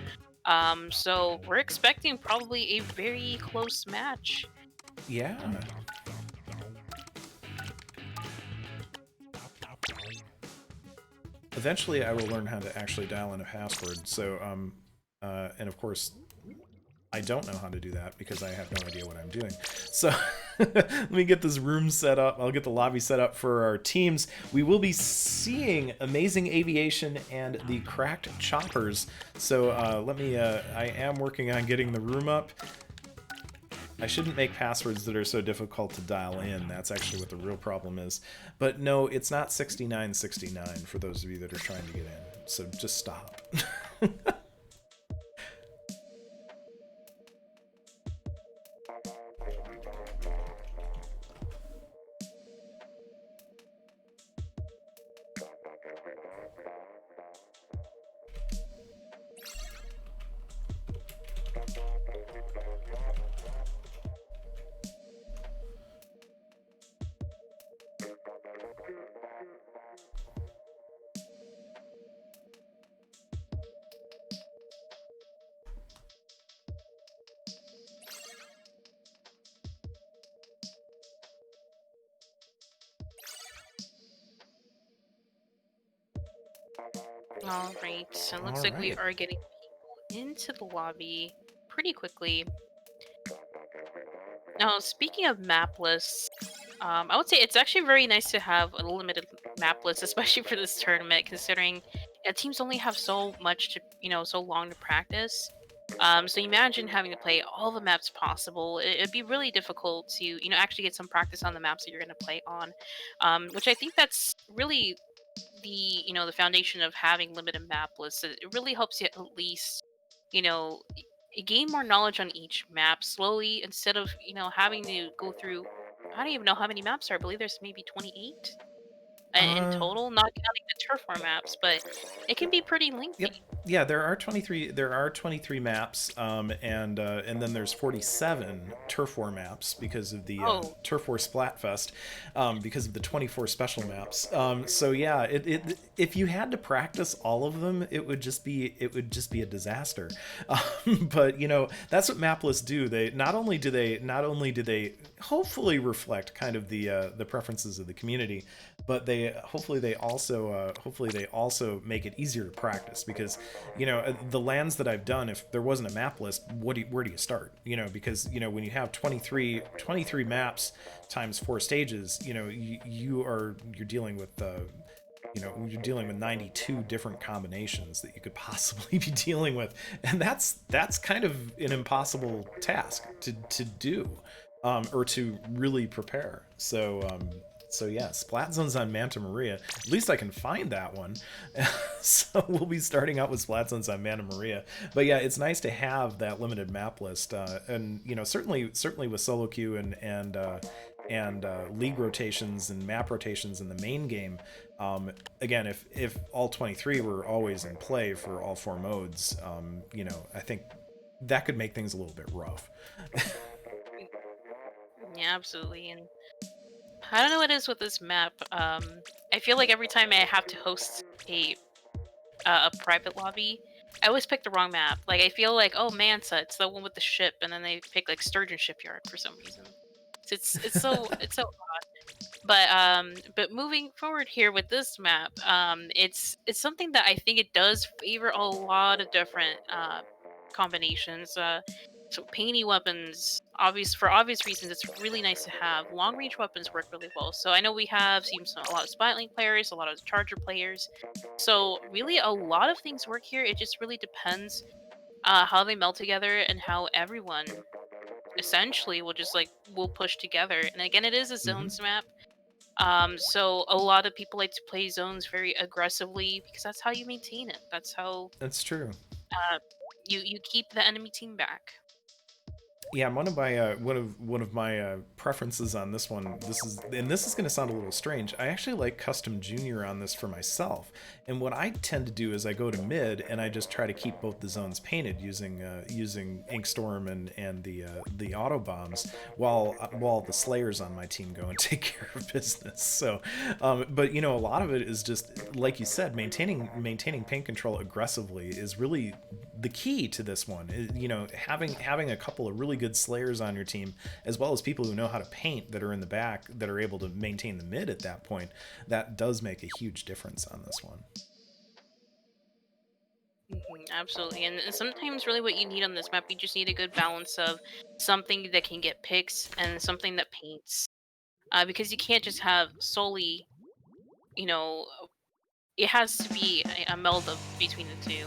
So we're expecting probably a very close match. Yeah. Eventually, I will learn how to actually dial in a password. So, and of course, I don't know how to do that because I have no idea what I'm doing. So let me get this room set up. I'll get the lobby set up for our teams. We will be seeing Amazing Aviation and the Cracked Choppers. So I am working on getting the room up. I shouldn't make passwords that are so difficult to dial in. That's actually what the real problem is. But no, it's not 6969 for those of you that are trying to get in. So just stop. All right, so it looks All like we right. are getting people into the lobby pretty quickly. Now, speaking of map lists, I would say it's actually very nice to have a limited map list, especially for this tournament, considering teams only have so much to, so long to practice. So imagine having to play all the maps possible. It'd be really difficult to, actually get some practice on the maps that you're going to play on, which I think that's really the foundation of having limited map lists. It really helps you at least, you know, gain more knowledge on each map slowly instead of having to go through. I don't even know how many maps are. I believe there's maybe 28 in Uh, total, not counting the turf war maps, but it can be pretty Yep. lengthy. Yeah, there are 23. There are 23 maps, and then there's 47 turf war maps because of the Oh, turf war Splatfest, because of the 24 special maps. So yeah, if you had to practice all of them, it would just be a disaster. But that's what map lists do. They not only do they hopefully reflect kind of the preferences of the community, but hopefully they also make it easier to practice because the lands that I've done, if there wasn't a map list, where do you start? Because when you have 23 maps times 4 stages, you're dealing with you're dealing with 92 different combinations that you could possibly be dealing with, and that's kind of an impossible task to do, or to really prepare. So yeah, Splat Zone's on Manta Maria. At least I can find that one. So we'll be starting out with Splat Zones on Manta Maria. But yeah, it's nice to have that limited map list, and certainly with solo queue and league rotations and map rotations in the main game. Again, if all 23 were always in play for all 4 modes, I think that could make things a little bit rough. yeah, absolutely. And I don't know what it is with this map. I feel like every time I have to host a private lobby, I always pick the wrong map. Like I feel like, oh, Mansa, it's the one with the ship, and then they pick like Sturgeon Shipyard for some reason. So it's so odd. But moving forward here with this map, it's something that I think it does favor a lot of different combinations. So painty weapons, for obvious reasons, it's really nice to have. Long range weapons work really well. So I know we have seen a lot of Spotlight players, a lot of Charger players. So really, a lot of things work here. It just really depends how they meld together and how everyone essentially will push together. And again, it is a Hmm. zones map. So a lot of people like to play zones very aggressively because that's how you maintain it. That's how That's true. uh, you keep the enemy team back. Yeah, one of my preferences on this one. This is going to sound a little strange. I actually like custom junior on this for myself. And what I tend to do is I go to mid and I just try to keep both the zones painted using Inkstorm and the auto bombs while the Slayers on my team go and take care of business. So, but a lot of it is just like you said, maintaining paint control aggressively is really the key to this one. Having a couple of really good Slayers on your team, as well as people who know how to paint that are in the back that are able to maintain the mid at that point, that does make a huge difference on this one. Absolutely, and sometimes really what you need on this map, you just need a good balance of something that can get picks and something that paints. Because you can't just have solely, you know, it has to be a meld of between the two.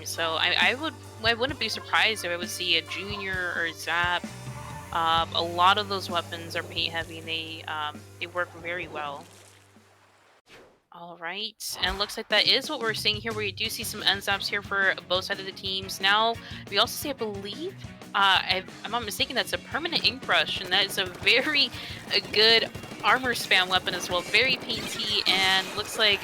So I wouldn't be surprised if I would see a Junior or Zap. A lot of those weapons are paint heavy and they work very well. All right, and looks like that is what we're seeing here. Where you do see some end zaps here for both sides of the teams. Now we also see, I believe, if I'm not mistaken, that's a permanent ink brush, and that is a good armor spam weapon as well. Very painty, and looks like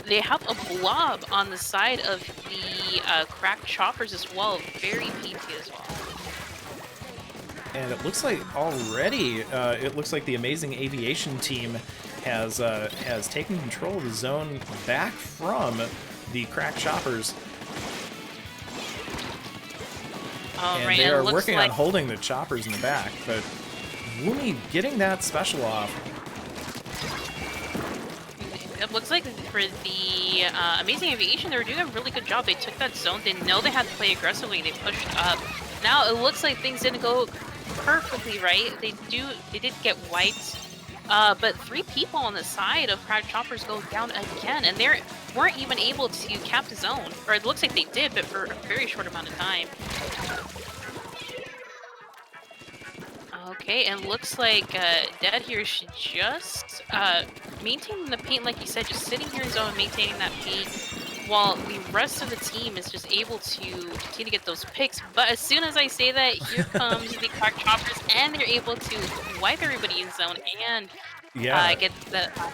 they have a blob on the side of the cracked choppers as well. Very painty as well. And it looks like already, it looks like the amazing aviation team has taken control of the zone back from the cracked choppers. All And right, they and it are looks working like on holding the choppers in the back, but Woomy getting that special off. it looks like for the Amazing Aviation, they were doing a really good job. They took that zone. They know they had to play aggressively. They pushed up. Now it looks like things didn't go perfectly right. They did get wiped. But 3 people on the side of Cracked Choppers go down again, and they weren't even able to cap the zone. Or it looks like they did, but for a very short amount of time. Okay, and looks like Dead here should just maintain the paint, like you said, just sitting here in zone, maintaining that paint, while the rest of the team is just able to continue to get those picks. But as soon as I say that, here comes the Cracked Choppers, and they're able to wipe everybody in zone and Yeah, get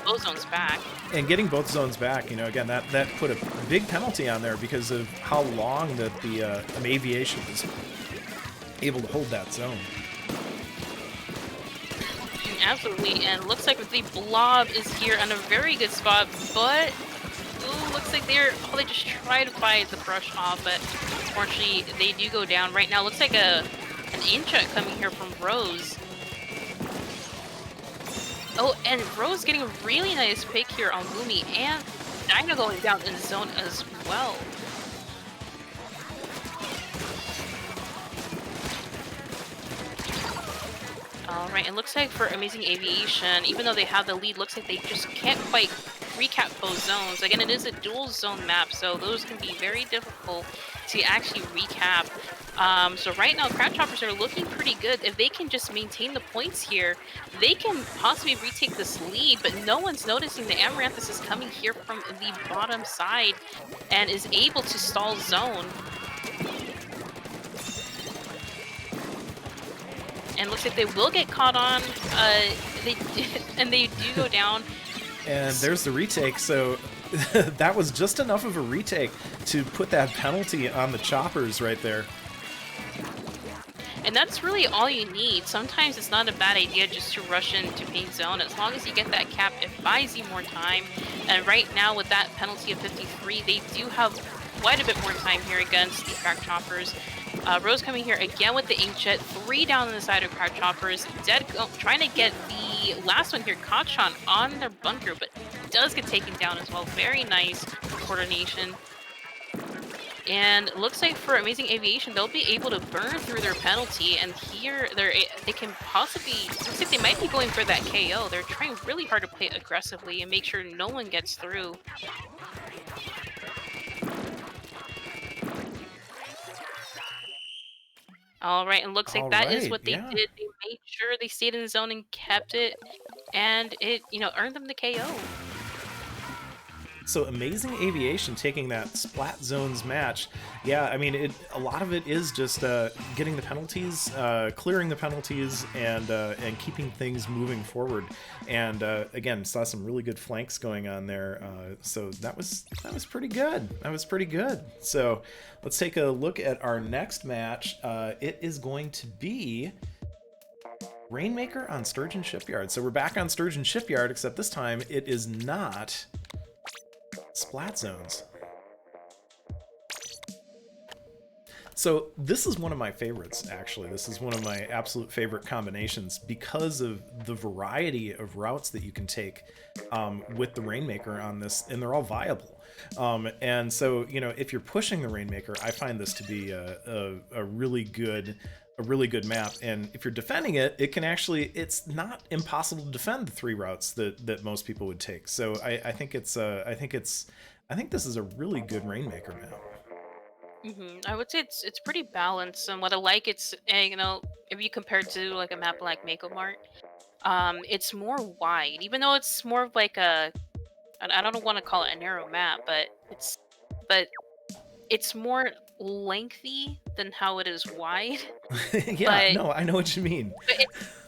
both zones back. and getting both zones back, again, that put a big penalty on there because of how long that the aviation was able to hold that zone. Absolutely, and looks like the blob is here on a very good spot, but ooh, looks like they just try to fight the brush off, but unfortunately they do go down. Right now looks like an in-check coming here from Rose. Oh, and Rose getting a really nice pick here on Lumi, and Dinah going down in zone as well. Alright, it looks like for Amazing Aviation, even though they have the lead, looks like they just can't quite recap both zones. Again, it is a dual zone map, so those can be very difficult to actually recap. So right now, Crab Choppers are looking pretty good. If they can just maintain the points here, they can possibly retake this lead, but no one's noticing the Amaranthus is coming here from the bottom side and is able to stall zone. And looks like they will get caught on. They do go down. And there's the retake. So that was just enough of a retake to put that penalty on the choppers right there. And that's really all you need. Sometimes it's not a bad idea just to rush into paint zone. As long as you get that cap, it buys you more time. And right now, with that penalty of 53, they do have quite a bit more time here against the Crack Choppers. Rose coming here again with the Inkjet, 3 down on the side of Crack Choppers. Dead trying to get the last one here, Kachan, on their bunker, but does get taken down as well. Very nice coordination. And looks like for Amazing Aviation, they'll be able to burn through their penalty, and here they can possibly, looks like they might be going for that KO. They're trying really hard to play aggressively and make sure no one gets through. All right, and looks like All that is right, what they yeah. did. They made sure they stayed in the zone and kept it, and it, earned them the KO. So Amazing Aviation taking that Splat Zones match. Yeah, I mean, a lot of it is just getting the penalties, clearing the penalties, and keeping things moving forward. And again, saw some really good flanks going on there. So that was pretty good. That was pretty good. So let's take a look at our next match. It is going to be Rainmaker on Sturgeon Shipyard. So we're back on Sturgeon Shipyard, except this time it is not Splat Zones. So this is one of my favorites, actually. This is one of my absolute favorite combinations because of the variety of routes that you can take with the Rainmaker on this, and they're all viable. And so, if you're pushing the Rainmaker, I find this to be a really good map. And if you're defending it, it's not impossible to defend the 3 routes that most people would take. So I think this is a really good Rainmaker map. I would say it's pretty balanced, and what I like, it's if you compare it to like a map like Mako Mart, it's more wide, even though it's more of like I don't want to call it a narrow map, but it's more lengthy than how it is wide. Yeah, but no, I know what you mean.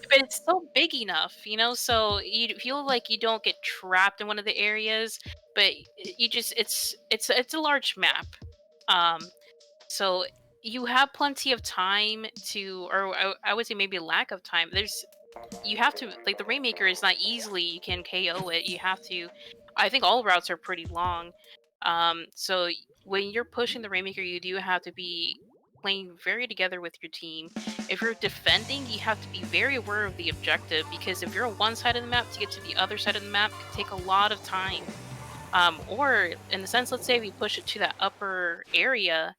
but it's still big enough, so you feel like you don't get trapped in one of the areas, but you just it's a large map. Um, so you have plenty of time to, or I would say maybe lack of time. You have to, like, the Rainmaker is not easily you can KO it. You have to. I think all routes are pretty long. So when you're pushing the Rainmaker, you do have to be playing very together with your team. If you're defending, you have to be very aware of the objective, because if you're on one side of the map, to get to the other side of the map can take a lot of time. Or in the sense, let's say we push it to that upper area.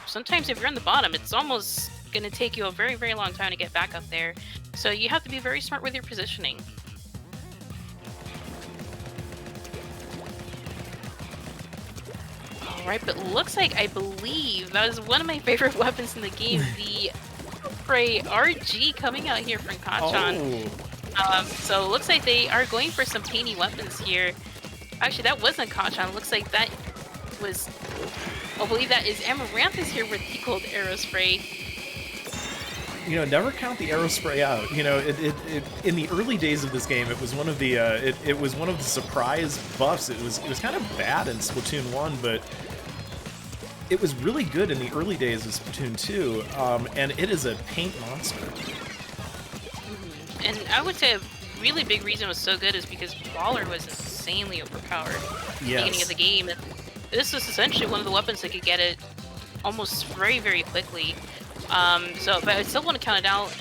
Sometimes if you're on the bottom, it's almost going to take you a very, very long time to get back up there. So you have to be very smart with your positioning. All right, but looks like, I believe that was one of my favorite weapons in the game, the Prey RG coming out here from Kachan. Oh. So it looks like they are going for some painty weapons here. Actually, that wasn't Kachan. Looks like that was, I believe that is Amaranthus here with the gold Aerospray. Never count the Aerospray out. In the early days of this game, it was one of the it was one of the surprise buffs. It was kind of bad in Splatoon 1, but it was really good in the early days of Splatoon 2, and it is a paint monster. And I would say a really big reason it was so good is because Baller was insanely overpowered at the beginning of the game. And this was essentially one of the weapons that could get it almost very, very quickly. But I still want to count it out.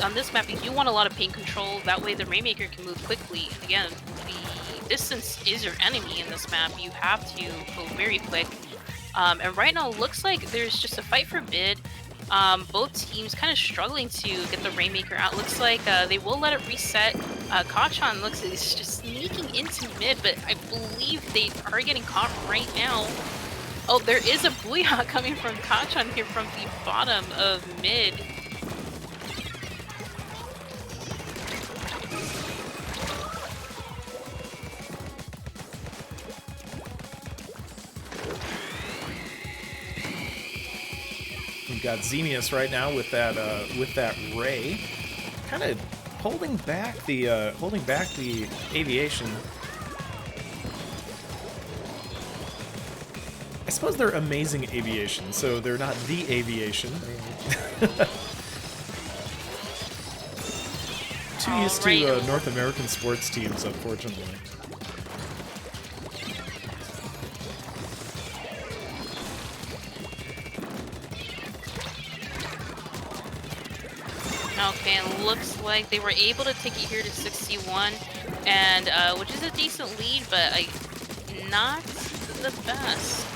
On this map, you do want a lot of paint control. That way the Rainmaker can move quickly. Again, the distance is your enemy in this map. You have to go very quick. And right now, it looks like there's just a fight for mid. Both teams kind of struggling to get the Rainmaker out. Looks like they will let it reset. Kachan looks like he's just sneaking into mid, but I believe they are getting caught right now. Oh, there is a Booyah coming from Kachan here from the bottom of mid. We've got Xenius right now with that ray, kind of holding back the aviation. I suppose they're Amazing Aviation, so they're not the aviation. Too used to North American sports teams, unfortunately. Okay, and looks like they were able to take it here to 61, and which is a decent lead, but not the best.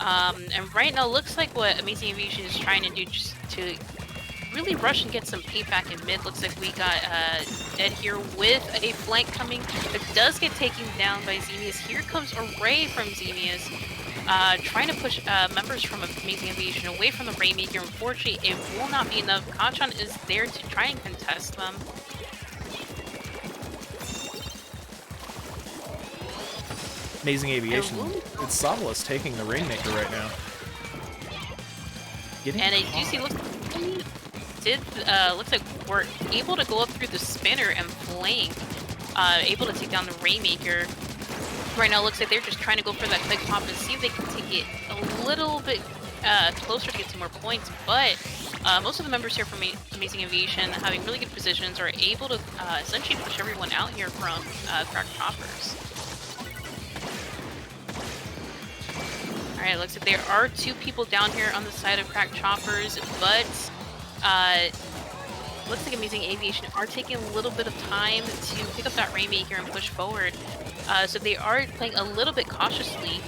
And right now, looks like what Amazing Aviation is trying to do just to really rush and get some payback in mid. Looks like we got Dead here with a flank coming. It does get taken down by Xemius. Here comes Array from Xemius. Trying to push members from Amazing Aviation away from the Rainmaker. Unfortunately, it will not be enough. Kanchan is there to try and contest them. Amazing Aviation. It's Sawless taking the Rainmaker right now. And I do see looks like we're able to go up through the spinner and flank, able to take down the Rainmaker. Right now, looks like they're just trying to go for that quick pop and see if they can take it a little bit closer to get some more points. But most of the members here from Amazing Aviation, having really good positions, are able to essentially push everyone out here from Cracked Choppers. Alright, looks like there are 2 people down here on the side of Cracked Choppers, but looks like Amazing Aviation are taking a little bit of time to pick up that Rainmaker and push forward. So they are playing a little bit cautiously.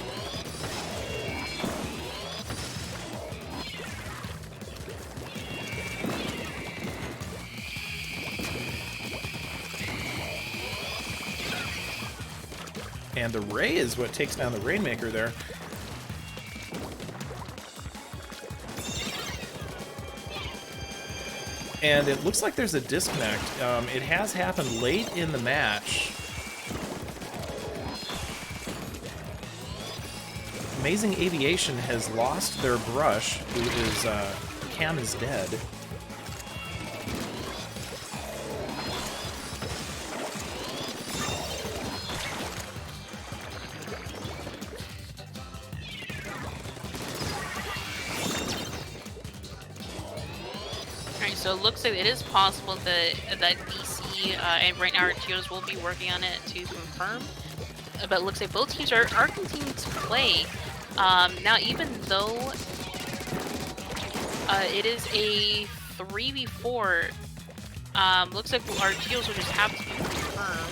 And Array is what takes down the Rainmaker there. And it looks like there's a disconnect. It has happened late in the match. Amazing Aviation has lost their brush, who is, Cam is dead. So it looks like it is possible that DC and right now our TOs will be working on it to confirm. But it looks like both teams are continuing to play. Now, even though it is a 3v4, looks like our TOs will just have to be confirmed.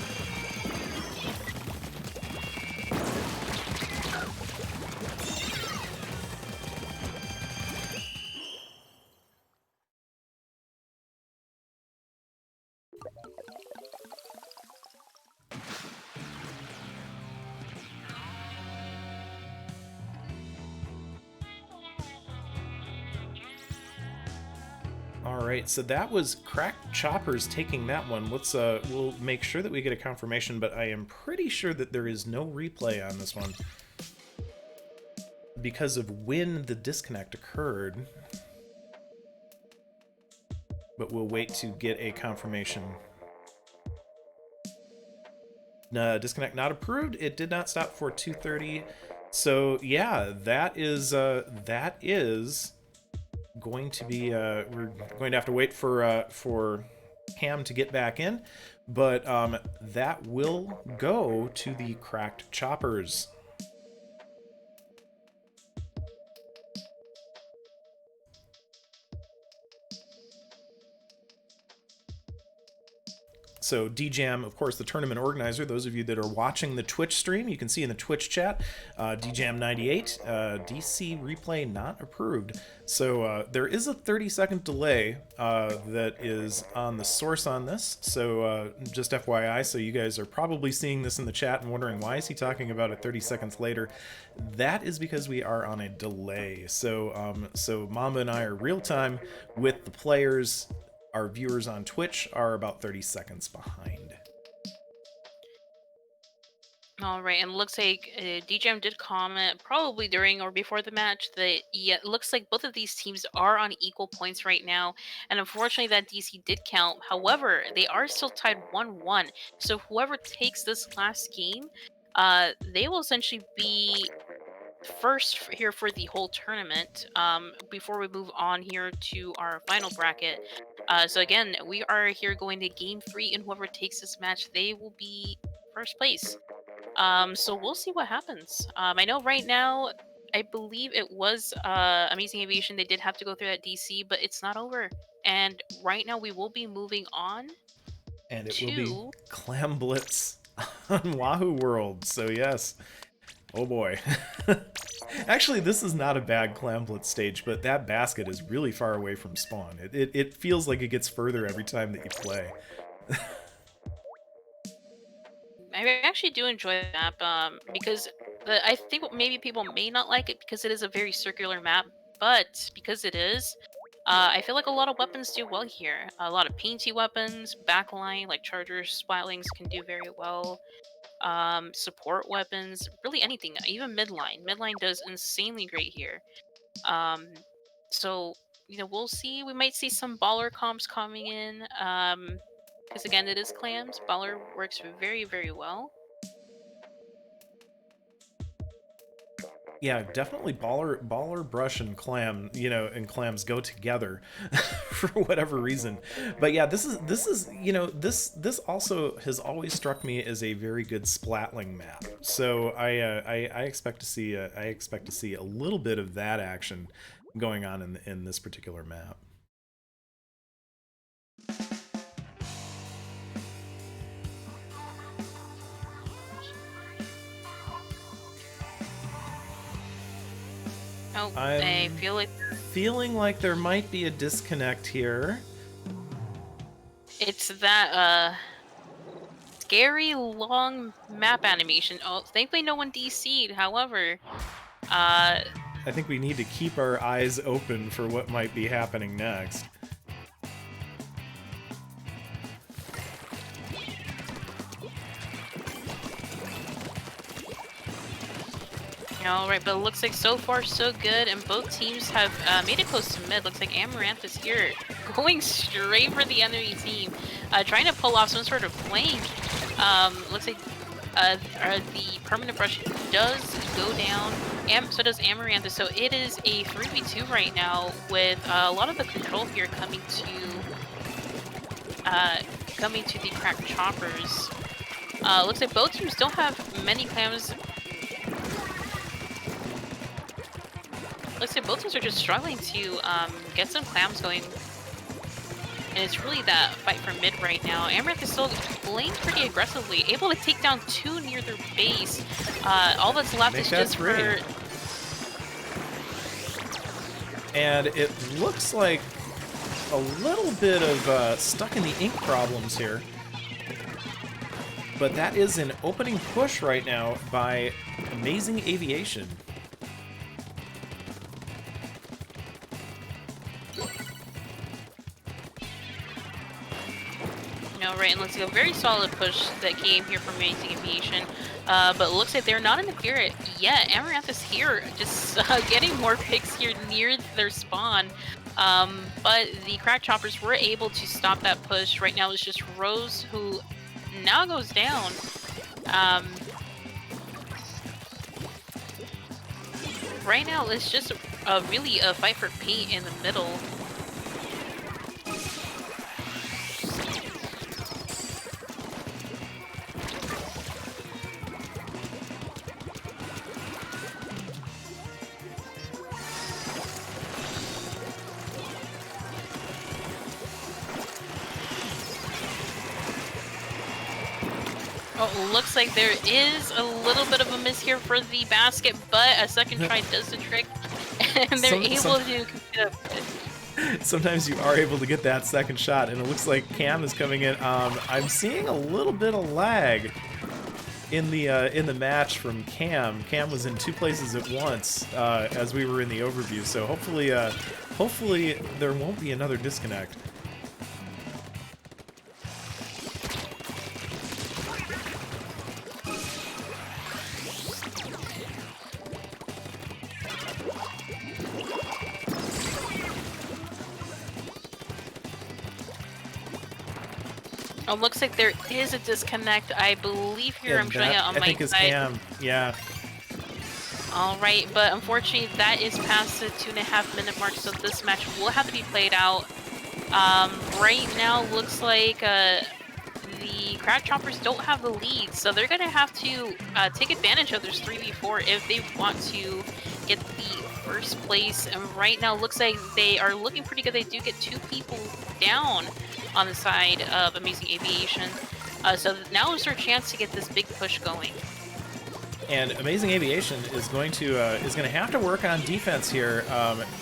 Alright, so that was Cracked Choppers taking that one. Let's we'll make sure that we get a confirmation, but I am pretty sure that there is no replay on this one because of when the disconnect occurred. But we'll wait to get a confirmation. Disconnect not approved. It did not stop for 2:30. So yeah, that is going to be we're going to have to wait for Cam to get back in, but that will go to the Cracked Choppers. So DJam, of course, the tournament organizer. Those of you that are watching the Twitch stream, you can see in the Twitch chat, DJam98, DC replay not approved. So there is a 30-second delay that is on the source on this. So just FYI, so you guys are probably seeing this in the chat and wondering, why is he talking about it 30 seconds later? That is because we are on a delay. So, so Mamba and I are real time with the players. Our viewers on Twitch are about 30 seconds behind. All right, and it looks like DJM did comment probably during or before the match that it looks like both of these teams are on equal points right now, and unfortunately that DC did count. However, they are still tied 1-1, so whoever takes this last game, they will essentially be first here for the whole tournament before we move on here to our final bracket. So again, we are here going to game 3, and whoever takes this match, they will be first place. So we'll see what happens. I know right now I believe it was Amazing Aviation. They did have to go through that DC, but it's not over. And right now we will be moving on And it will be to. Clam Blitz on Wahoo World. So yes. Oh boy. Actually, this is not a bad Clam Blitz stage, but that basket is really far away from spawn. It feels like it gets further every time that you play. I actually do enjoy the map because I think what maybe people may not like it because it is a very circular map, but because it is, I feel like a lot of weapons do well here. A lot of painty weapons, backline like chargers, splatlings can do very well. Support weapons, really anything, even midline. Midline does insanely great here. Um, so we'll see. We might see some baller comps coming in. Because again, it is clams. Baller works very, very well. Yeah, definitely baller brush and clam, and clams go together for whatever reason. But yeah, this is this also has always struck me as a very good splatling map. So I expect to see a little bit of that action going on in this particular map. Oh, I I'm feel like feeling like there might be a disconnect here. it's that scary long map animation. Oh, thankfully no one DC'd. However, uh I think we need to keep our eyes open for what might be happening next. all right, but it looks like so far so good, and both teams have made it close to mid. Looks like Amaranth is here, going straight for the enemy team, trying to pull off some sort of flank. Looks like the permanent brush does go down, and so does Amaranth. So it is a 3v2 right now, with a lot of the control here coming to the cracked choppers. Looks like both teams don't have many clams. Looks like both teams are just struggling to get some clams going. And it's really that fight for mid right now. Amaranth is still playing pretty aggressively, able to take down 2 near their base. All that's left is just for... And it looks like a little bit of stuck in the ink problems here. But that is an opening push right now by Amazing Aviation. Right, and looks like a very solid push that came here from Amazing Aviation. But it looks like they're not in the clear yet. Amaranth is here, just getting more picks here near their spawn. But the crack choppers were able to stop that push. Right now it's just Rose who now goes down. Right now it's just really a fight for paint in the middle. Oh, looks like there is a little bit of a miss here for the basket, but a second try does the trick, and they're able to complete it. Sometimes you are able to get that second shot, and it looks like Cam is coming in. I'm seeing a little bit of lag in the match from Cam. Cam was in 2 places at once as we were in the overview, so hopefully there won't be another disconnect. Oh, looks like there is a disconnect. I believe here I'm showing it on my side. I think it's Cam, yeah. Alright, but unfortunately that is past the 2.5-minute mark, so this match will have to be played out. Right now looks like the Crab Choppers don't have the lead, so they're gonna have to take advantage of this 3v4 if they want to get the first place. And right now, looks like they are looking pretty good. They do get 2 people down on the side of Amazing Aviation, so now is their chance to get this big push going. And Amazing Aviation is going to have to work on defense here.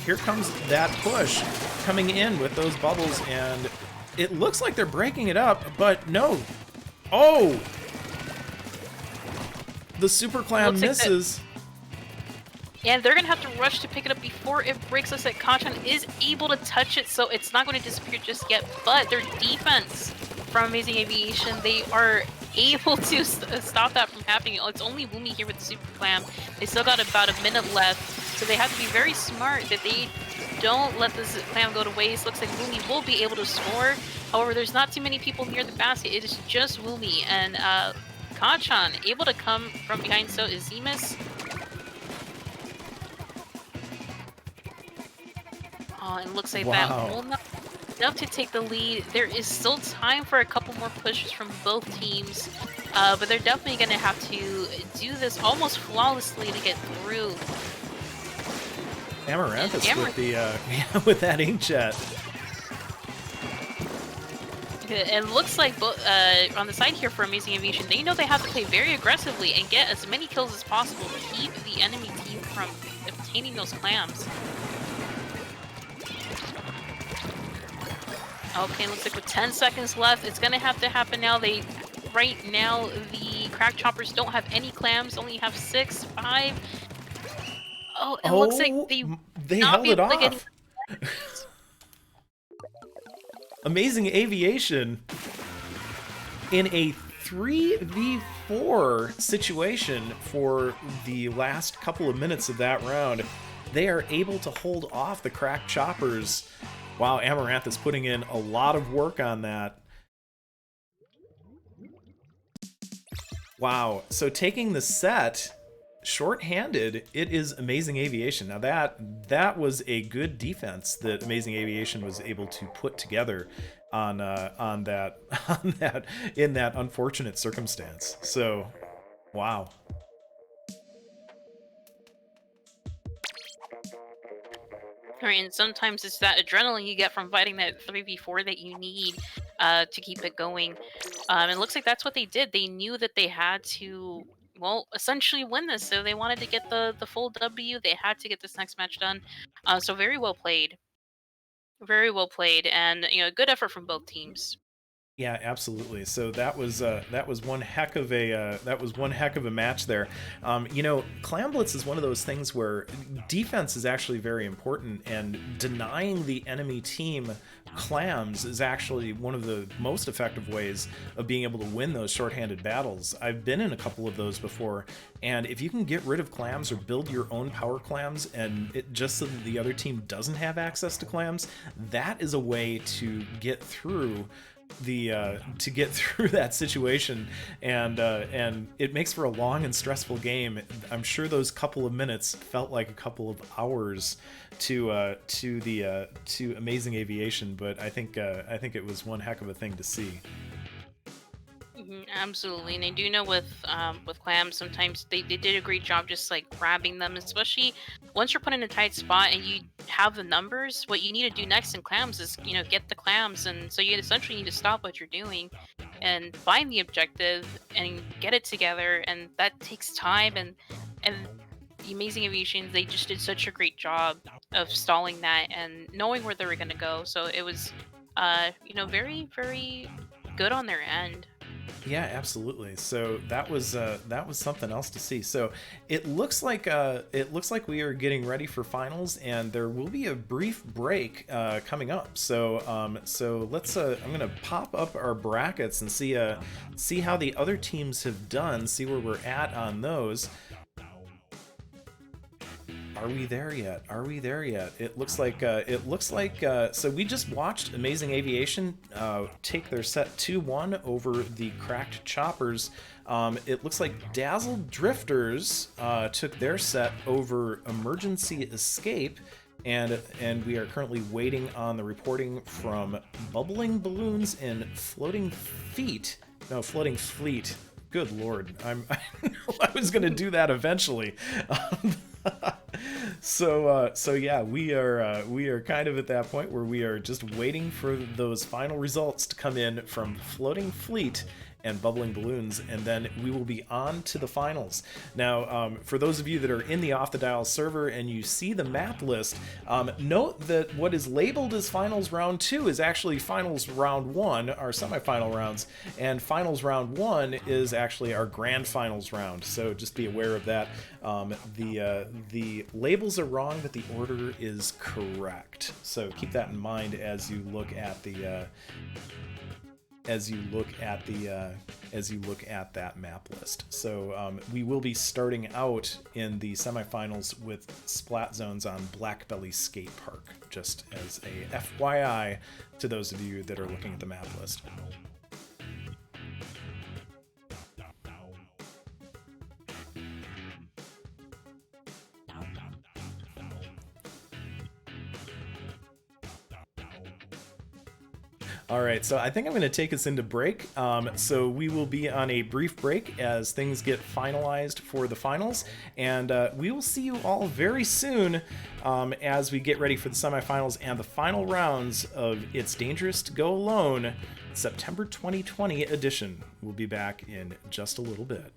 Here comes that push coming in with those bubbles, and it looks like they're breaking it up, but no. Oh! The Super Clam misses. And they're gonna have to rush to pick it up before it breaks. Looks like Kanchan is able to touch it, so it's not going to disappear just yet. But their defense from Amazing Aviation, they are able to stop that from happening. It's only Woomy here with the Super Clam. They still got about a minute left, so they have to be very smart that they don't let this clam go to waste. Looks like Woomy will be able to score. However, there's not too many people near the basket. It is just Woomy, and Kanchan able to come from behind. So is Zemus. Oh, and looks like that will not be enough to take the lead. There is still time for a couple more pushes from both teams, but they're definitely going to have to do this almost flawlessly to get through. Amaranthus with the with that inkjet. And looks like on the side here for Amazing Aviation, they know they have to play very aggressively and get as many kills as possible to keep the enemy team from obtaining those clams. Okay, looks like with 10 seconds left, it's gonna have to happen now. Right now, the Crack Choppers don't have any clams, only have 6, 5. Oh, it looks like they held it off. Amazing Aviation in a 3v4 situation for the last couple of minutes of that round. They are able to hold off the Crack Choppers. Wow, Amaranth is putting in a lot of work on that. Wow, so taking the set short-handed, it is Amazing Aviation. Now that was a good defense that Amazing Aviation was able to put together on that in that unfortunate circumstance. So, wow. Right, and sometimes it's that adrenaline you get from fighting that 3v4 that you need to keep it going. It looks like that's what they did. They knew that they had to, well, essentially win this, so they wanted to get the full W. They had to get this next match done. So very well played. Very well played, and good effort from both teams. Yeah, absolutely. So that was one heck of a match there. Clam Blitz is one of those things where defense is actually very important, and denying the enemy team clams is actually one of the most effective ways of being able to win those shorthanded battles. I've been in a couple of those before, and if you can get rid of clams or build your own power clams, and it just so that the other team doesn't have access to clams, that is a way to get through that situation, and it makes for a long and stressful game. I'm sure those couple of minutes felt like a couple of hours to Amazing Aviation, but I think it was one heck of a thing to see. Absolutely, and I do know with clams, sometimes they did a great job just like grabbing them, especially once you're put in a tight spot and you have the numbers. What you need to do next in clams is get the clams, and so you essentially need to stop what you're doing and find the objective and get it together, and that takes time. And the Amazing Aviation, they just did such a great job of stalling that and knowing where they were going to go. So it was very, very good on their end. Yeah, absolutely. So that was something else to see. So it looks like we are getting ready for finals, and there will be a brief break coming up. So let's I'm gonna pop up our brackets and see how the other teams have done. See where we're at on those. Are we there yet? Are we there yet? It looks like so we just watched Amazing Aviation take their set 2-1 over the Cracked Choppers. It looks like Dazzled Drifters took their set over Emergency Escape, and we are currently waiting on the reporting from Bubbling Balloons and Floating Feet No, Floating Fleet. Good lord, I was gonna do that eventually. So yeah, we are kind of at that point where we are just waiting for those final results to come in from Floating Fleet and Bubbling Balloons, and then we will be on to the finals. Now, for those of you that are in the Off the Dial server and you see the map list, note that what is labeled as Finals Round 2 is actually Finals Round 1, our semifinal rounds, and Finals Round 1 is actually our Grand Finals round, so just be aware of that. The labels are wrong, but the order is correct, so keep that in mind as you look at the as you look at that map list. So we will be starting out in the semifinals with Splat Zones on Blackbelly Skate Park, just as a FYI to those of you that are looking at the map list. All right, so I think I'm going to take us into break. So we will be on a brief break as things get finalized for the finals, and we will see you all very soon as we get ready for the semifinals and the final rounds of It's Dangerous to Go Alone, September 2020 edition. We'll be back in just a little bit.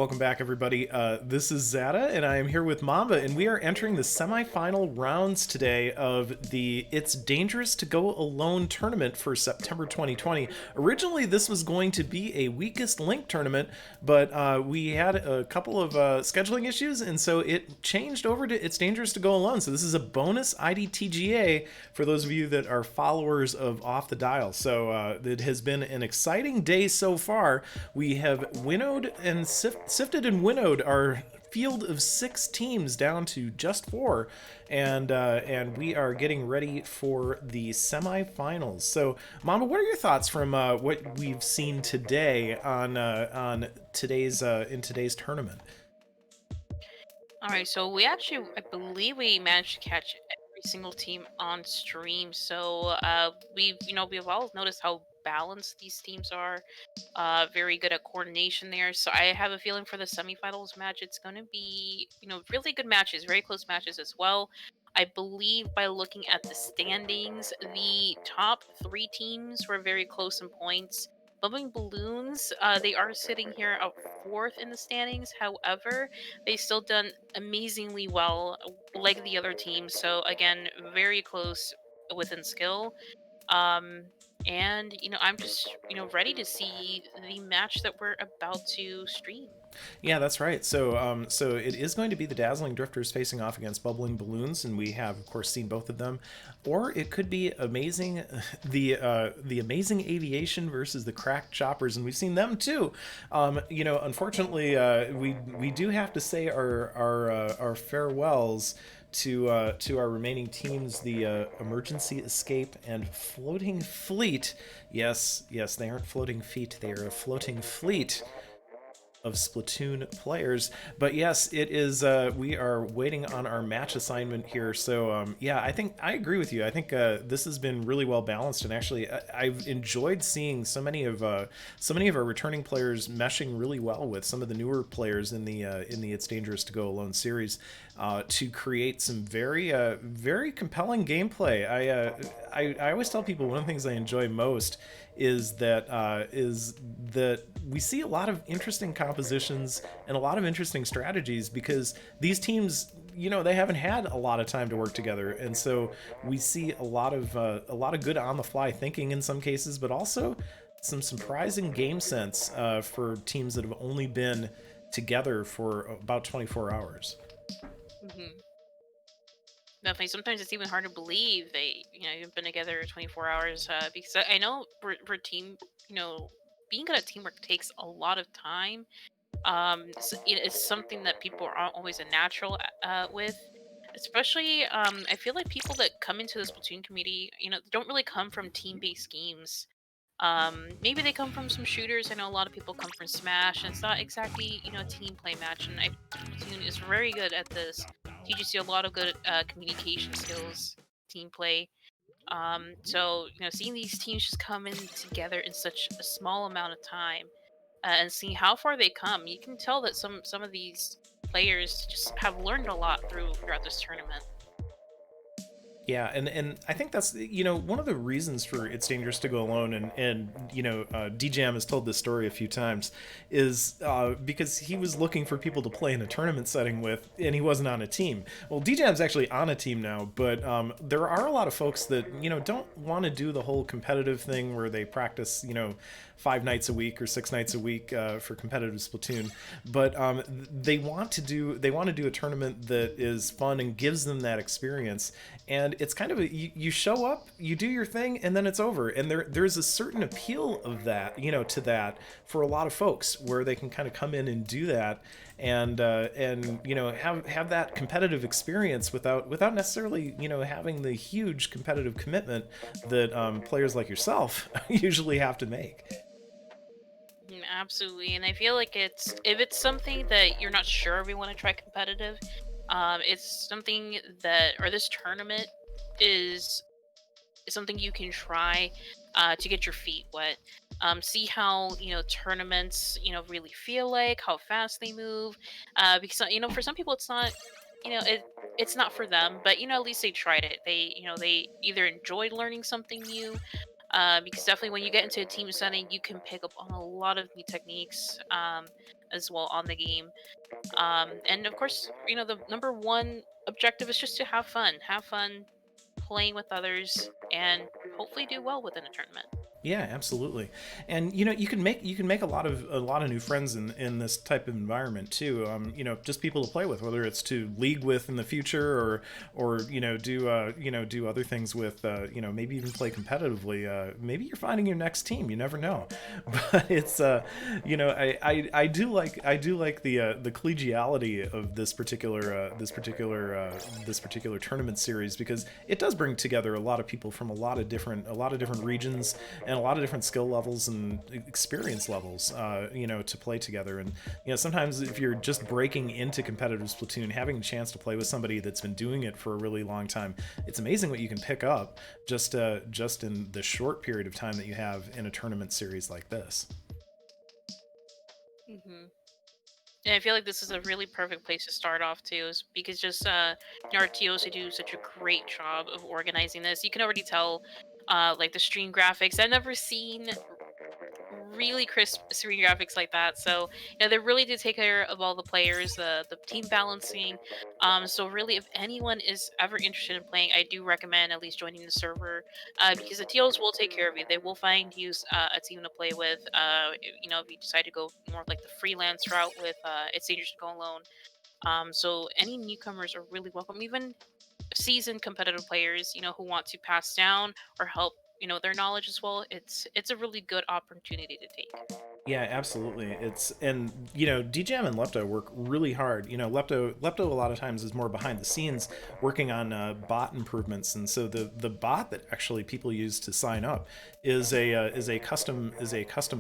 Welcome back, everybody. This is Zada, and I am here with Mamba, and we are entering the semifinal rounds today of the It's Dangerous to Go Alone tournament for September 2020. Originally, this was going to be a weakest link tournament, but we had a couple of scheduling issues, and so it changed over to It's Dangerous to Go Alone. So this is a bonus IDTGA for those of you that are followers of Off the Dial. So it has been an exciting day so far. We have winnowed and sifted and winnowed our field of 6 teams down to just 4, and we are getting ready for the semifinals. So, Mama, what are your thoughts from what we've seen today on today's in today's tournament? All right, so we actually, I believe we managed to catch every single team on stream. So we've all noticed how balanced these teams are. Very good at coordination there. So I have a feeling for the semifinals match, it's going to be, really good matches, very close matches as well. I believe by looking at the standings, the top three teams were very close in points. Bubbling Balloons, they are sitting here up fourth in the standings. However, they still done amazingly well, like the other teams. So again, very close within skill. Um, and I'm just ready to see the match that we're about to stream. Yeah, that's right. So it is going to be the Dazzling Drifters facing off against Bubbling Balloons, and we have, of course, seen both of them. Or it could be amazing, the Amazing Aviation versus the Cracked Choppers, and we've seen them too. Unfortunately, we do have to say our farewells to our remaining teams, the Emergency Escape and Floating Fleet. Yes, yes, they aren't floating feet; they are a floating fleet of Splatoon players. But yes, it is. We are waiting on our match assignment here. So yeah, I think I agree with you. I think this has been really well balanced, and actually, I've enjoyed seeing so many of our returning players meshing really well with some of the newer players in the It's Dangerous to Go Alone series to create some very compelling gameplay. I always tell people one of the things I enjoy most is that we see a lot of interesting compositions and a lot of interesting strategies because these teams, they haven't had a lot of time to work together, and so we see a lot of good on the fly thinking in some cases, but also some surprising game sense for teams that have only been together for about 24 hours. hmm Definitely. Sometimes it's even hard to believe they, you've been together 24 hours. Because I know for team, being good at teamwork takes a lot of time. It's something that people aren't always a natural with. Especially, I feel like people that come into the Splatoon community, don't really come from team-based games. Maybe they come from some shooters. I know a lot of people come from Smash, and it's not exactly a team play match. And Splatoon is very good at this. Teaches you a lot of good communication skills, team play. So seeing these teams just come in together in such a small amount of time, and seeing how far they come, you can tell that some of these players just have learned a lot throughout this tournament. Yeah, and I think that's one of the reasons for It's Dangerous to Go Alone, and DJam has told this story a few times, is because he was looking for people to play in a tournament setting with, and he wasn't on a team. Well, DJam's actually on a team now, but there are a lot of folks that don't want to do the whole competitive thing where they practice 5 nights a week or 6 nights a week for competitive Splatoon, but they want to do a tournament that is fun and gives them that experience. And it's kind of you show up, you do your thing, and then it's over. And there's a certain appeal of that, to that for a lot of folks, where they can kind of come in and do that, and have that competitive experience without necessarily having the huge competitive commitment that players like yourself usually have to make. Absolutely, and I feel like if it's something that you're not sure if you want to try competitive, it's something that or this tournament is something you can try to get your feet wet. See how tournaments really feel like, how fast they move. Because for some people it's not it's not for them, but at least they tried it. They either enjoyed learning something new. Because definitely when you get into a team setting, you can pick up on a lot of new techniques as well on the game. And of course, the number one objective is just to have fun playing with others, and hopefully do well within a tournament. Yeah, absolutely. And you can make a lot of new friends in this type of environment too. Just people to play with, whether it's to league with in the future, or do other things with, maybe even play competitively. Maybe you're finding your next team. You never know. But it's I do like the collegiality of this particular tournament series, because it does bring together a lot of people from a lot of different regions and a lot of different skill levels and experience levels, to play together. And sometimes if you're just breaking into competitive Splatoon, having a chance to play with somebody that's been doing it for a really long time, it's amazing what you can pick up just in the short period of time that you have in a tournament series like this. hmm And I feel like this is a really perfect place to start off too, is because just our TOs who do such a great job of organizing this. You can already tell, like the stream graphics. I've never seen really crisp screen graphics like that. So they really do take care of all the players, the team balancing. So really, if anyone is ever interested in playing, I do recommend at least joining the server, because the TOs will take care of you. They will find you a team to play with. If you decide to go more of like the freelance route with It's Dangerous to Go Alone. So any newcomers are really welcome. Even seasoned competitive players, who want to pass down or help, their knowledge as well. It's a really good opportunity to take. Yeah, absolutely. DJM and Lepto work really hard. Lepto a lot of times is more behind the scenes, working on bot improvements, and so the bot that actually people use to sign up is a custom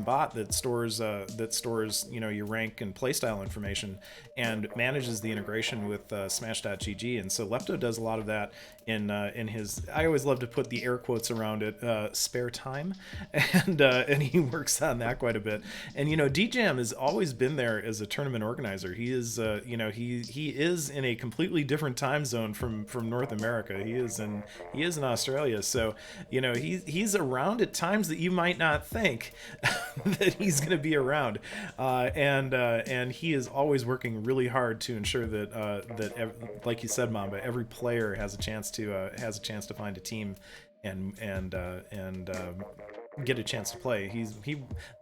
bot that stores your rank and playstyle information, and manages the integration with Smash.gg. And so Lepto does a lot of that in his, I always love to put the air quotes around it, spare time, and he works on that quite a bit. And DJam has always been there as a tournament organizer. He is he is in a completely different time zone from North America. He is in Australia, so he's around at times that you might not think that he's going to be around, and he is always working really hard to ensure like you said, Mamba, every player has a chance to find a team and get a chance to play.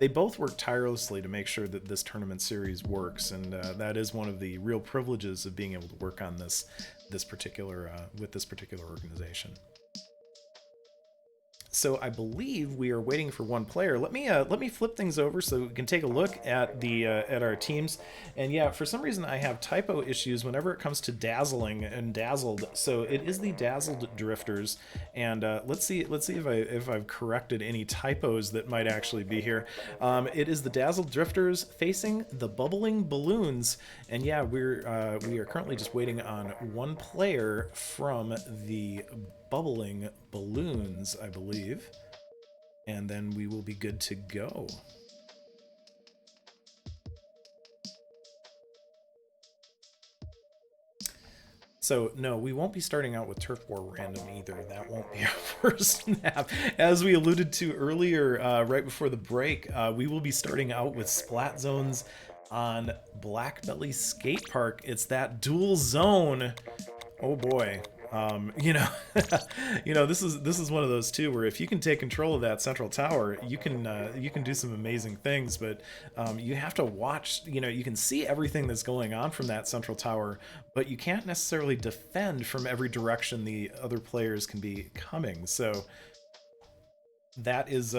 They both work tirelessly to make sure that this tournament series works, and that is one of the real privileges of being able to work on this particular with this particular organization. So I believe we are waiting for one player. Let me flip things over so we can take a look at our teams. And yeah, for some reason I have typo issues whenever it comes to dazzling and dazzled. So it is the dazzled drifters. And let's see if I've corrected any typos that might actually be here. It is the dazzled drifters facing the bubbling balloons. And yeah, we are currently just waiting on one player from the bubbling balloons, I believe. And then we will be good to go. So, no, we won't be starting out with Turf War Random either. That won't be our first map. As we alluded to earlier, right before the break, we will be starting out with Splat Zones on Blackbelly Skate Park. It's that dual zone. Oh boy. You know, this is one of those too where if you can take control of that central tower, you can do some amazing things. But you have to watch. You can see everything that's going on from that central tower, but you can't necessarily defend from every direction the other players can be coming. So that is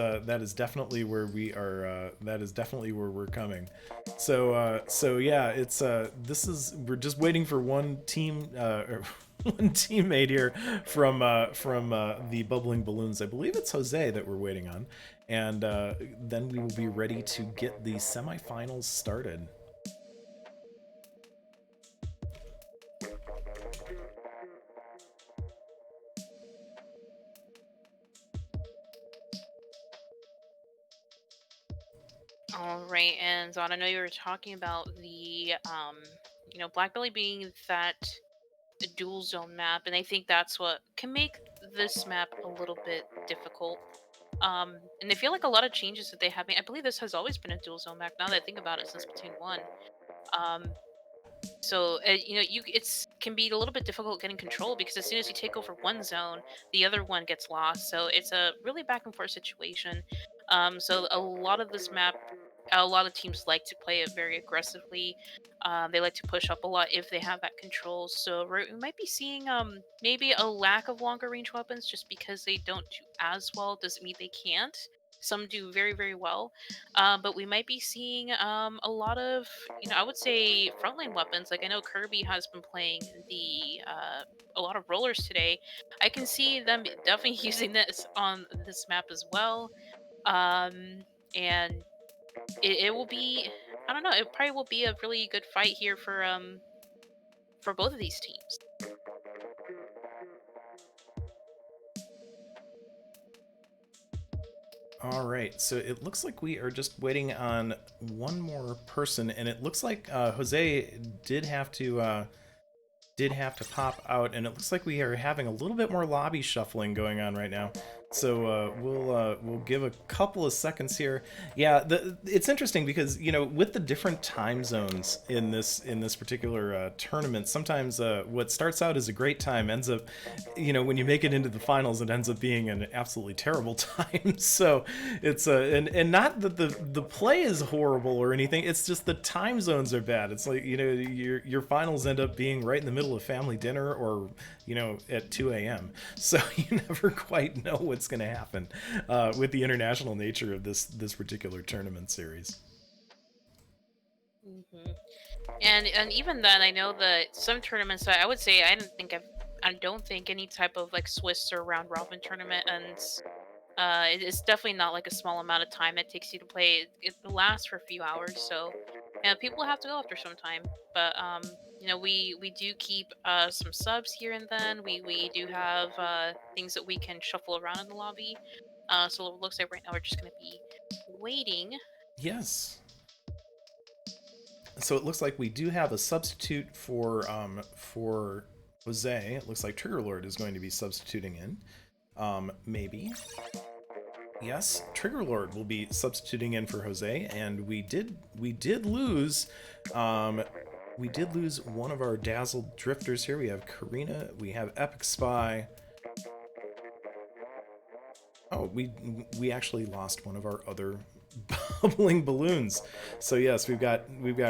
definitely where we are. That is definitely where we're coming. So yeah, it's this is we're just waiting for one team or one teammate here from the bubbling balloons. I believe it's Jose that we're waiting on, and then we will be ready to get the semifinals started. All right, and Zon, I know you were talking about the Blackbelly being that dual zone map, and I think that's what can make this map a little bit difficult. And I feel like a lot of changes that they have made. I believe this has always been a dual zone map. Now that I think about it, since Splatoon 1. Um, so it's can be a little bit difficult getting control because as soon as you take over one zone, the other one gets lost. So it's a really back and forth situation. So a lot of this map, a lot of teams like to play it very aggressively. They like to push up a lot if they have that control. So we might be seeing maybe a lack of longer range weapons just because they don't do as well. Doesn't mean they can't. Some do very very well, but we might be seeing a lot of, I would say frontline weapons. Like I know Kirby has been playing the a lot of rollers today. I can see them definitely using this on this map as well. Um, and it will be, I don't know, it probably will be a really good fight here for both of these teams. All right, so it looks like we are just waiting on one more person, and it looks like Jose did have to pop out, and it looks like we are having a little bit more lobby shuffling going on right now. So we'll give a couple of seconds here. Yeah, it's interesting because with the different time zones in this particular tournament, sometimes what starts out as a great time ends up, when you make it into the finals, it ends up being an absolutely terrible time. So it's and not that the play is horrible or anything. It's just the time zones are bad. It's like your finals end up being right in the middle of family dinner or at 2 a.m. So you never quite know what's going to happen with the international nature of this particular tournament series. hmm and even then, I know that some tournaments, I would say I don't think any type of like Swiss or round robin tournament ends. It's definitely not like a small amount of time it takes you to play. It lasts for a few hours, so people have to go after some time. But we do keep some subs here and then. We do have things that we can shuffle around in the lobby. So it looks like right now we're just gonna be waiting. Yes. So it looks like we do have a substitute for Jose. It looks like Trigger Lord is going to be substituting in. Maybe. Yes, Trigger Lord will be substituting in for Jose, and we did lose one of our dazzled drifters here. We have Karina, we have Epic Spy. Oh, we actually lost one of our other bubbling balloons. So yes, we've got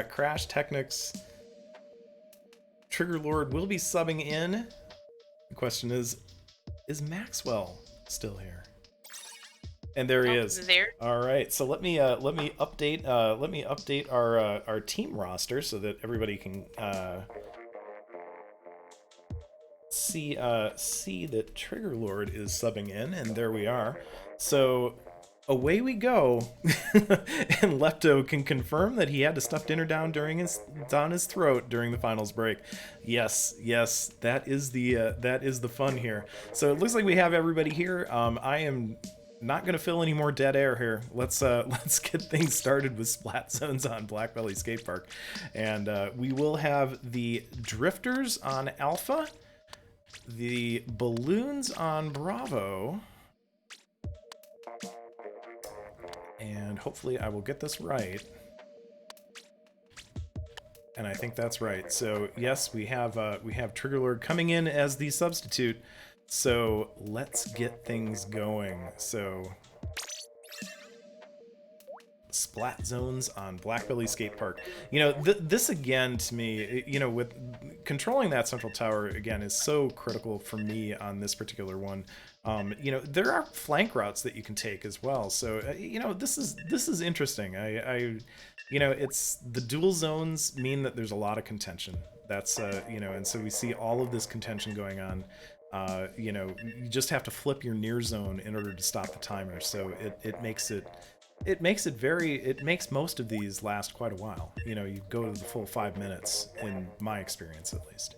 Crash Technics. Trigger Lord will be subbing in. The question is Maxwell still here? And there he Oh, is. there. All right, so let me update our team roster so that everybody can see that Trigger Lord is subbing in, and there we are. So away we go, and Lepto can confirm that he had to stuff dinner down his throat during the finals break. Yes, that is the fun here. So it looks like we have everybody here. I am not gonna fill any more dead air here. Let's get things started with Splat Zones on Black Belly Skate Park, and we will have the Drifters on Alpha, the balloons on Bravo, and hopefully I will get this right. And I think that's right. So yes, we have Trigger Lord coming in as the substitute. So let's get things going. So Splat Zones on Blackbelly Skate Park. This again to me, with controlling that central tower again is so critical for me on this particular one. There are flank routes that you can take as well. So this is interesting. It's the dual zones mean that there's a lot of contention. That's and so we see all of this contention going on. You just have to flip your near zone in order to stop the timer. So it makes most of these last quite a while. You go to the full 5 minutes in my experience at least.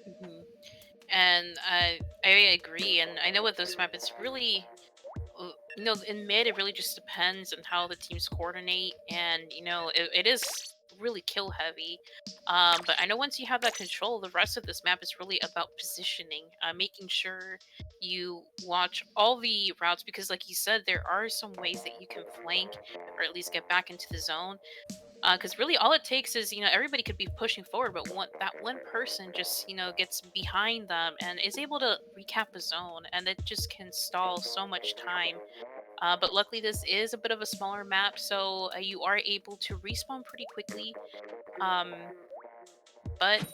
hmm And I agree. And I know with this map, it's really in mid, it really just depends on how the teams coordinate. And it is really kill heavy. But I know once you have that control, the rest of this map is really about positioning, making sure you watch all the routes because, like you said, there are some ways that you can flank or at least get back into the zone. Because really, all it takes is everybody could be pushing forward, but that one person just gets behind them and is able to recap a zone, and it just can stall so much time. But luckily, this is a bit of a smaller map, so you are able to respawn pretty quickly. But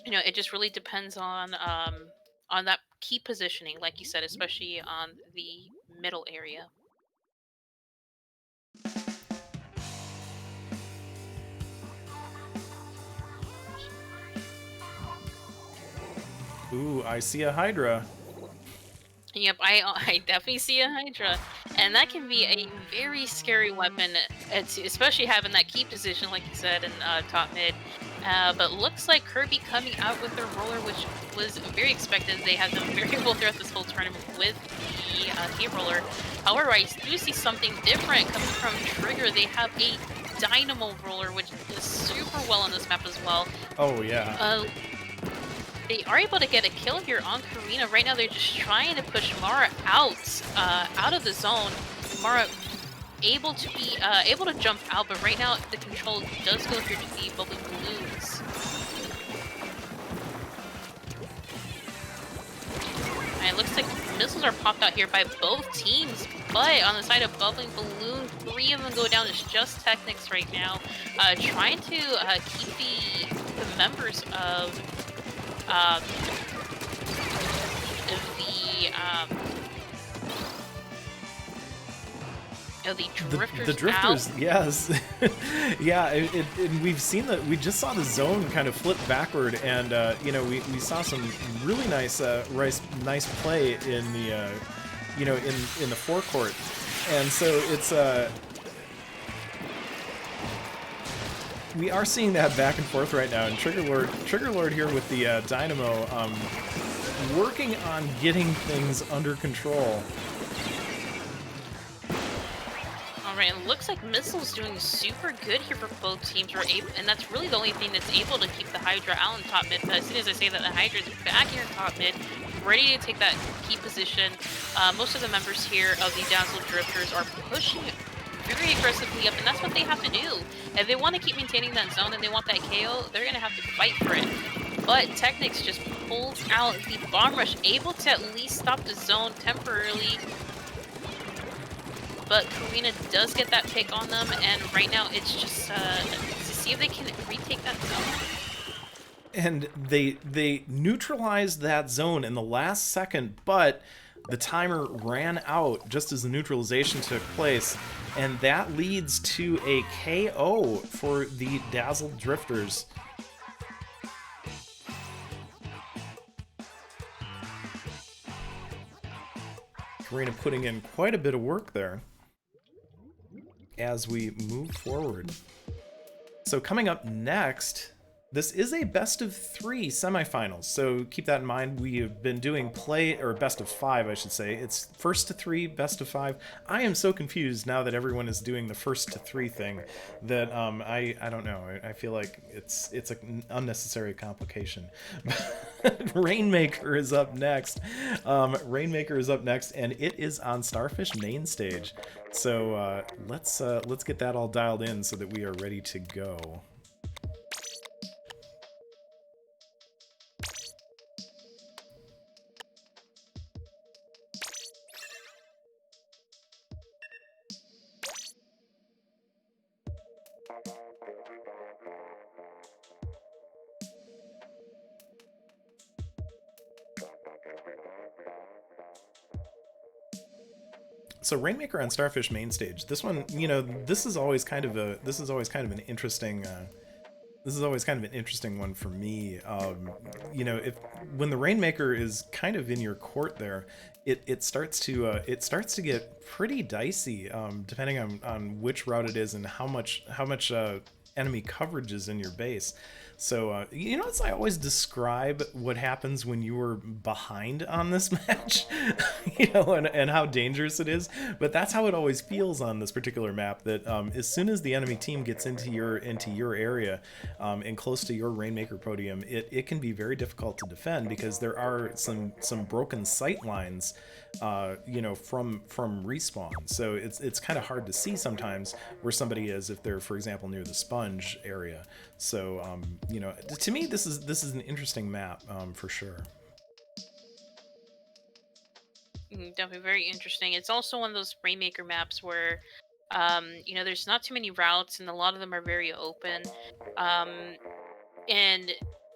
it just really depends on that key positioning, like you said, especially on the middle area. Ooh, I see a Hydra. Yep, I definitely see a Hydra, and that can be a very scary weapon, especially having that key position, like you said, in top mid. But looks like Kirby coming out with their roller, which was very expected. They have done very well throughout this whole tournament with the key roller. However, I do see something different coming from Trigger. They have a Dynamo roller, which is super well on this map as well. Oh yeah. They are able to get a kill here on Karina. Right now, they're just trying to push Mara out of the zone. Mara able to jump out, but right now the control does go through the bubbling balloons. And it looks like missiles are popped out here by both teams, but on the side of bubbling balloon, 3 of them go down. It's just Technics right now, trying to keep the members of the drifters. The drifters, out. yes. Yeah, we've seen that. We just saw the zone kind of flip backward, and we saw some really nice play in the in the forecourt, and so it's we are seeing that back and forth right now, and Trigger Lord here with the Dynamo, working on getting things under control. Alright, it looks like Missile's doing super good here for both teams. And that's really the only thing that's able to keep the Hydra out in top mid. But as soon as I say that, the Hydra is back here in top mid, ready to take that key position. Most of the members here of the Dazzle Drifters are pushing very aggressively up, and that's what they have to do. If they want to keep maintaining that zone and they want that KO, they're going to have to fight for it. But Technics just pulls out the Bomb Rush, able to at least stop the zone temporarily. But Karina does get that pick on them, and right now it's just to see if they can retake that zone. And they neutralized that zone in the last second, but the timer ran out just as the neutralization took place, and that leads to a KO for the Dazzled Drifters. Karina putting in quite a bit of work there as we move forward. So coming up next, this is a best of 3 semifinals, so keep that in mind. We have been doing best of 5, I should say. It's first to 3, best of 5. I am so confused now that everyone is doing the first to 3 thing that I don't know. I feel like it's an unnecessary complication. Rainmaker is up next. Rainmaker is up next, and it is on Starfish main stage. So let's get that all dialed in so that we are ready to go. So Rainmaker on Starfish main stage. This one, this is always kind of an interesting one for me. When the Rainmaker is kind of in your court there, it starts to get pretty dicey, depending on which route it is and how much enemy coverage is in your base. So you know, as I always describe what happens when you were behind on this match, you know, and how dangerous it is. But that's how it always feels on this particular map. That as soon as the enemy team gets into your area and close to your Rainmaker podium, it can be very difficult to defend because there are some broken sight lines, you know, from respawn. So it's kind of hard to see sometimes where somebody is if they're, for example, near the sponge area. So you know, to me, this is an interesting map for sure. Definitely very interesting. It's also one of those Rainmaker maps where, you know, there's not too many routes, and a lot of them are very open. Um, and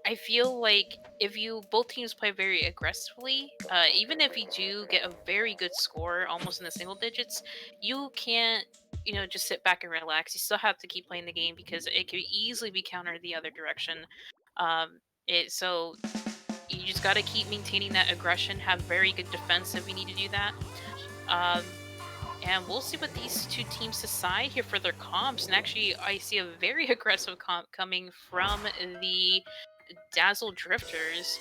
I feel like if you both teams play very aggressively, even if you do get a very good score, almost in the single digits, you can't, you know, just sit back and relax. You still have to keep playing the game because it could easily be countered the other direction. So you just got to keep maintaining that aggression, have very good defense if you need to do that. Um, and we'll see what these two teams decide here for their comps. And actually, I see a very aggressive comp coming from the Dazzle Drifters.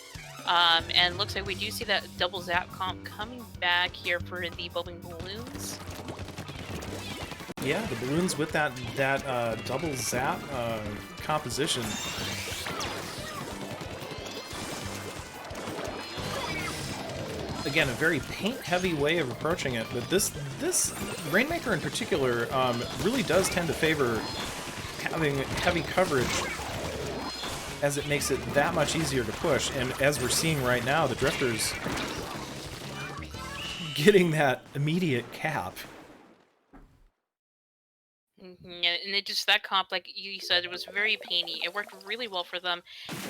And looks like we do see that double zap comp coming back here for the bubbling balloons. Yeah, the balloons with that double zap composition. Again, a very paint-heavy way of approaching it, but this Rainmaker in particular really does tend to favor having heavy coverage, as it makes it that much easier to push. And as we're seeing right now, the Drifters getting that immediate cap. And it just that comp, like you said, it was very painy. It worked really well for them.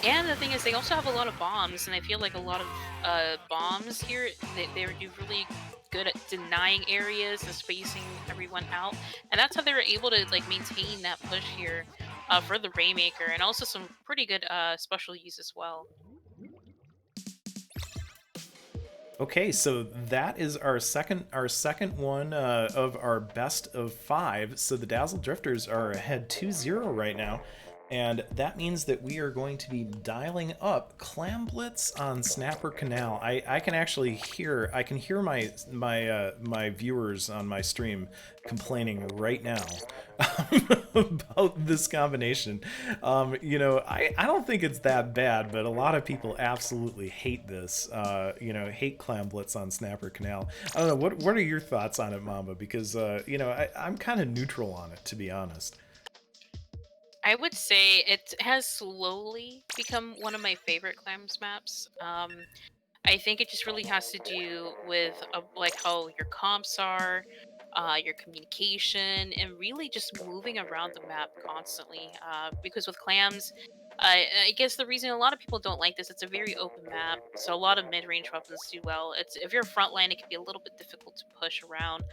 And the thing is, they also have a lot of bombs, and I feel like a lot of bombs here, they do really good at denying areas and spacing everyone out. And that's how they were able to like maintain that push here for the Rainmaker, and also some pretty good special use as well. Okay, so that is our second one of our best of 5. So the Dazzle Drifters are ahead 2-0 right now, and that means that we are going to be dialing up Clam Blitz on Snapper Canal. I can actually hear my viewers on my stream complaining right now about this combination. You know, I don't think it's that bad, but a lot of people absolutely hate this. You know, hate Clam Blitz on Snapper Canal. I don't know, what are your thoughts on it, Mamba? Because you know, I'm kind of neutral on it, to be honest. I would say it has slowly become one of my favorite clams maps. I think it just really has to do with like how your comps are, your communication, and really just moving around the map constantly. Because with clams, I guess the reason a lot of people don't like this, it's a very open map, so a lot of mid-range weapons do well. It's if you're frontline, it can be a little bit difficult to push around.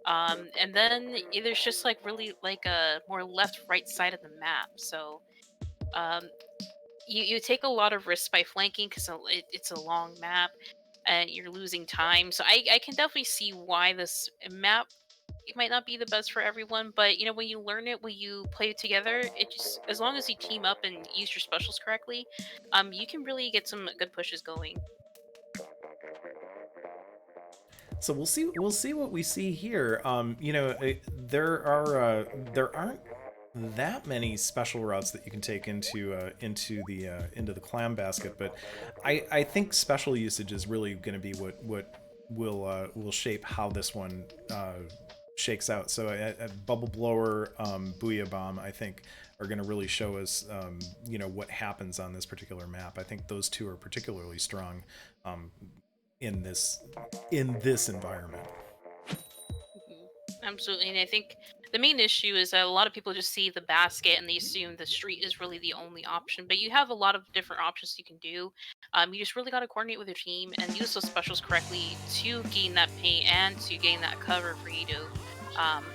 And then there's just like really like a more left-right side of the map. So um, you take a lot of risks by flanking because it's a long map and you're losing time. So I can definitely see why this map it might not be the best for everyone, but you know when you learn it, when you play it together, it just as long as you team up and use your specials correctly, you can really get some good pushes going. So we'll see what we see here. You know, there aren't that many special routes that you can take into the clam basket, but I think special usage is really going to be what will shape how this one shakes out. So a bubble blower, booyah bomb, I think are going to really show us you know, what happens on this particular map. I think those two are particularly strong um, in this environment. Mhm. Absolutely, and I think the main issue is that a lot of people just see the basket and they assume the street is really the only option. But you have a lot of different options you can do. You just really got to coordinate with your team and use those specials correctly to gain that paint and to gain that cover um,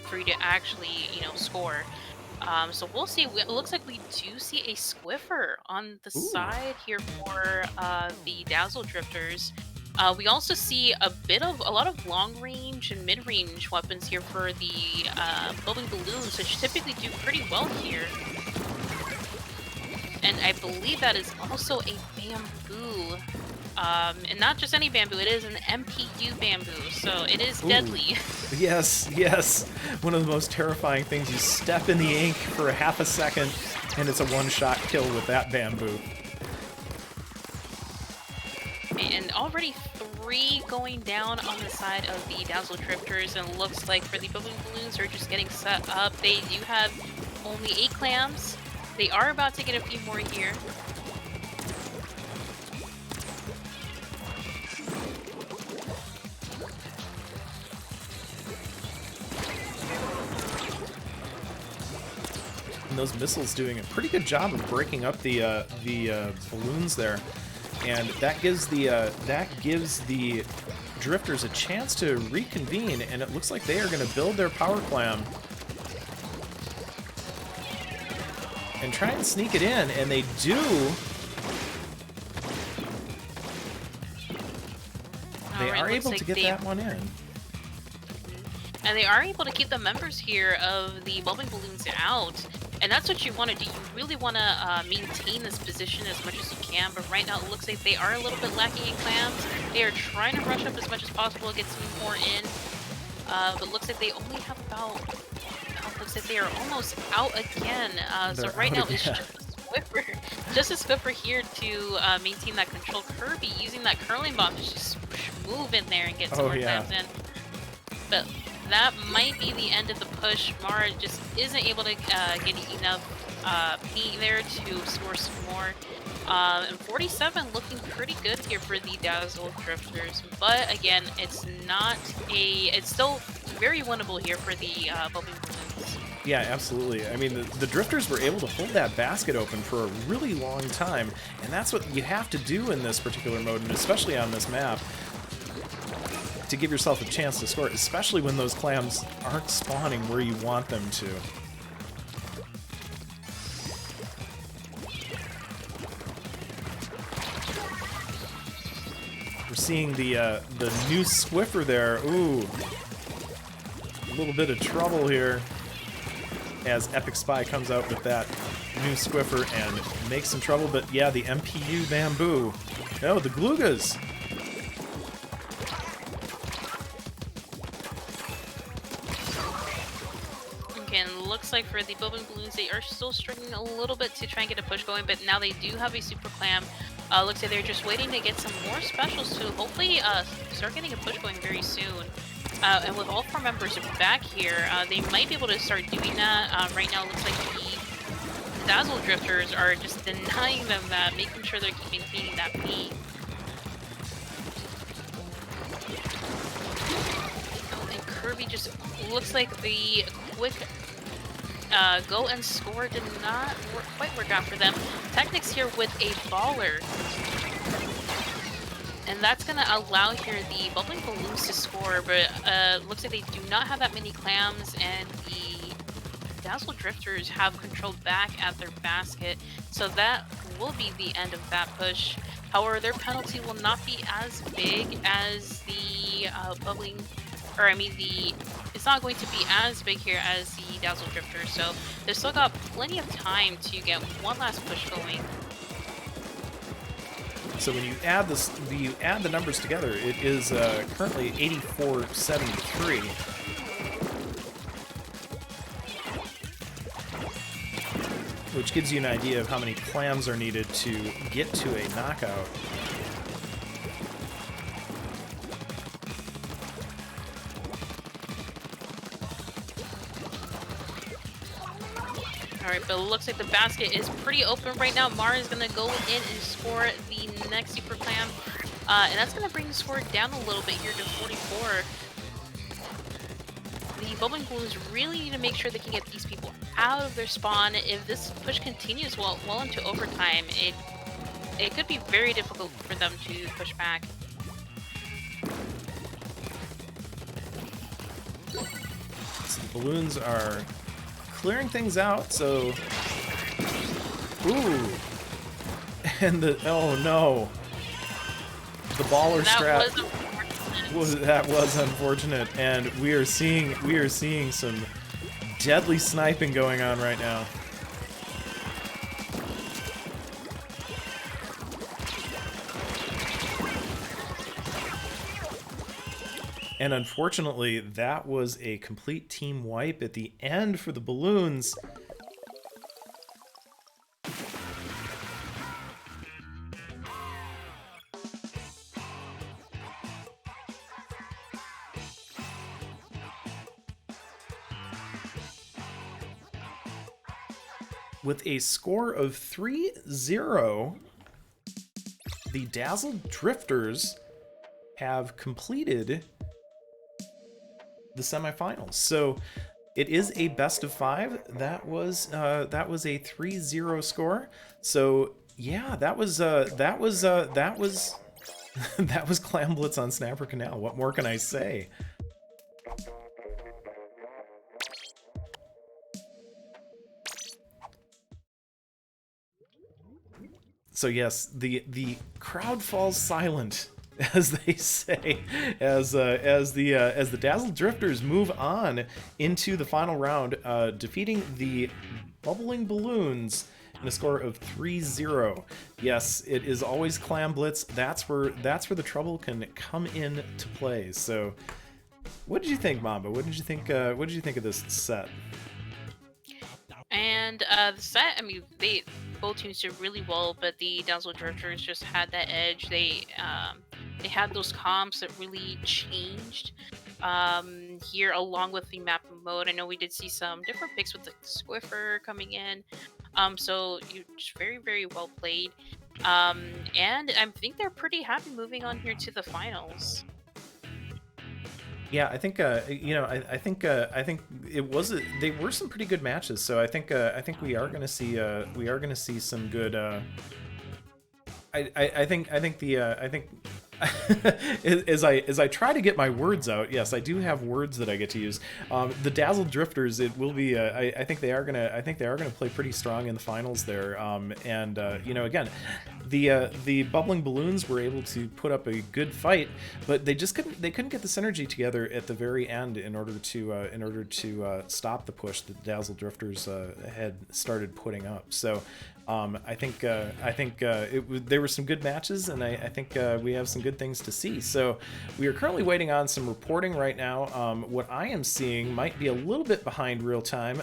for you to actually, you know, score. So we'll see. It looks like we do see a Squiffer on the Ooh. side here for the Dazzle Drifters. We also see a lot of long range and mid range weapons here for the building balloons, which typically do pretty well here. and I believe that is also a bamboo. And not just any bamboo, it is an MPU bamboo, so it is Ooh. deadly. Yes, yes. One of the most terrifying things. You step in the ink for a half a second, and it's a one-shot kill with that bamboo. And already 3 going down on the side of the Dazzle Drifters, and looks like for the bubbling balloons are just getting set up. They do have only 8 clams. They are about to get a few more here. And those missiles doing a pretty good job of breaking up the balloons there, and that gives the drifters a chance to reconvene. And it looks like they are going to build their power clam and try and sneak it in, and they do. They are able to get that one in. And they are able to keep the members here of the bubbling balloons out. And that's what you want to do. You really want to maintain this position as much as you can. But right now it looks like they are a little bit lacking in clams. They are trying to rush up as much as possible, get some more in. But looks like they only have about... looks like they are almost out again. So right now it's just a Swiffer. Just a Swiffer here to maintain that control. Kirby using that curling bomb to just move in there and get some more clams in. But that might be the end of the push. Mara just isn't able to get enough meat there to score some more. And 47 looking pretty good here for the Dazzle Drifters. But again, it's still very winnable here for the bubbling balloons. Yeah, absolutely. I mean, the drifters were able to hold that basket open for a really long time, and that's what you have to do in this particular mode, and especially on this map, to give yourself a chance to score, especially when those clams aren't spawning where you want them to. We're seeing the new Swiffer there. Ooh, a little bit of trouble here as Epic Spy comes out with that new Swiffer and makes some trouble. But yeah, the MPU bamboo. No, the Glugas. Looks like for the bubbling balloons, they are still struggling a little bit to try and get a push going, but now they do have a super clam. Looks like they're just waiting to get some more specials to hopefully start getting a push going very soon. And with all 4 members back here, they might be able to start doing that. Right now, it looks like the Dazzle Drifters are just denying them that, making sure they're maintaining that meat. And Kirby just looks like the quick go and score did not quite work out for them. Technics here with a baller. And that's going to allow here the bubbling balloons to score, but looks like they do not have that many clams, and the Dazzle Drifters have control back at their basket. So that will be the end of that push. However, their penalty will not be as big as the it's not going to be as big here as the Dazzle Drifter, so they've still got plenty of time to get one last push going. So when you add the numbers together, it is currently 84-73. Which gives you an idea of how many clams are needed to get to a knockout. Alright, but it looks like the basket is pretty open right now. Mara is going to go in and score the next super clam. And that's going to bring the score down a little bit here to 44. The bubbling balloons really need to make sure they can get these people out of their spawn. If this push continues well into overtime, it could be very difficult for them to push back. So the balloons are clearing things out, so... Ooh! And oh no! The baller strap... That was unfortunate, and we are seeing some deadly sniping going on right now. And unfortunately, that was a complete team wipe at the end for the balloons. With a score of 3-0, the Dazzled Drifters have completed the semifinals. So it is a best of 5. That was a 3-0 score. So yeah, that was that was that was Clam Blitz on Snapper Canal. What more can I say? So yes, the crowd falls silent, as they say, as the Dazzled Drifters move on into the final round, defeating the Bubbling Balloons in a score of 3-0. Yes, it is always Clam Blitz. That's where the trouble can come in to play. So, what did you think, Mamba? What did you think? What did you think of this set? And the set, I mean, they both teams did really well, but the Dazzle Drifters just had that edge. They had those comps that really changed here, along with the map mode. I know we did see some different picks with the Swiffer coming in. So you just very, very well played. And I think they're pretty happy moving on here to the finals. Yeah, I think I think it was they were some pretty good matches. So I think we are gonna see some good. I think as I try to get my words out, yes, I do have words that I get to use. The Dazzled Drifters, it will be. I think they are gonna play pretty strong in the finals there. And you know, again, the Bubbling Balloons were able to put up a good fight, but they couldn't get the synergy together at the very end in order to stop the push that the Dazzled Drifters had started putting up. So. I think there were some good matches, and I think we have some good things to see. So we are currently waiting on some reporting right now. What I am seeing might be a little bit behind real time,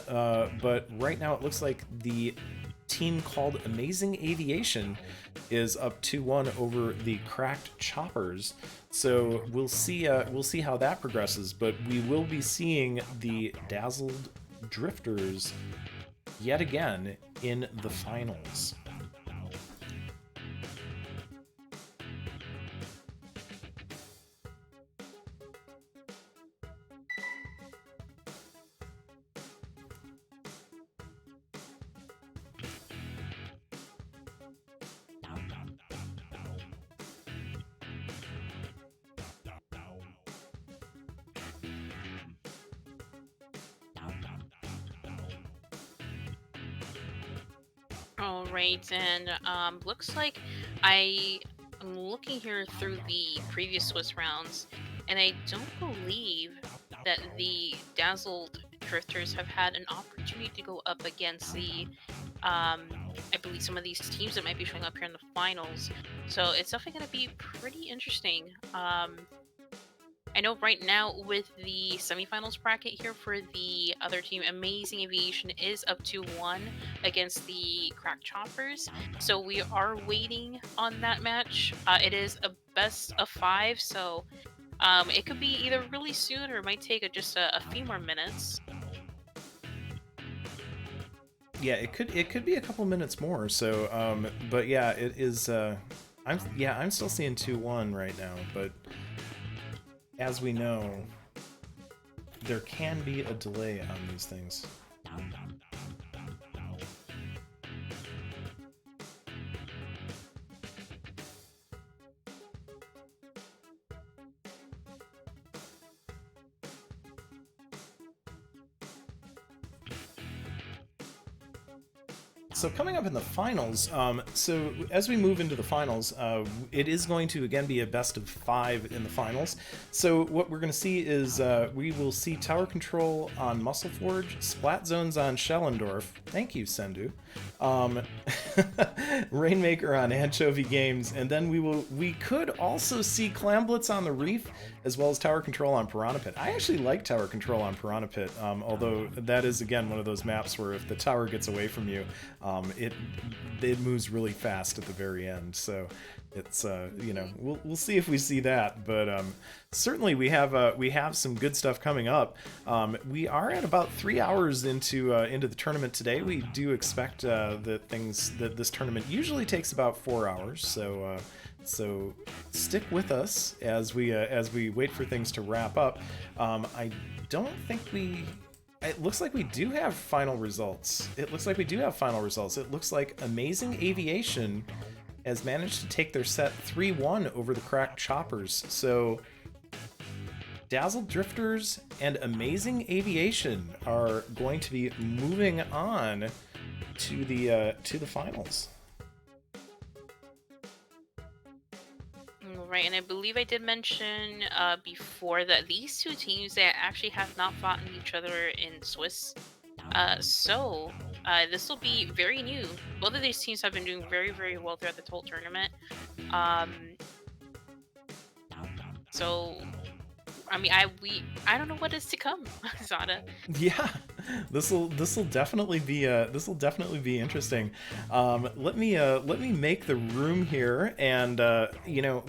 but right now it looks like the team called Amazing Aviation is up 2-1 over the Cracked Choppers. So we'll see how that progresses. But we will be seeing the Dazzled Drifters yet again in the finals. All right, and looks like I'm looking here through the previous Swiss rounds, and I don't believe that the Dazzled Drifters have had an opportunity to go up against I believe some of these teams that might be showing up here in the finals. So it's definitely going to be pretty interesting. I know right now with the semifinals bracket here for the other team, Amazing Aviation is up to 1 against the Crack Choppers. So we are waiting on that match. It is a best of 5, so it could be either really soon or it might take just a few more minutes. Yeah, it could be a couple minutes more. So, but yeah, it is. I'm still seeing 2-1 right now, but as we know, there can be a delay on these things. So coming up in the finals, so as we move into the finals, it is going to again be a best of 5 in the finals. So what we're going to see is we will see tower control on Muscle Forge, splat zones on Schellendorf. Thank you, Sendu. Um, Rainmaker on Anchovy Games, and then we could also see Clamblitz on the Reef, as well as tower control on Piranha Pit. I actually like tower control on Piranha Pit, although that is again one of those maps where if the tower gets away from you, it moves really fast at the very end. So it's you know, we'll see if we see that, but certainly we have some good stuff coming up. We are at about 3 hours into the tournament today. We do expect that this tournament usually takes about 4 hours. So stick with us as we wait for things to wrap up. I don't think it looks like we do have final results. It looks like Amazing Aviation has managed to take their set 3-1 over the Cracked Choppers. So Dazzled Drifters and Amazing Aviation are going to be moving on to the finals. Right, and I believe I did mention before that these two teams, they actually have not fought each other in Swiss. So this will be very new. Both of these teams have been doing very, very well throughout the whole tournament. So I mean, I don't know what is to come, Zada. Yeah, this will definitely be interesting. Let me make the room here, and you know,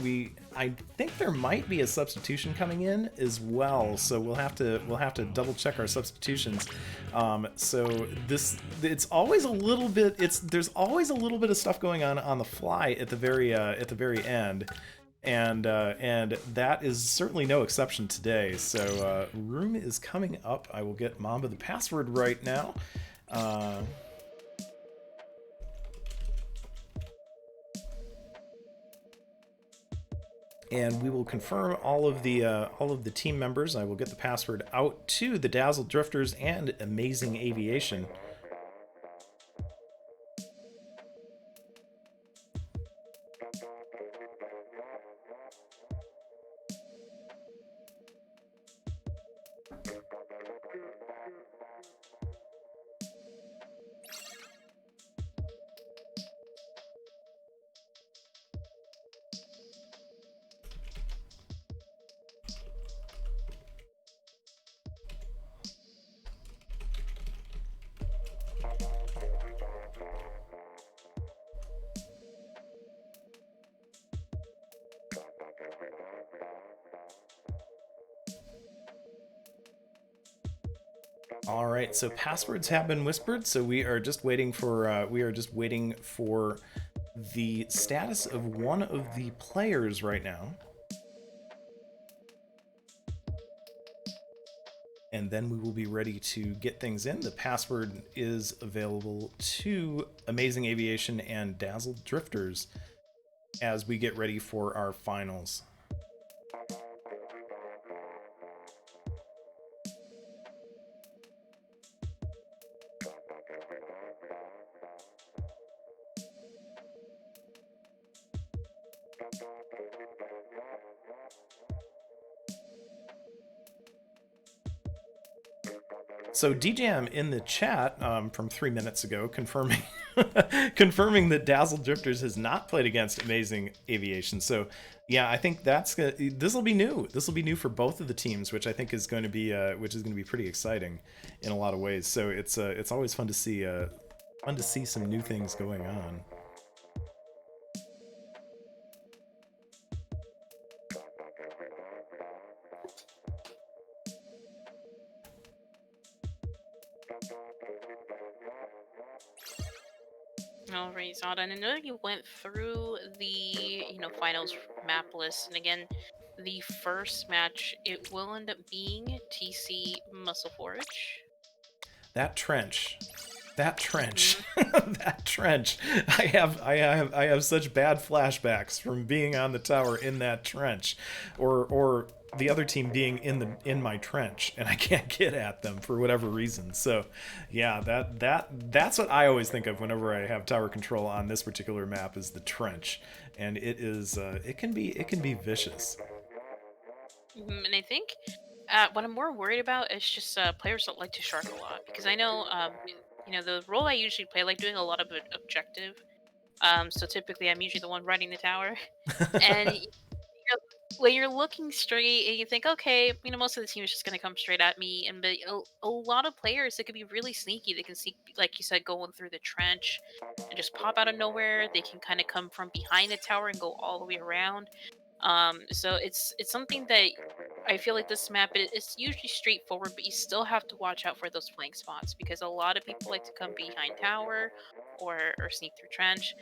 I think there might be a substitution coming in as well, so we'll have to double check our substitutions. So it's always a little bit there's always a little bit of stuff going on the fly at the very end. And that is certainly no exception today. So room is coming up. I will get Mamba the password right now. And we will confirm all of the team members. I will get the password out to the Dazzled Drifters and Amazing Aviation. All right, so passwords have been whispered, so we are just waiting for the status of one of the players right now. And then we will be ready to get things in. The password is available to Amazing Aviation and Dazzled Drifters as we get ready for our finals. So DJM in the chat from 3 minutes ago confirming confirming that Dazzled Drifters has not played against Amazing Aviation. So yeah, I think this will be new. This will be new for both of the teams, which I think is going to be pretty exciting in a lot of ways. So it's always fun to see some new things going on. All right, Zada, and I know you went through the finals map list, and again, the first match, it will end up being TC Muscle Forge. That trench. That trench. That trench. I have such bad flashbacks from being on the tower in that trench. Or the other team being in my trench, and I can't get at them for whatever reason. So, yeah, that's what I always think of whenever I have tower control on this particular map is the trench, and it can be vicious. And I think what I'm more worried about is just players that like to shark a lot because I know the role I usually play, I like doing a lot of objective. So typically, I'm usually the one running the tower, and when you're looking straight and you think, okay, most of the team is just gonna come straight at me, and but a lot of players that could be really sneaky. They can sneak, like you said, going through the trench and just pop out of nowhere. They can kind of come from behind the tower and go all the way around. So it's something that I feel like this map it's usually straightforward, but you still have to watch out for those flank spots because a lot of people like to come behind tower or sneak through trench.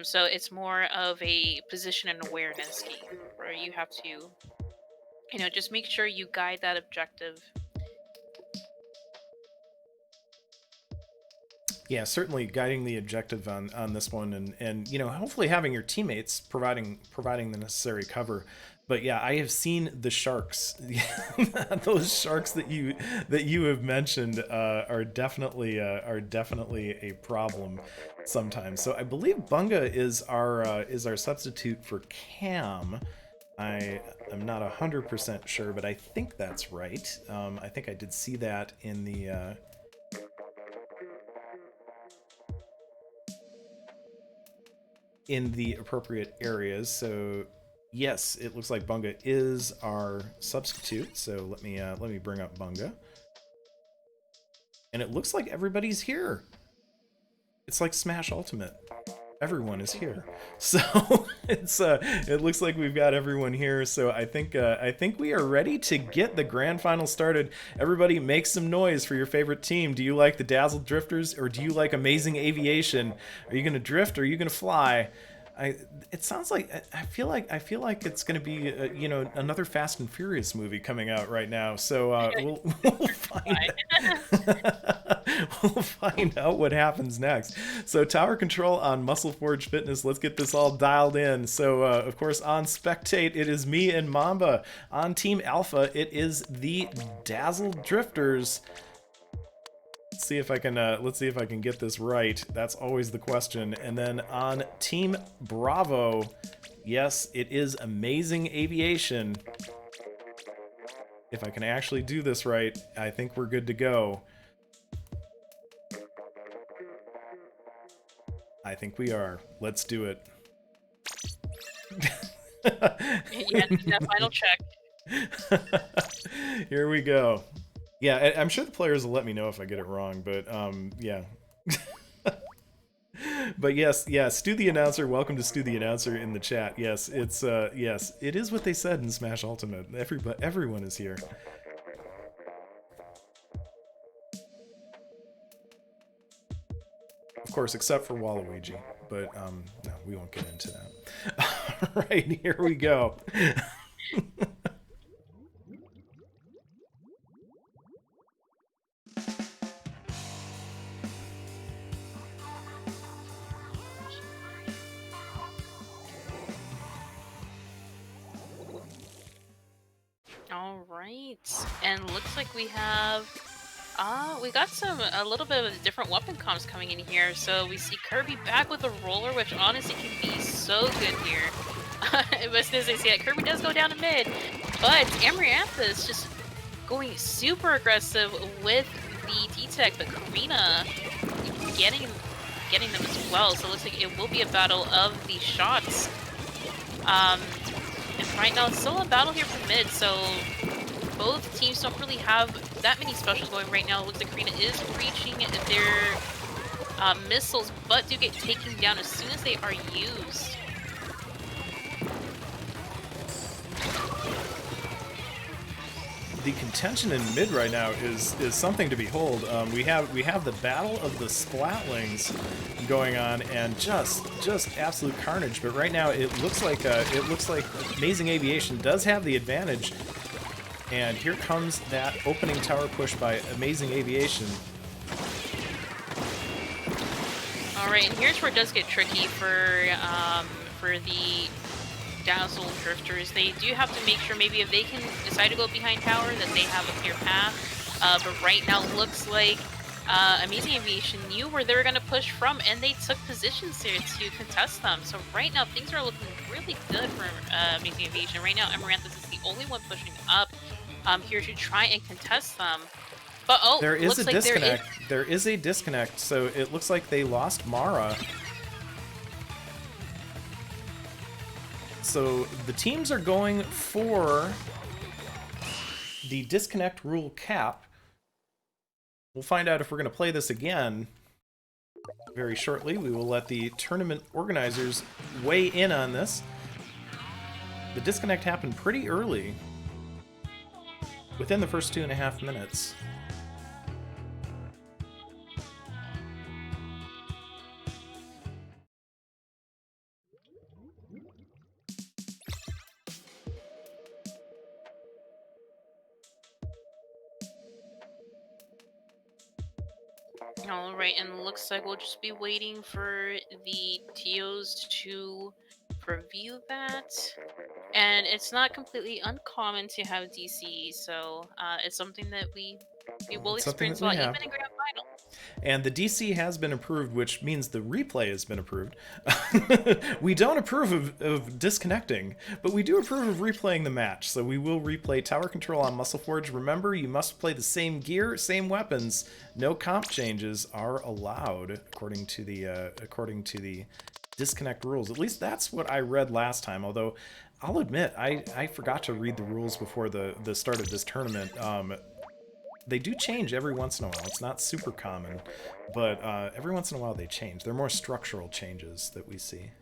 So it's more of a position and awareness game where you have to, just make sure you guide that objective. Yeah, certainly guiding the objective on this one, and hopefully having your teammates providing the necessary cover. But yeah, I have seen the sharks. Those sharks that you have mentioned are definitely a problem sometimes. So I believe Bunga is our substitute for Cam. I am not 100% sure, but I think that's right. I think I did see that in the appropriate areas. So yes, it looks like Bunga is our substitute. So let me bring up Bunga, and it looks like everybody's here. It's like Smash Ultimate. Everyone is here, so it looks like we've got everyone here. So I think we are ready to get the grand final started. Everybody, make some noise for your favorite team. Do you like the Dazzled Drifters or do you like Amazing Aviation? Are you gonna drift or are you gonna fly? It sounds like I feel like it's going to be another Fast and Furious movie coming out right now. So we'll find we'll find out what happens next. So tower control on Muscle Forge Fitness. Let's get this all dialed in. So of course on Spectate it is me and Mamba. On Team Alpha it is the Dazzled Drifters. Let's see if I can get this right. That's always the question. And then on Team Bravo, yes, it is Amazing Aviation. If I can actually do this right, I think we're good to go. I think we are. Let's do it. Yeah, that final check. Here we go. Yeah, I'm sure the players will let me know if I get it wrong, but yeah. But yes, Stu the Announcer, welcome to Stu the Announcer in the chat. Yes, yes, it is what they said in Smash Ultimate. Everyone is here. Of course, except for Waluigi, but no, we won't get into that. All right, here we go. All right, and looks like we got a little bit of different weapon comps coming in here. So we see Kirby back with a roller, which honestly can be so good here. But as soon as I see it, Kirby does go down to mid, but Amarantha is just going super aggressive with the D-Tech, but Karina getting them as well. So it looks like it will be a battle of the shots. And right now it's still a battle here for mid, so both teams don't really have that many specials going right now. It looks like Karina is reaching their missiles, but do get taken down as soon as they are used. The contention in mid right now is something to behold. We have the battle of the Splatlings going on, and just absolute carnage. But right now it looks like Amazing Aviation does have the advantage. And here comes that opening tower push by Amazing Aviation. All right, and here's where it does get tricky for the Dazzle Drifters, they do have to make sure maybe if they can decide to go behind tower that they have a clear path. But right now looks like Amazing Aviation knew where they were going to push from, and they took positions here to contest them. So right now things are looking really good for Amazing Aviation. Right now Amaranthus is the only one pushing up here to try and contest them. But oh, there is a like disconnect. There is a disconnect, so it looks like they lost Mara. So the teams are going for the disconnect rule cap. We'll find out if we're going to play this again very shortly. We will let the tournament organizers weigh in on this. The disconnect happened pretty early, within the first 2.5 minutes. All right, and looks like we'll just be waiting for the TOs to review that. And it's not completely uncommon to have DC, so it's something that we will experience a lot, even in Grand Final. And the DC has been approved, which means the replay has been approved. We don't approve of disconnecting, but we do approve of replaying the match. So we will replay Tower Control on Muscle Forge. Remember, you must play the same gear, same weapons. No comp changes are allowed, according to the disconnect rules. At least that's what I read last time. Although I'll admit, I forgot to read the rules before the start of this tournament. They do change every once in a while. It's not super common, but every once in a while they change. They're more structural changes that we see.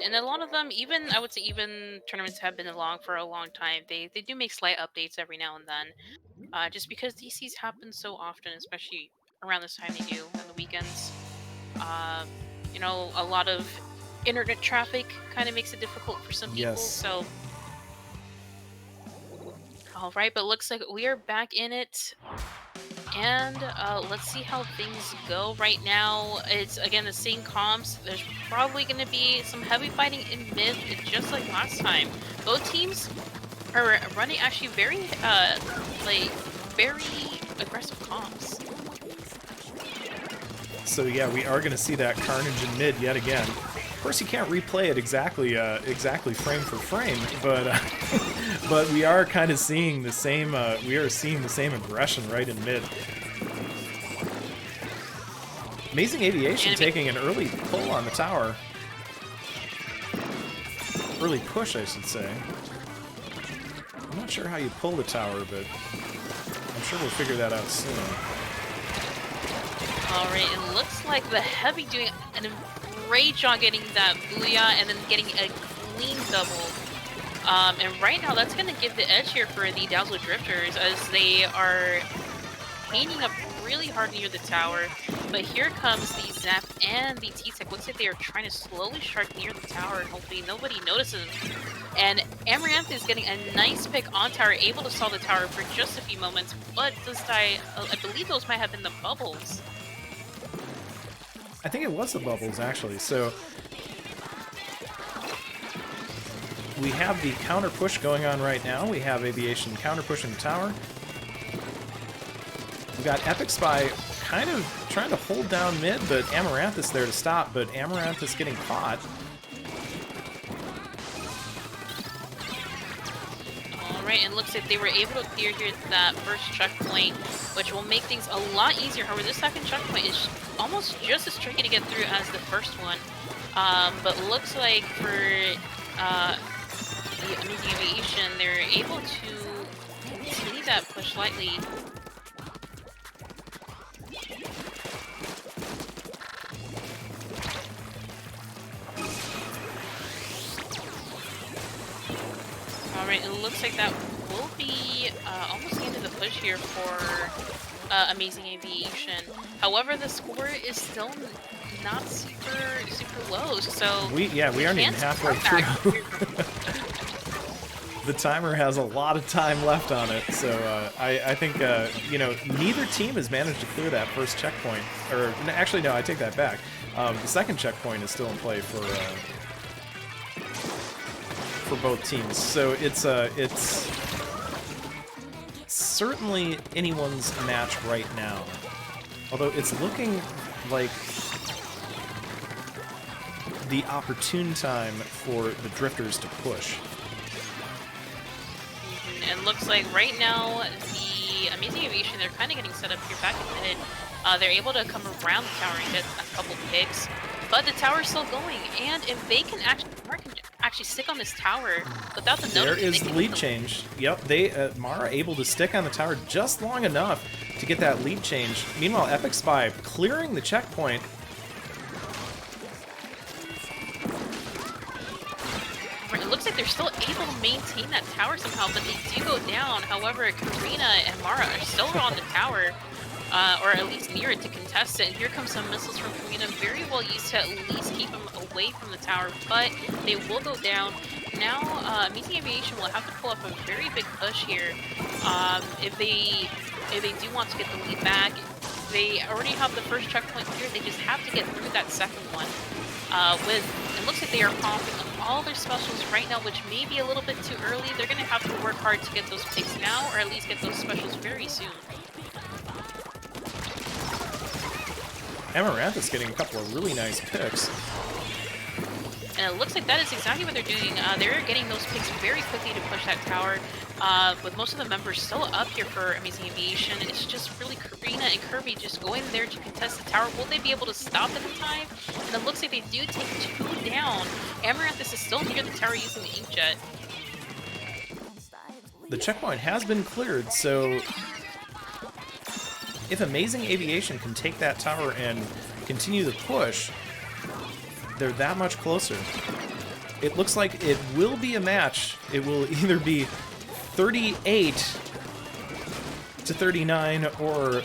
And a lot of them, I would say even tournaments have been along for a long time. They do make slight updates every now and then, just because DCs happen so often, especially around this time they do on the weekends. You know, a lot of internet traffic kind of makes it difficult for some people. Yes. So. All right, but looks like we are back in it, and let's see how things go. Right now, it's again the same comps. There's probably going to be some heavy fighting in mid, just like last time. Both teams are running actually very aggressive comps. So yeah, we are going to see that carnage in mid yet again. Of course, you can't replay it exactly frame for frame, but but we are kind of seeing the same. We are seeing the same aggression right in mid. Amazing Aviation taking an early pull on the tower. Early push, I should say. I'm not sure how you pull the tower, but I'm sure we'll figure that out soon. Alright, it looks like the Heavy doing a great job getting that Booyah and then getting a clean double. And right now that's going to give the edge here for the Dazzle Drifters as they are painting up really hard near the tower. But here comes the Zap and the T-Tech. Looks like they are trying to slowly shark near the tower and hopefully nobody notices them. And Amaranth is getting a nice pick on tower, able to stall the tower for just a few moments, but this guy, I believe those might have been the bubbles. I think it was the bubbles, actually. So we have the counter push going on right now. We have Aviation counter pushing the tower. We got Epic Spy kind of trying to hold down mid, but Amaranthus there to stop, but Amaranthus getting caught. Alright, and looks like they were able to clear here that first checkpoint, which will make things a lot easier. However, this second checkpoint is almost just as tricky to get through as the first one. But looks like for the Amazing Aviation, they're able to continue that push slightly. Alright, it looks like that will be almost the end of the push here for Amazing Aviation. However, the score is still not super low, so we aren't even halfway through. The timer has a lot of time left on it, so I think you know, neither team has managed to clear that first checkpoint. Or actually, no, I take that back. The second checkpoint is still in play for both teams. So it's certainly anyone's match right now. Although it's looking like the opportune time for the Drifters to push. And looks like right now the Amazing Aviation, they're kind of getting set up here back in mid. They're able to come around the tower and get a couple picks, but the tower's still going. And if they can actually stick on this tower without the There notice, is the lead change. Yep, they Mara able to stick on the tower just long enough to get that lead change. Meanwhile, Epic Spy clearing the checkpoint. It looks like they're still able to maintain that tower somehow, but they do go down. However, Karina and Mara are still on the tower, or at least near it to contest it. And here comes some missiles from Karina, very well used to at least keep them away from the tower, but they will go down. Now, Amazing Aviation will have to pull up a very big push here if they do want to get the lead back. They already have the first checkpoint here. They just have to get through that second one. It looks like they are popping all their specials right now, which may be a little bit too early. They're going to have to work hard to get those picks now, or at least get those specials very soon. Amaranthus getting a couple of really nice picks. And it looks like that is exactly what they're doing. They're getting those picks very quickly to push that tower. With most of the members still up here for Amazing Aviation, it's just really Karina and Kirby just going there to contest the tower. Will they be able to stop it in time? And it looks like they do take 2 down. Amaranthus is still near the tower using the inkjet. The checkpoint has been cleared, so if Amazing Aviation can take that tower and continue the push, they're that much closer. It looks like it will be a match. It will either be 38 to 39, or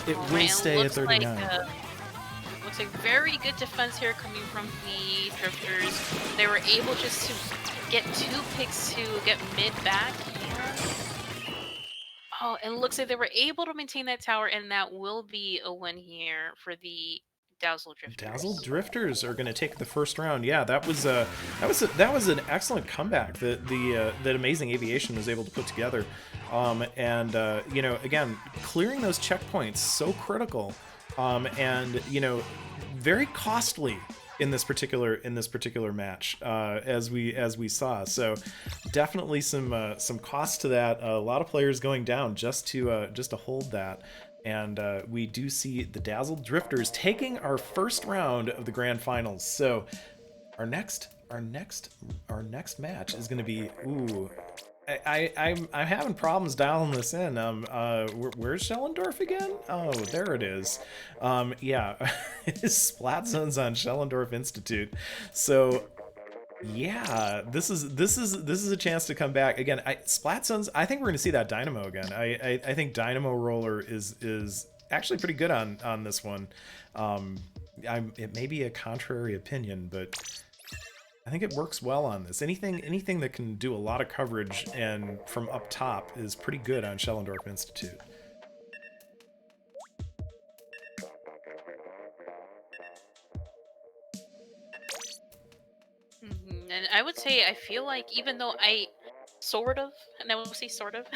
it will stay at 39. Looks like very good defense here coming from the Drifters. They were able just to get 2 picks to get mid back. Oh, and it looks like they were able to maintain that tower, and that will be a win here for the Dazzle Drifters. Dazzle Drifters are going to take the first round. Yeah, that was an excellent comeback that Amazing Aviation was able to put together. You know, again, clearing those checkpoints so critical, and you know, very costly in this particular match, as we saw. So definitely some cost to that. A lot of players going down just to hold that. And we do see the Dazzle Drifters taking our first round of the grand finals. So our next match is going to be, ooh, I'm having problems dialing this in. Where's Schellendorf again? Oh, there it is. Yeah, it is Splat Zones on Schellendorf Institute. So yeah, this is a chance to come back again. Splat Zones, I think we're gonna see that Dynamo again. I think Dynamo Roller is actually pretty good on this one. It may be a contrary opinion, but I think it works well on this. Anything that can do a lot of coverage and from up top is pretty good on Schellendorf Institute. And I would say I feel like even though I sort of, and I will say sort of,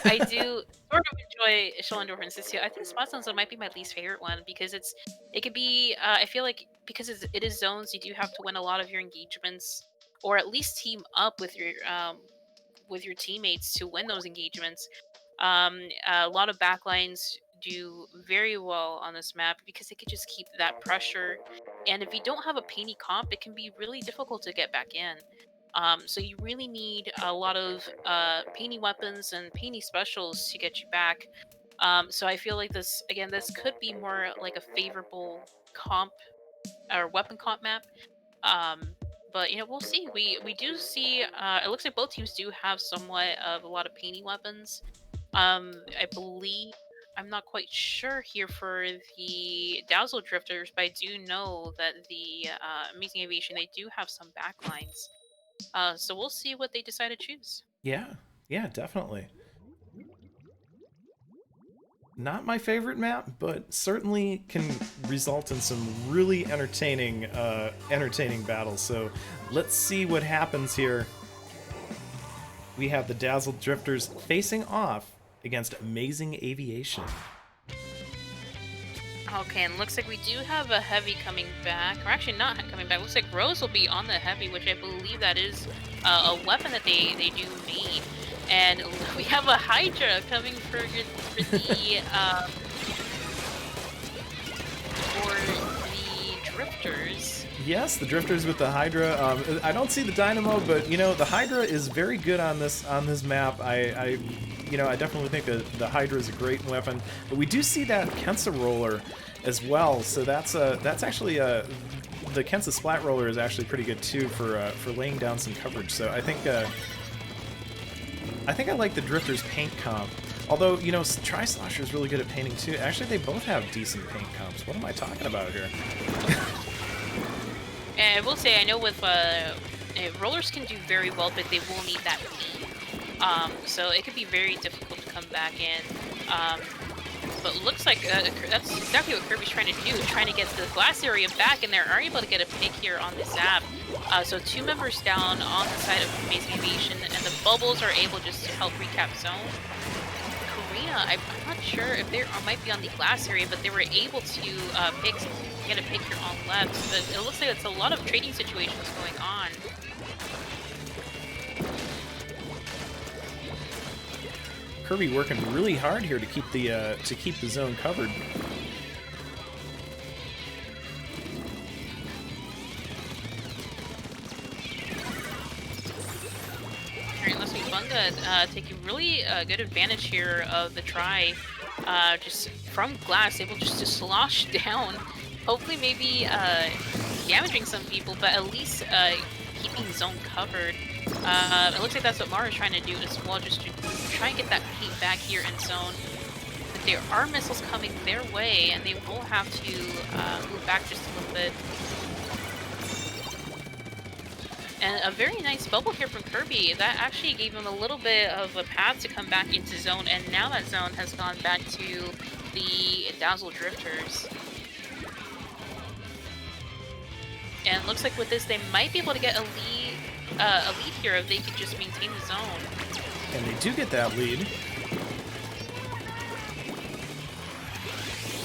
I do sort of enjoy Schellendorf Institute. I think Spot Zones might be my least favorite one because it could be. I feel like because it is zones, you do have to win a lot of your engagements, or at least team up with your teammates to win those engagements. A lot of backlines do very well on this map because they could just keep that pressure. And if you don't have a painty comp, it can be really difficult to get back in. So you really need a lot of painty weapons and painty specials to get you back. So I feel like this could be more like a favorable comp or weapon comp map. Um, but you know, we'll see. We do see. It looks like both teams do have somewhat of a lot of painty weapons. I believe I'm not quite sure here for the Dazzle Drifters, but I do know that the Amazing Aviation they do have some backlines. So we'll see what they decide to choose. Yeah, definitely. Not my favorite map, but certainly can result in some really entertaining battles. So let's see what happens here. We have the Dazzled Drifters facing off against Amazing Aviation. Okay, and looks like we do have a heavy coming back. Or actually not coming back. Looks like Rose will be on the heavy, which I believe that is a weapon that they do need. And we have a Hydra coming for the Drifters. Yes, the Drifters with the Hydra. I don't see the Dynamo, but you know the Hydra is very good on this map. I definitely think that the Hydra is a great weapon. But we do see that Kensa roller as well. So that's actually the Kensa Splat roller is actually pretty good too for laying down some coverage. So I think I like the Drifters paint comp. Although, you know, Tri-Slosher is really good at painting too. Actually, they both have decent paint comps. What am I talking about here? And I will say, I know with rollers can do very well, but they will need that paint. So it could be very difficult to come back in. But looks like that's exactly what Kirby's trying to do, trying to get the glass area back, and they are able to get a pick here on the zap. So 2 members down on the side of Amazing Aviation, and the bubbles are able just to help recap zone. Karina, I'm not sure if they might be on the glass area, but they were able to get a pick here on left. But it looks like it's a lot of trading situations going on. Kirby working really hard here to keep the zone covered. Alright, let's see, Bunga taking really good advantage here of the try. Just from glass, able just to slosh down. Hopefully maybe damaging some people, but at least keeping zone covered. It looks like that's what Mara's trying to do as well, just to try and get that paint back here in zone. But there are missiles coming their way, and they will have to move back just a little bit. And a very nice bubble here from Kirby. That actually gave him a little bit of a path to come back into zone, and now that zone has gone back to the Dazzle Drifters. And it looks like with this, they might be able to get a lead here if they could just maintain the zone. And they do get that lead.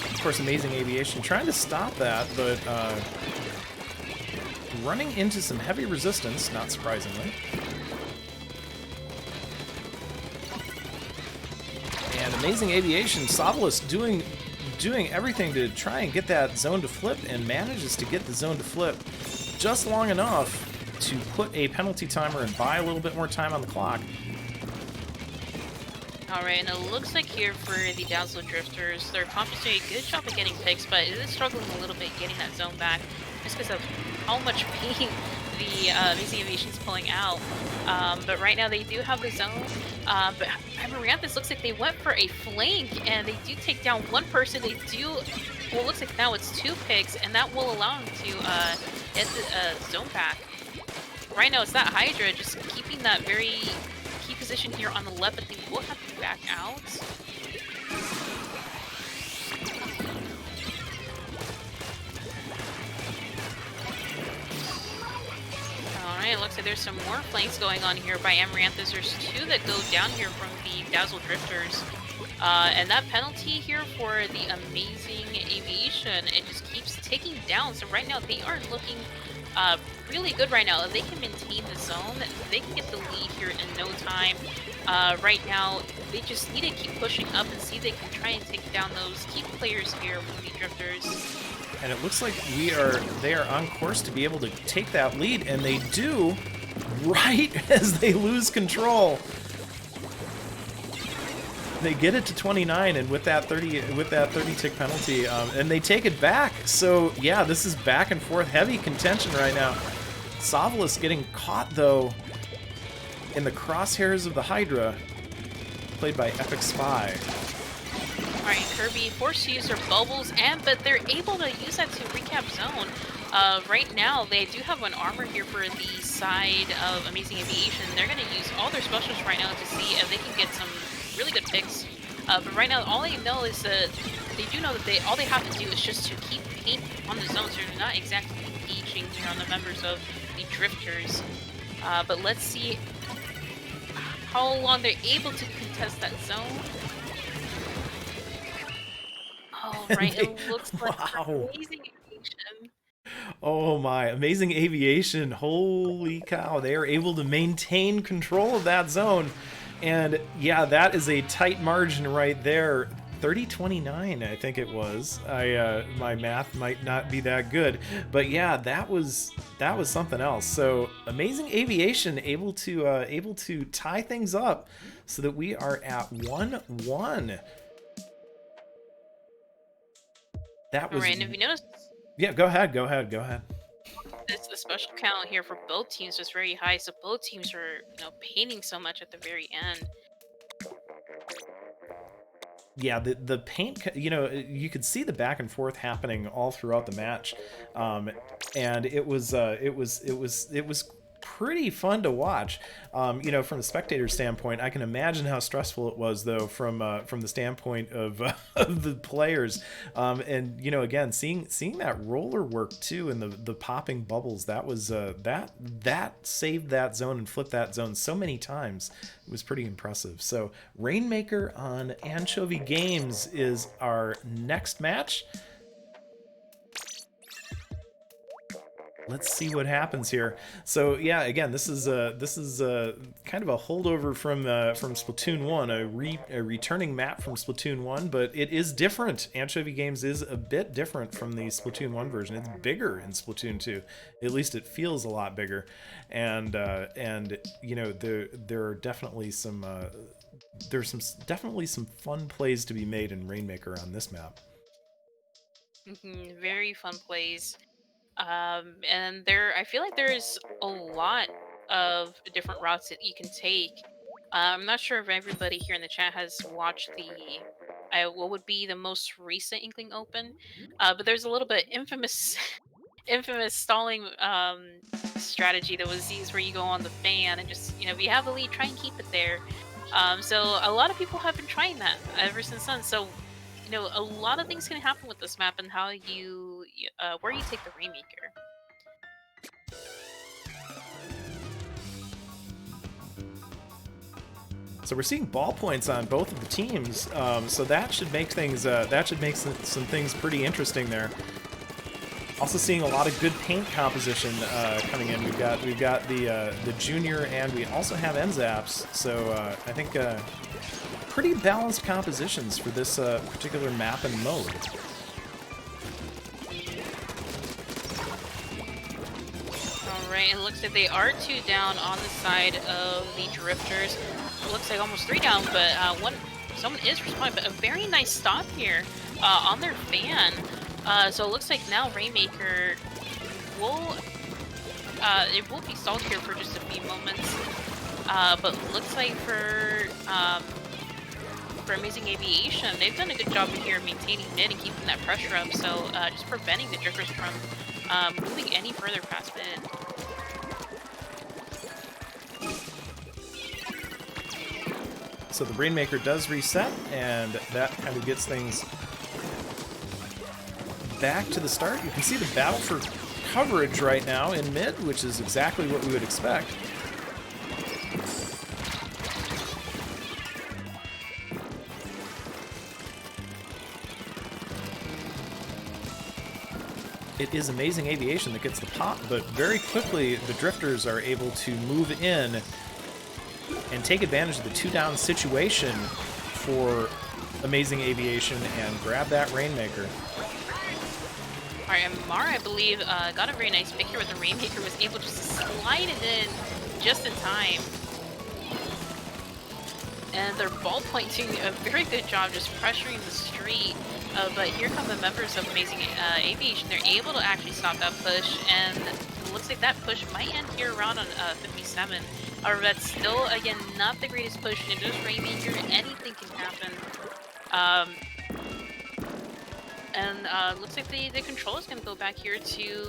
Of course, Amazing Aviation trying to stop that, but running into some heavy resistance, not surprisingly. And Amazing Aviation, Sobolus doing everything to try and get that zone to flip, and manages to get the zone to flip just long enough to put a penalty timer and buy a little bit more time on the clock. Alright, and it looks like here for the Dazzle Drifters, their comp is doing a good job at getting picks, but it is struggling a little bit getting that zone back, just because of how much pain the Amazing Aviation is pulling out. But right now they do have the zone. But Amaranthus looks like they went for a flank, and they do take down one person. They do, well, it looks like now it's 2 picks, and that will allow them to get the zone back. Right now it's that Hydra just keeping that very key position here on the left, but they will have to back out. Alright, it looks like there's some more flanks going on here by Amaranthus. There's 2 that go down here from the Dazzle Drifters. And that penalty here for the Amazing Aviation, it just keeps ticking down. So right now they are looking really good right now. If they can maintain the zone, they can get the lead here in no time. Right now, they just need to keep pushing up and see if they can try and take down those key players here from the Drifters. And it looks like they are on course to be able to take that lead, and they do right as they lose control. They get it to 29, and with that 30 tick penalty, and they take it back. So yeah, this is back and forth, heavy contention right now. Sobolus getting caught though in the crosshairs of the Hydra, played by Epic Spy. Alright, Kirby forced to use their bubbles, but they're able to use that to recap zone. Right now, they do have an armor here for the side of Amazing Aviation. They're going to use all their specials right now to see if they can get some really good picks But right now, all they know is that they do know that all they have to do is just to keep paint on the zone, so they're not exactly engaging here on the members of the Drifters. But let's see how long they're able to contest that zone. All right, it looks like Wow. amazing aviation. Oh my, amazing aviation. Holy cow. They are able to maintain control of that zone. And yeah, that is a tight margin right there. 30-29, I think it was. My math might not be that good, but yeah, that was something else. So amazing aviation able to tie things up so that we are at 1-1. That All was, right, and if you notice, yeah, go ahead, go ahead, go ahead. the special count here for both teams is very high, so both teams are painting so much at the very end. Yeah, the paint, you could see the back and forth happening all throughout the match, and it was pretty fun to watch. From a spectator standpoint, I can imagine how stressful it was, though, from the standpoint of, of the players. And again, seeing that roller work too, and the popping bubbles, that was that saved that zone and flipped that zone so many times. It was pretty impressive. So Rainmaker on Anchovy Games is our next match. Let's see what happens here. So yeah, again, this is kind of a holdover from Splatoon 1, a returning map from Splatoon 1, but it is different. Anchovy Games is a bit different from the Splatoon 1 version. It's bigger in Splatoon 2. At least it feels a lot bigger, and there are definitely some definitely some fun plays to be made in Rainmaker on this map. Very fun plays. And I feel like there's a lot of different routes that you can take. I'm not sure if everybody here in the chat has watched what would be the most recent Inkling Open, but there's a little bit infamous, infamous stalling strategy that was used where you go on the fan and just if you have the lead, try and keep it there. So a lot of people have been trying that ever since then. So a lot of things can happen with this map and how where you take the Rainmaker. So we're seeing ballpoints on both of the teams, so that should make things some things pretty interesting there. Also seeing a lot of good paint composition coming in. We've got the junior, and we also have NZAPs. So I think pretty balanced compositions for this particular map and mode. Alright, it looks like they are 2 down on the side of the Drifters. It looks like almost 3 down, but someone is responding, but a very nice stop here on their fan. So it looks like now Rainmaker will be stalled here for just a few moments. But looks like for Amazing Aviation, they've done a good job here maintaining mid and keeping that pressure up, so just preventing the Drifters from moving any further past mid. So the Rainmaker does reset, and that kind of gets things back to the start. You can see the battle for coverage right now in mid, which is exactly what we would expect. It is Amazing Aviation that gets the pop, but very quickly the Drifters are able to move in and take advantage of the 2-down situation for Amazing Aviation and grab that Rainmaker. Alright, and Mar, I believe, got a very nice pick here with the Rainmaker, was able just to slide it in just in time. And they're ballpoint doing a very good job just pressuring the street. But here come the members of Amazing Aviation. They're able to actually stop that push, and it looks like that push might end here around on 57. However, that's still, again, not the greatest push. And it is Rainmaker, anything can happen. And looks like the control is going to go back here to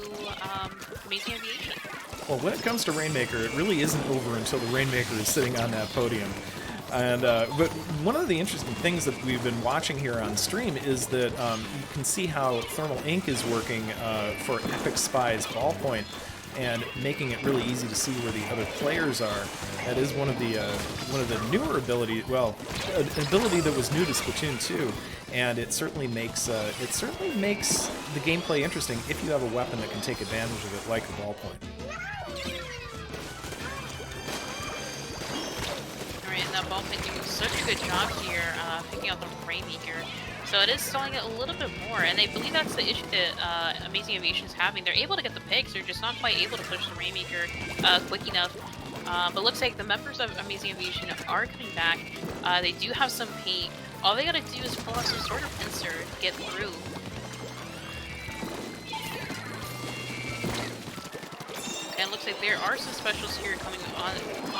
Amazing Aviation. Well, when it comes to Rainmaker, it really isn't over until the Rainmaker is sitting on that podium. And but one of the interesting things that we've been watching here on stream is that you can see how Thermal Ink is working for Epic Spy's ballpoint and making it really easy to see where the other players are. That is one of the newer abilities. Well, an ability that was new to Splatoon 2, and it certainly makes the gameplay interesting if you have a weapon that can take advantage of it, like the ballpoint. Alright, and that ballpoint doing such a good job here, picking out the Rainmaker. So it is stalling it a little bit more, and I believe that's the issue that Amazing Aviation is having. They're able to get the picks, they're just not quite able to push the Rainmaker quick enough. But looks like the members of Amazing Aviation are coming back. They do have some paint. All they gotta do is pull out some sort of pincer to get through. And looks like there are some specials here coming on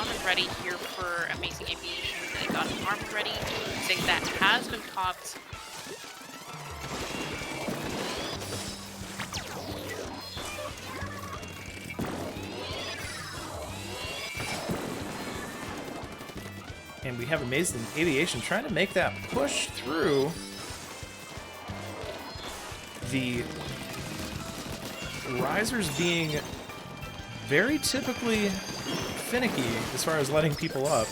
and ready here for Amazing Aviation. They got an armor ready. I think that has been popped. And we have Amazing Aviation trying to make that push through the risers being very typically finicky as far as letting people up.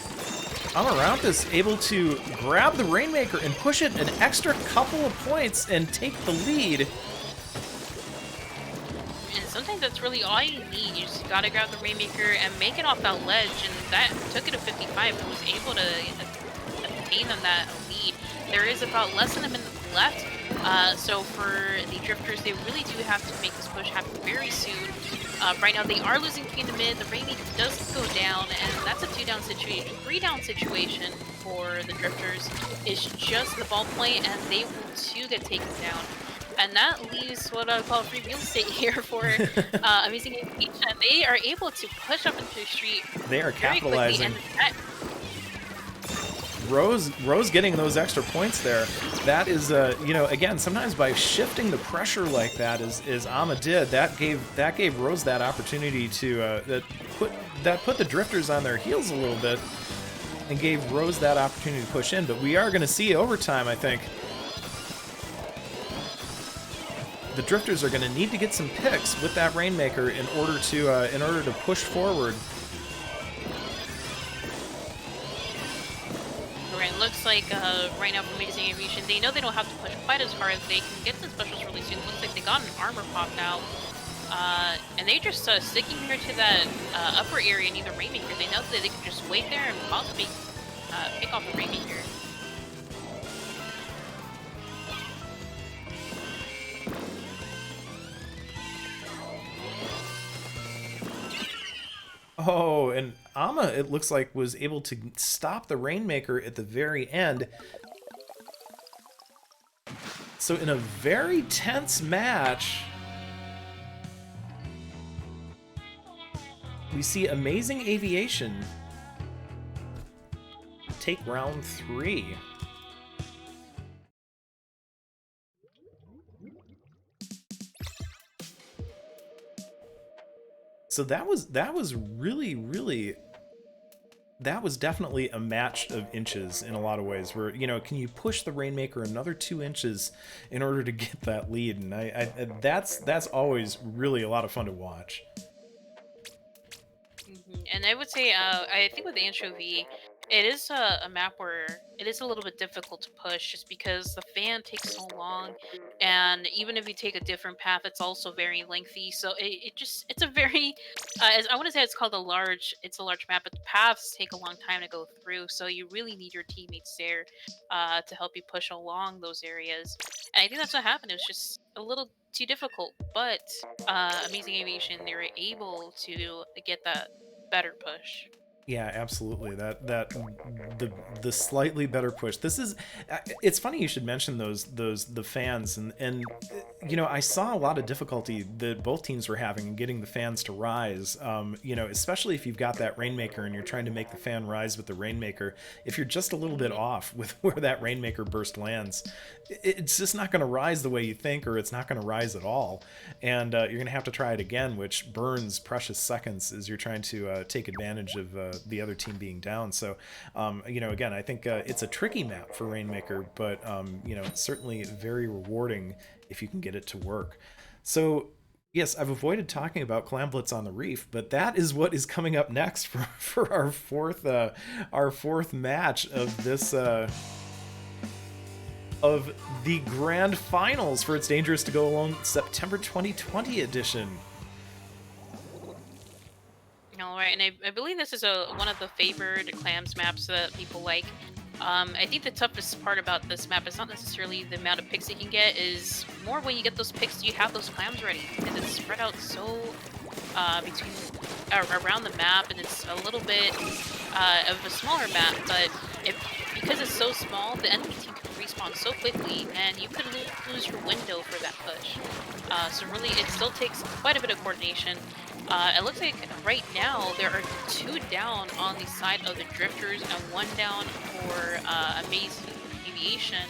Amaranthus able to grab the Rainmaker and push it an extra couple of points and take the lead. And sometimes that's really all you need. You just gotta grab the Rainmaker and make it off that ledge, and that took it to 55 and was able to attain on that lead. There is about less than a minute left, so for the Drifters, they really do have to make this push happen very soon. Right now, they are losing P in the mid. The Rainmaker does go down, and that's a 2-down situation. 3-down situation for the Drifters is just the ball point, and they will too get taken down. And that leaves what I call free real estate here for Amazing Aviation. They are able to push up into the street. They are very capitalizing. quickly, and Rose getting those extra points there. That is, you know, again, sometimes by shifting the pressure like that, as Ama did, that gave Rose that opportunity to that put the Drifters on their heels a little bit, and gave Rose that opportunity to push in. But we are going to see overtime, I think. The Drifters are going to need to get some picks with that Rainmaker in order to push forward. It looks like right now for Amazing Aviation, they know they don't have to push quite as hard. They can get some specials really soon. It looks like they got an armor popped out. And they're just sticking here to that upper area near the Rainmaker. They know that they can just wait there and possibly pick off the Rainmaker. Oh, and Ama, it looks like, was able to stop the Rainmaker at the very end. So in a very tense match, we see Amazing Aviation take round 3. So that was really that was definitely a match of inches in a lot of ways, where, you know, can you push the Rainmaker another 2 inches in order to get that lead? And that's always really a lot of fun to watch. And I would say, I think with the Anchovy, it is a map where it is a little bit difficult to push just because the fan takes so long, and even if you take a different path, it's also very lengthy. So it's a very, as I want to say, it's called it's a large map, but the paths take a long time to go through. So you really need your teammates there to help you push along those areas. And I think that's what happened. It was just a little too difficult, but Amazing Aviation, they were able to get that better push. Yeah, absolutely. The slightly better push. This is, it's funny you should mention the fans, and you know, I saw a lot of difficulty that both teams were having in getting the fans to rise. You know, especially if you've got that Rainmaker and you're trying to make the fan rise with the Rainmaker. If you're just a little bit Hmm. off with where that Rainmaker burst lands, it's just not going to rise the way you think, or it's not going to rise at all. And you're going to have to try it again, which burns precious seconds as you're trying to take advantage of the other team being down. So, you know, again, I think it's a tricky map for Rainmaker, but, you know, certainly very rewarding if you can get it to work. So, yes, I've avoided talking about Clam Blitz on the Reef, but that is what is coming up next for our fourth match of this of the grand finals for It's Dangerous to Go Alone September 2020 edition. All right, and I believe this is one of the favored clams maps that people like. I think the toughest part about this map is not necessarily the amount of picks you can get, is more when you get those picks, do you have those clams ready? Because it's spread out so between around the map, and it's a little bit of a smaller map, but because it's so small, the enemy team can respawn so quickly, and you could lose your window for that push. So really, it still takes quite a bit of coordination. It looks like right now there are 2 down on the side of the Drifters and 1 down for Amazing Aviation.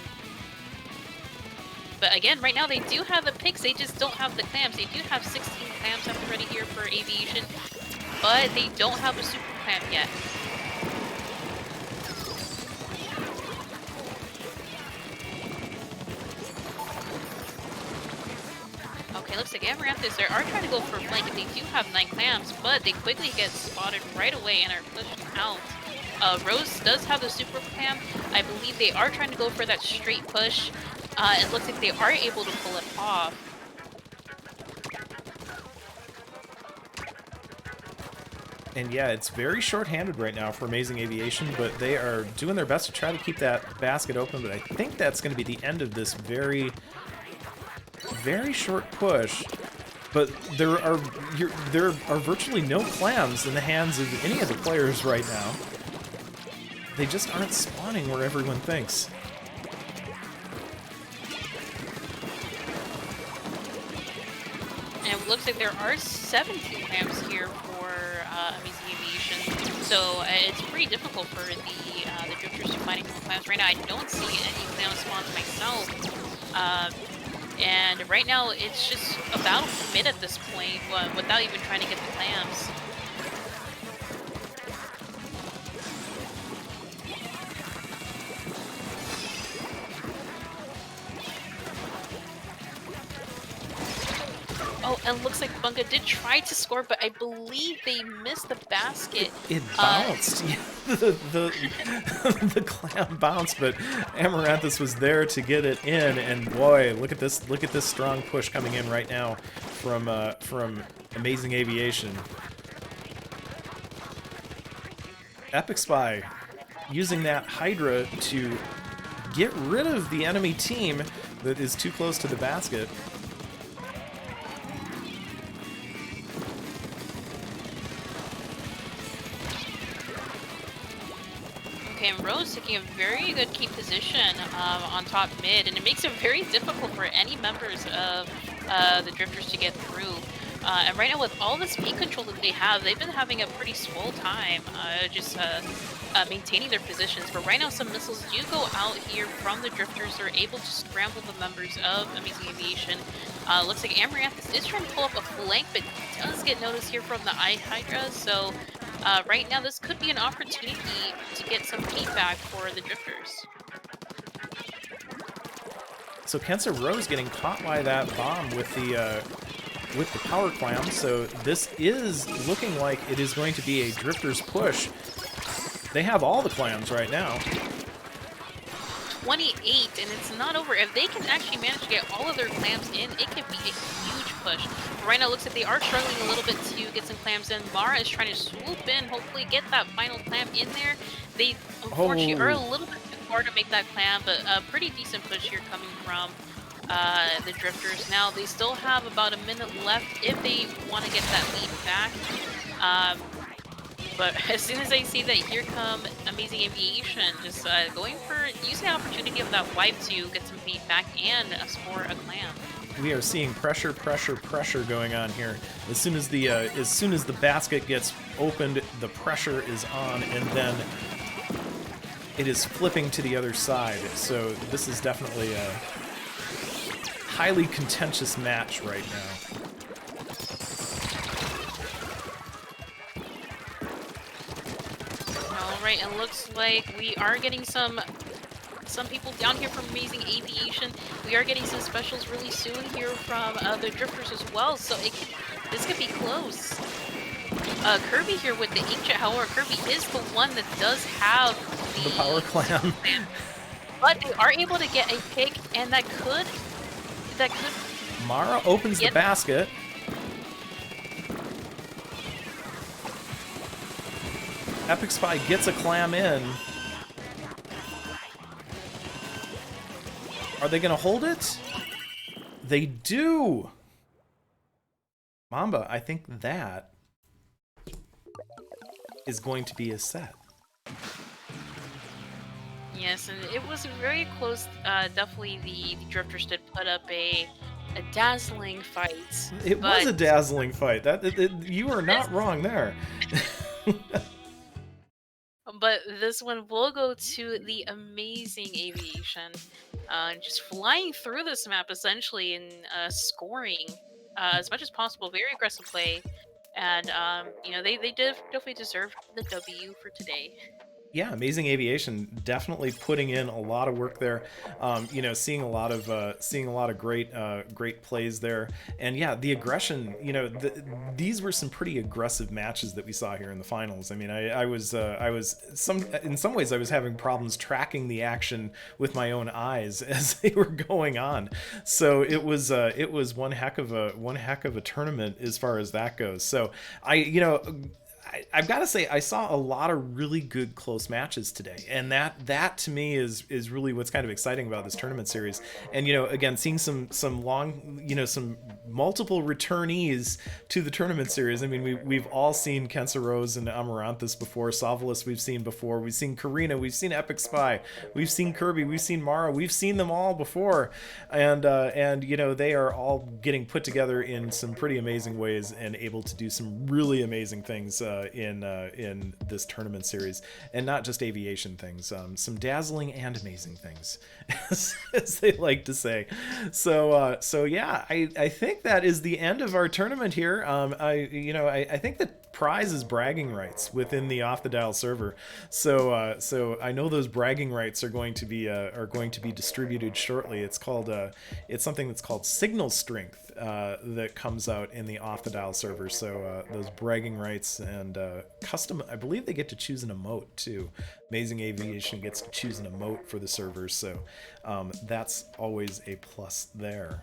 But again, right now they do have the picks, they just don't have the clams. They do have 16 clams up ready here for Aviation, but they don't have a super clam yet. Okay, looks like Amaranthus there are trying to go for a flank, and they do have 9 clams, but they quickly get spotted right away and are pushed out. Rose does have the super clam. I believe they are trying to go for that straight push. It looks like they are able to pull it off. And yeah, it's very short-handed right now for Amazing Aviation, but they are doing their best to try to keep that basket open. But I think that's going to be the end of this very, very short push. But there are virtually no clams in the hands of any of the players right now. They just aren't spawning where everyone thinks. And it looks like there are 17 clams here for Amazing Aviation, so it's pretty difficult for the Drifters to find any clams right now. I don't see any clam spawns myself. And right now, it's just a battle for mid at this point, without even trying to get the clams. Oh, and looks like Bunga did try to score, but I believe they missed the basket. It bounced. The clam bounced, but Amaranthus was there to get it in. And boy, look at this! Look at this strong push coming in right now from Amazing Aviation. Epic Spy using that Hydra to get rid of the enemy team that is too close to the basket. Okay, and Rose taking a very good key position on top mid, and it makes it very difficult for any members of the Drifters to get through. And right now, with all the speed control that they have, they've been having a pretty swole time just maintaining their positions. But right now, some missiles do go out here from the Drifters. They're able to scramble the members of Amazing Aviation. Looks like Amaranthus is trying to pull up a flank, but does get noticed here from the Eye Hydra. So right now, this could be an opportunity to get some feedback for the Drifters. So Kensa Rose getting caught by that bomb with the power clam. So this is looking like it is going to be a Drifters push. They have all the clams right now. 28, and it's not over. If they can actually manage to get all of their clams in, it could be a huge push. But right now, it looks like they are struggling a little bit to get some clams in. Mara is trying to swoop in, hopefully get that final clam in there. They, unfortunately, are a little bit too far to make that clam, but a pretty decent push here coming from the Drifters. Now, they still have about a minute left if they want to get that lead back. But as soon as I see that, here come Amazing Aviation, just going for using the opportunity of that wipe to get some feedback and score a clam. we are seeing pressure, pressure, pressure going on here. As soon as the basket gets opened, the pressure is on, and then it is flipping to the other side. So this is definitely a highly contentious match right now. All right, it looks like we are getting some people down here from Amazing Aviation. We are getting some specials really soon here from the Drifters as well, so this could be close. Kirby here with the Inkjet, however, Kirby is the one that does have The power clam. but they are able to get a pick, and that could Mara opens the basket. Epic Spy gets a clam in. Are they going to hold it? They do. Mamba, I think that is going to be a set. Yes, and it was very close. Definitely, the Drifters did put up a dazzling fight. It was a dazzling fight. You are not wrong there. But this one will go to the Amazing Aviation, just flying through this map essentially and scoring as much as possible. Very aggressive play, and you know they did definitely deserve the W for today. Yeah, Amazing Aviation definitely putting in a lot of work there. You know, seeing a lot of great plays there, and yeah, the aggression. You know, these were some pretty aggressive matches that we saw here in the finals. I mean, I was in some ways I was having problems tracking the action with my own eyes as they were going on. So it was one heck of a tournament as far as that goes. So I've got to say, I saw a lot of really good close matches today, and that to me is really what's kind of exciting about this tournament series. And you know, again, seeing some multiple returnees to the tournament series. I mean, we've all seen Kensa Rose and Amaranthus before. Savalas we've seen before. We've seen Karina. We've seen Epic Spy. We've seen Kirby. We've seen Mara. We've seen them all before, and you know, they are all getting put together in some pretty amazing ways and able to do some really amazing things. In this tournament series, and not just aviation things, some dazzling and amazing things, as they like to say. So yeah, I think that is the end of our tournament here. I think the prize is bragging rights within the Off the Dial server. So I know those bragging rights are going to be distributed shortly. It's something that's called Signal Strength that comes out in the Off the Dial server. So those bragging rights and custom, I believe they get to choose an emote too. Amazing Aviation gets to choose an emote for the servers. So that's always a plus there.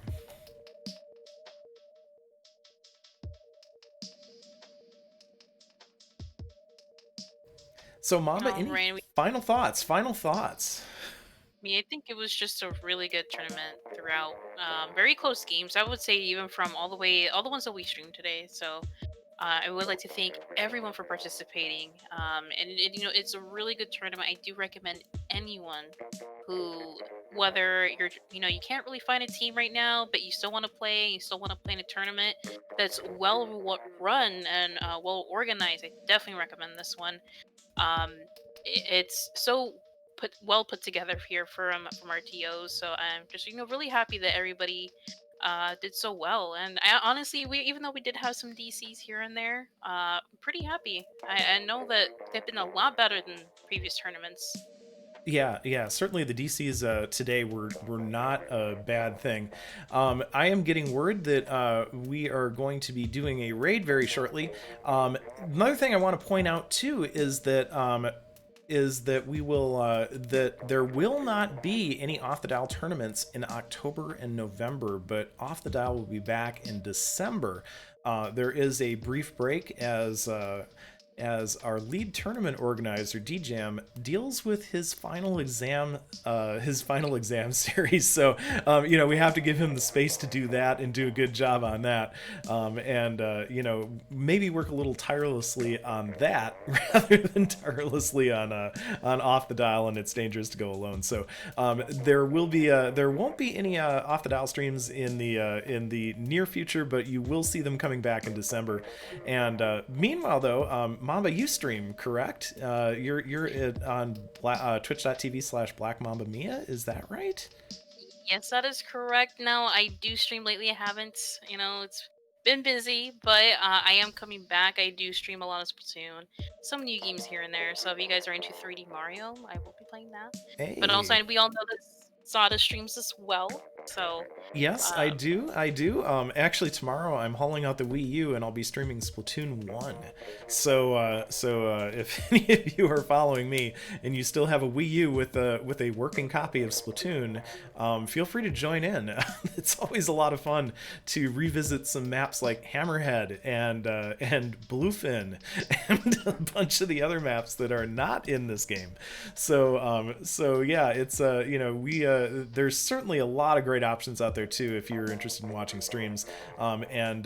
So Mamba, any final thoughts? I mean, I think it was just a really good tournament throughout. Very close games, I would say, even from all the ones that we streamed today. So I would like to thank everyone for participating. You know, it's a really good tournament. I do recommend anyone who, whether you can't really find a team right now, but you still want to play, in a tournament that's well run and well organized. I definitely recommend this one. It's so well put together here from our TOs. So I'm just really happy that everybody did so well. And honestly, even though we did have some DCs here and there, I'm pretty happy. I know that they've been a lot better than previous tournaments. Yeah, certainly the DCs today were not a bad thing. I am getting word that we are going to be doing a raid very shortly. Another thing I want to point out too is that we will that there will not be any Off the Dial tournaments in October and November, but Off the Dial will be back in December. There is a brief break as our lead tournament organizer, DJam, deals with his final exam series. So, we have to give him the space to do that and do a good job on that, and maybe work a little tirelessly on that rather than tirelessly on Off the Dial and It's Dangerous to Go Alone. So, there won't be any Off the Dial streams in the near future, but you will see them coming back in December. And meanwhile, though, Mamba, you stream, correct? On twitch.tv/Black Mamba Mia. Is that right? Yes, that is correct. Now, I do stream lately. I haven't, it's been busy, but I am coming back. I do stream a lot of Splatoon, some new games here and there. So if you guys are into 3D Mario, I will be playing that. But also, Hey. we all know that Sada streams as well. So, Yes, I uh, do. I do. Actually, tomorrow I'm hauling out the Wii U and I'll be streaming Splatoon 1. So if any of you are following me and you still have a Wii U with a working copy of Splatoon, feel free to join in. It's always a lot of fun to revisit some maps like Hammerhead and Bluefin and a bunch of the other maps that are not in this game. So yeah, it's we there's certainly a lot of great options out there too if you're interested in watching streams. And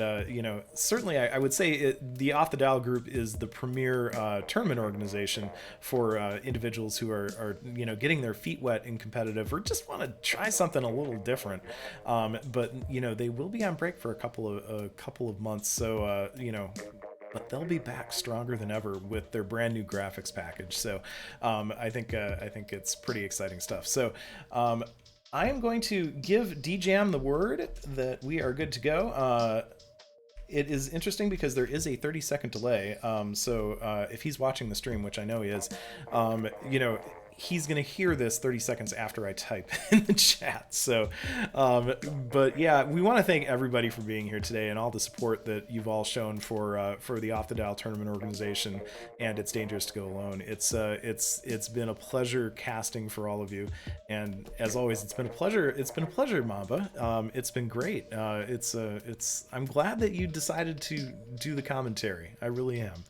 certainly I would say the Off the Dial group is the premier tournament organization for individuals who are getting their feet wet in competitive or just want to try something a little different. But they will be on break for a couple of months, so but they'll be back stronger than ever with their brand new graphics package. So I think it's pretty exciting stuff. So I am going to give DJam the word that we are good to go. It is interesting because there is a 30-second delay. So if he's watching the stream, which I know he is, he's going to hear this 30 seconds after I type in the chat. So, but yeah, we want to thank everybody for being here today and all the support that you've all shown for the Off the Dial tournament organization and It's Dangerous to Go Alone. It's been a pleasure casting for all of you, and as always, it's been a pleasure. It's been a pleasure, Mamba. It's been great. I'm glad that you decided to do the commentary. I really am.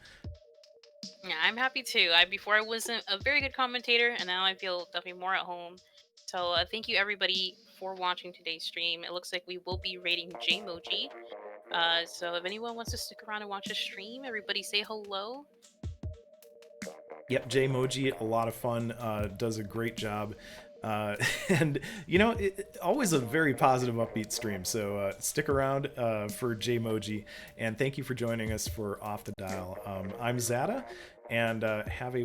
yeah, I'm happy too. Before I wasn't a very good commentator, and now I feel definitely more at home. So thank you everybody for watching today's stream. It looks like we will be rating Jmoji. So if anyone wants to stick around and watch the stream, everybody say hello. Yep, Jmoji, a lot of fun. Does a great job. And always a very positive, upbeat stream. So stick around for Jmoji, and thank you for joining us for Off the Dial. I'm Zada, and have a